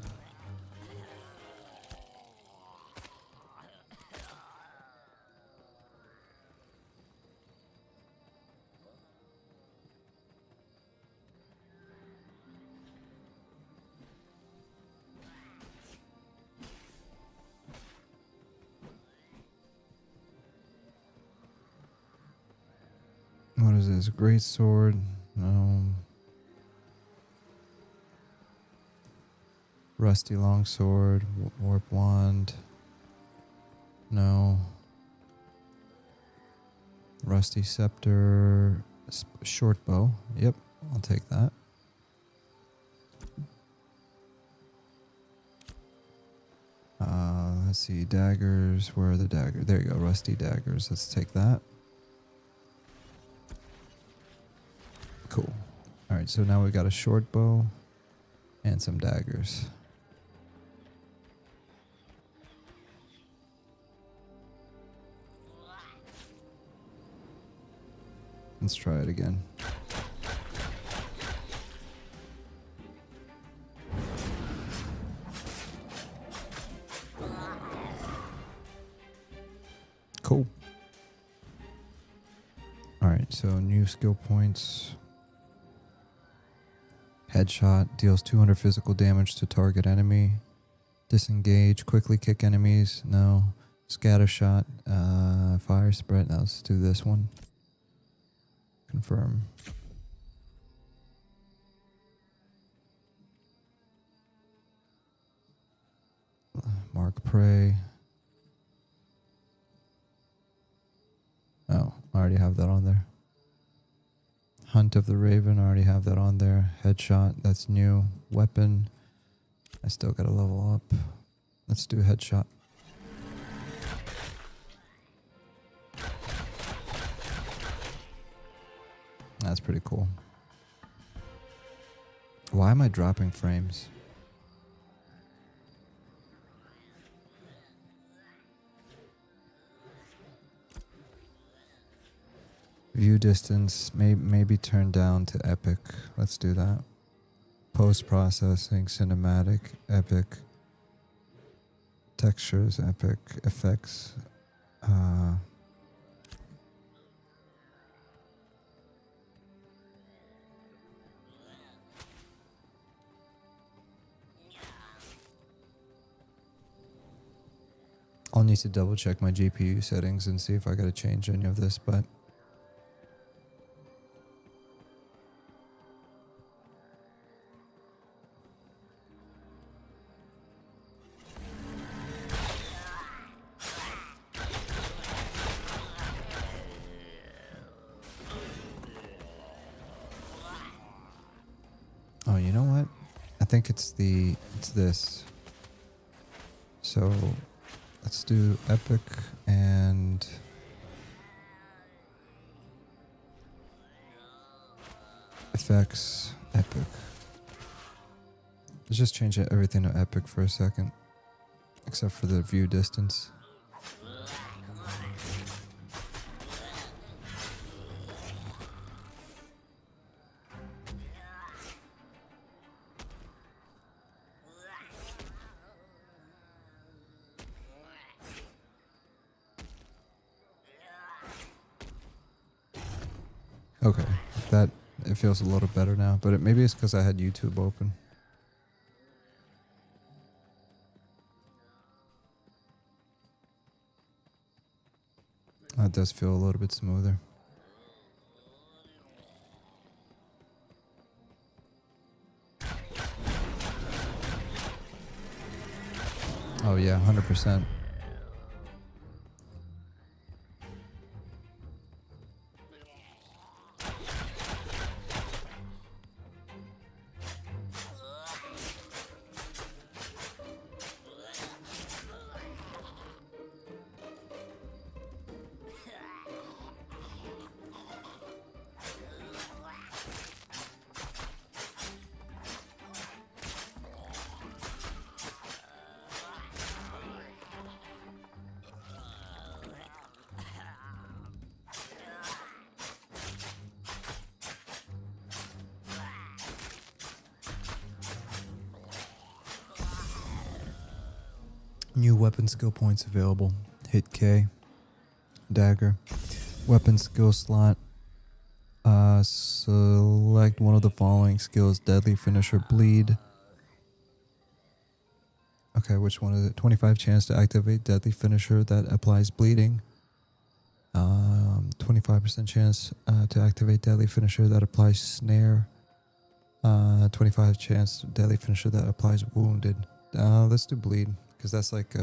What is this? Great sword? No. Rusty longsword, warp wand. No. Rusty scepter, short bow. Yep, I'll take that. Let's see, daggers. Where are the daggers? There you go, rusty daggers. Let's take that. Cool. All right, so now we got a short bow and some daggers. Let's try it again. Cool. All right, so new skill points. Headshot deals 200 physical damage to target enemy. Disengage, quickly kick enemies. No. Scatter shot, fire spread. Now let's do this one. Confirm. Mark prey. Oh, I already have that on there. Hunt of the Raven, I already have that on there. Headshot, that's new. Weapon, I still gotta level up. Let's do headshot. That's pretty cool. Why am I dropping frames? View distance, maybe turn down to epic. Let's do that. Post-processing, cinematic, epic. Textures, epic. Effects. I'll need to double check my GPU settings and see if I gotta change any of this, but oh, you know what? I think it's this. So let's do epic and effects, epic. Let's just change everything to epic for a second, except for the view distance. Okay, it feels a little better now, but maybe it's because I had YouTube open. That does feel a little bit smoother. Oh yeah, 100%. New weapon skill points available. Hit K. Dagger. Weapon skill slot. Select one of the following skills. Deadly Finisher, Bleed. Okay, which one is it? 25 chance to activate Deadly Finisher that applies bleeding. 25% chance to activate Deadly Finisher that applies snare. 25 chance Deadly Finisher that applies wounded. Let's do bleed, because that's like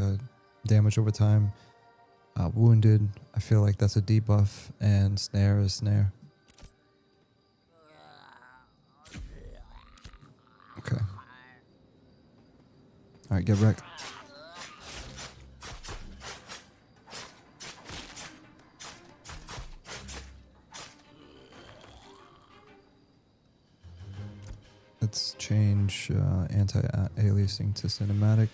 damage over time. Wounded, I feel like that's a debuff, and snare is snare. Okay. Alright, get wrecked. Let's change anti-aliasing to cinematic.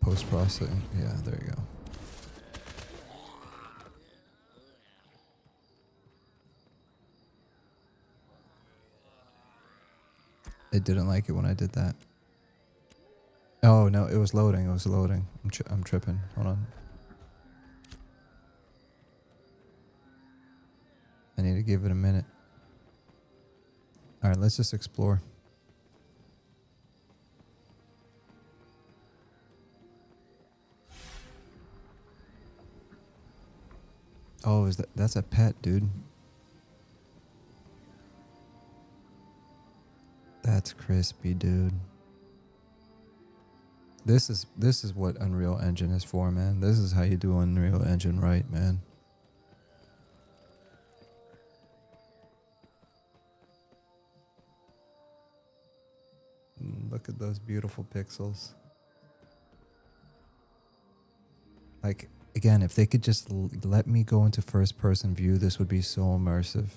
Post-processing. Yeah, there you go. It didn't like it when I did that. Oh, no, it was loading. It was loading. I'm tripping. Hold on. I need to give it a minute. All right, let's just explore. Oh, that's a pet, dude. That's crispy, dude. This is what Unreal Engine is for, man. This is how you do Unreal Engine right, man. Look at those beautiful pixels. Like, again, if they could just let me go into first person view, this would be so immersive.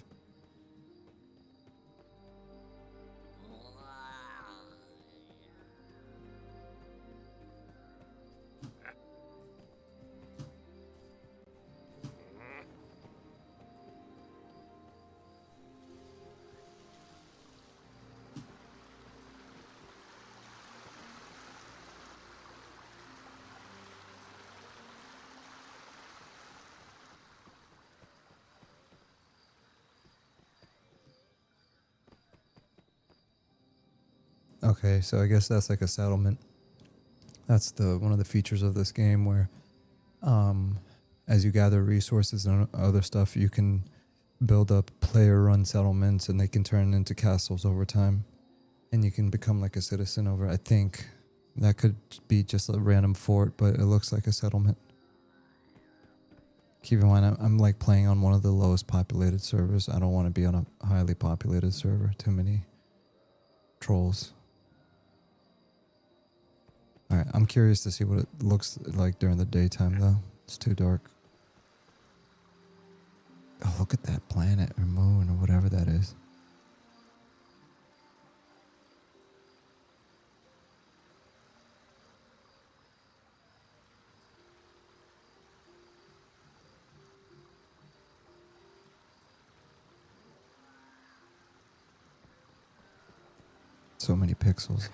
Okay, so I guess that's like a settlement. That's one of the features of this game where as you gather resources and other stuff, you can build up player-run settlements, and they can turn into castles over time. And you can become like a citizen over, I think. That could be just a random fort, but it looks like a settlement. Keep in mind, I'm like playing on one of the lowest populated servers. I don't want to be on a highly populated server. Too many trolls. Alright, I'm curious to see what it looks like during the daytime, though. It's too dark. Oh, look at that planet or moon or whatever that is. So many pixels.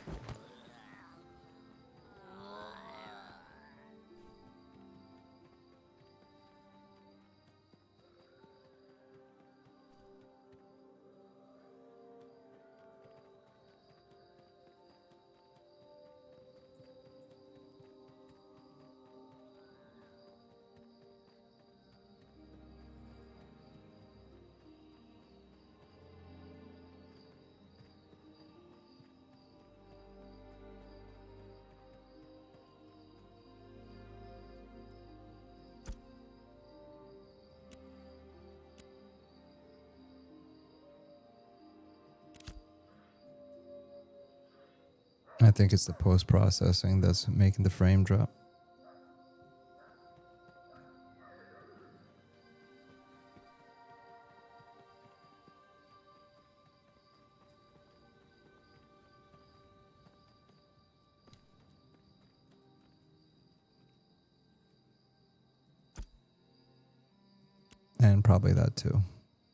I think it's the post-processing that's making the frame drop. And probably that too.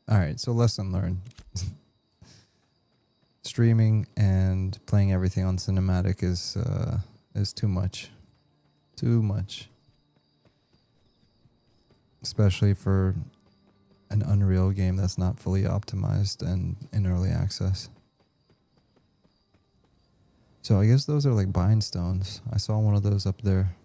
All right, so lesson learned. Streaming and playing everything on cinematic is is too much. Too much. Especially for an Unreal game that's not fully optimized and in early access. So I guess those are like bind stones. I saw one of those up there.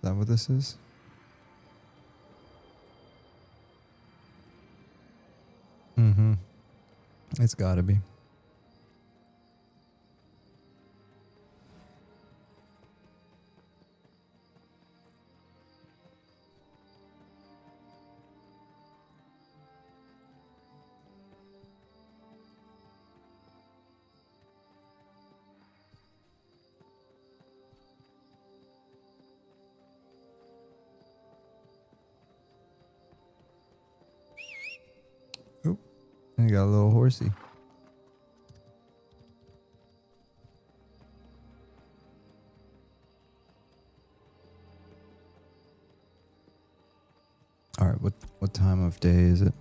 Is that what this is? Mm-hmm. It's gotta be. Oop. You got a little horsey. All right, what time of day is it?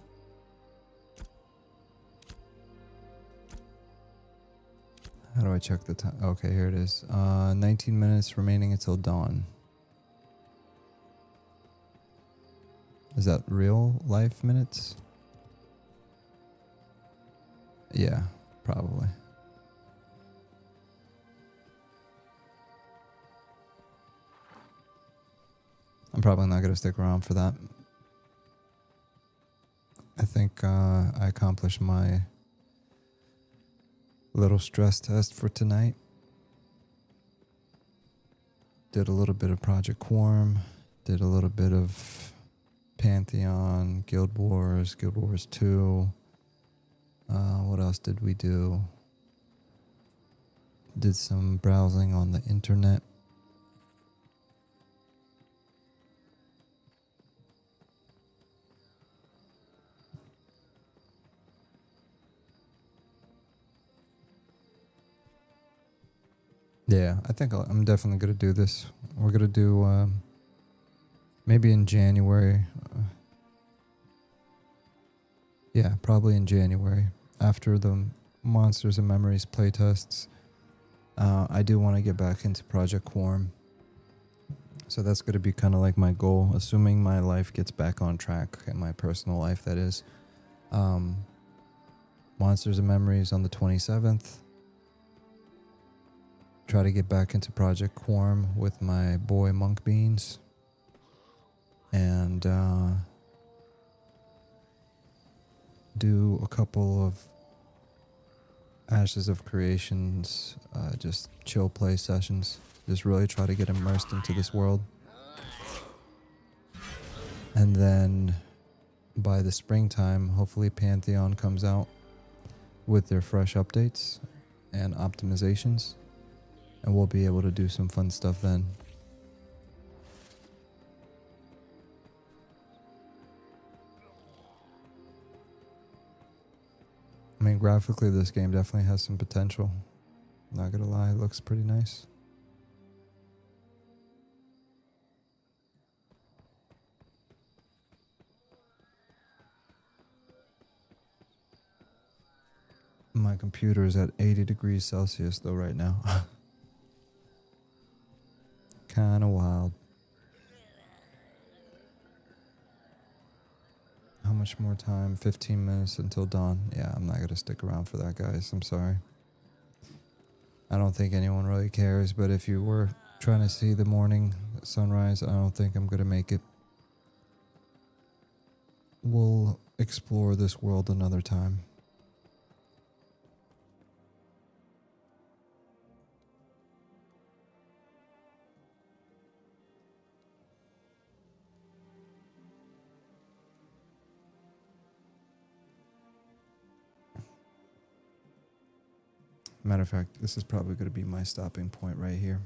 How do I check the time? Okay, here it is. 19 minutes remaining until dawn. Is that real life minutes? Yeah, probably. I'm probably not going to stick around for that. I think I accomplished my little stress test for tonight. Did a little bit of Project Quorum. Did a little bit of Pantheon, Guild Wars 2. What else did we do? Did some browsing on the internet. Yeah, I think I'm definitely going to do this. We're going to do maybe in January. Yeah, probably in January. After the Monsters and Memories playtests. I do want to get back into Project Quorum. So that's going to be kind of like my goal, assuming my life gets back on track, and my personal life, that is. Monsters and Memories on the 27th. Try to get back into Project Quorum with my boy Monk Beans. And do a couple of Ashes of Creations, just chill play sessions. Just really try to get immersed into this world. And then by the springtime, hopefully Pantheon comes out with their fresh updates and optimizations. And we'll be able to do some fun stuff then. I mean, graphically, this game definitely has some potential. Not gonna lie, it looks pretty nice. My computer is at 80 degrees Celsius though right now. Kinda wild. How much more time? 15 minutes until dawn. Yeah, I'm not gonna stick around for that, guys. I'm sorry. I don't think anyone really cares, but if you were trying to see the morning sunrise, I don't think I'm gonna make it. We'll explore this world another time. Matter of fact, this is probably going to be my stopping point right here.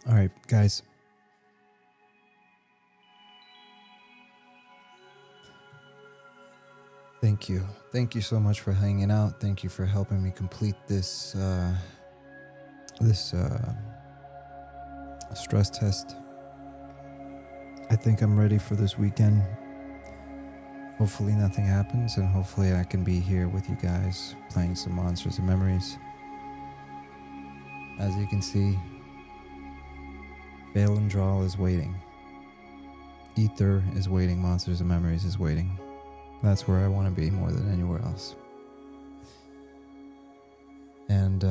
All right, guys. Thank you. Thank you so much for hanging out. Thank you for helping me complete this stress test. I think I'm ready for this weekend. Hopefully nothing happens, and hopefully I can be here with you guys playing some Monsters and Memories. As you can see, Fail and Draw is waiting. Ether is waiting. Monsters and Memories is waiting. That's where I want to be more than anywhere else. And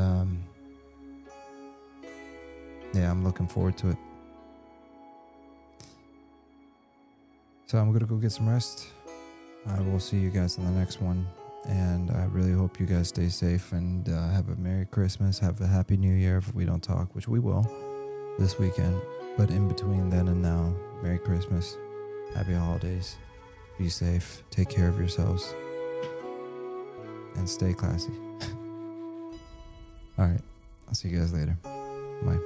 yeah, I'm looking forward to it. So I'm gonna go get some rest. I will see you guys in the next one, and I really hope you guys stay safe and have a Merry Christmas, have a Happy New Year if we don't talk, which we will this weekend. But in between then and now, Merry Christmas, Happy Holidays, be safe, take care of yourselves, and stay classy. All right, I'll see you guys later. Bye.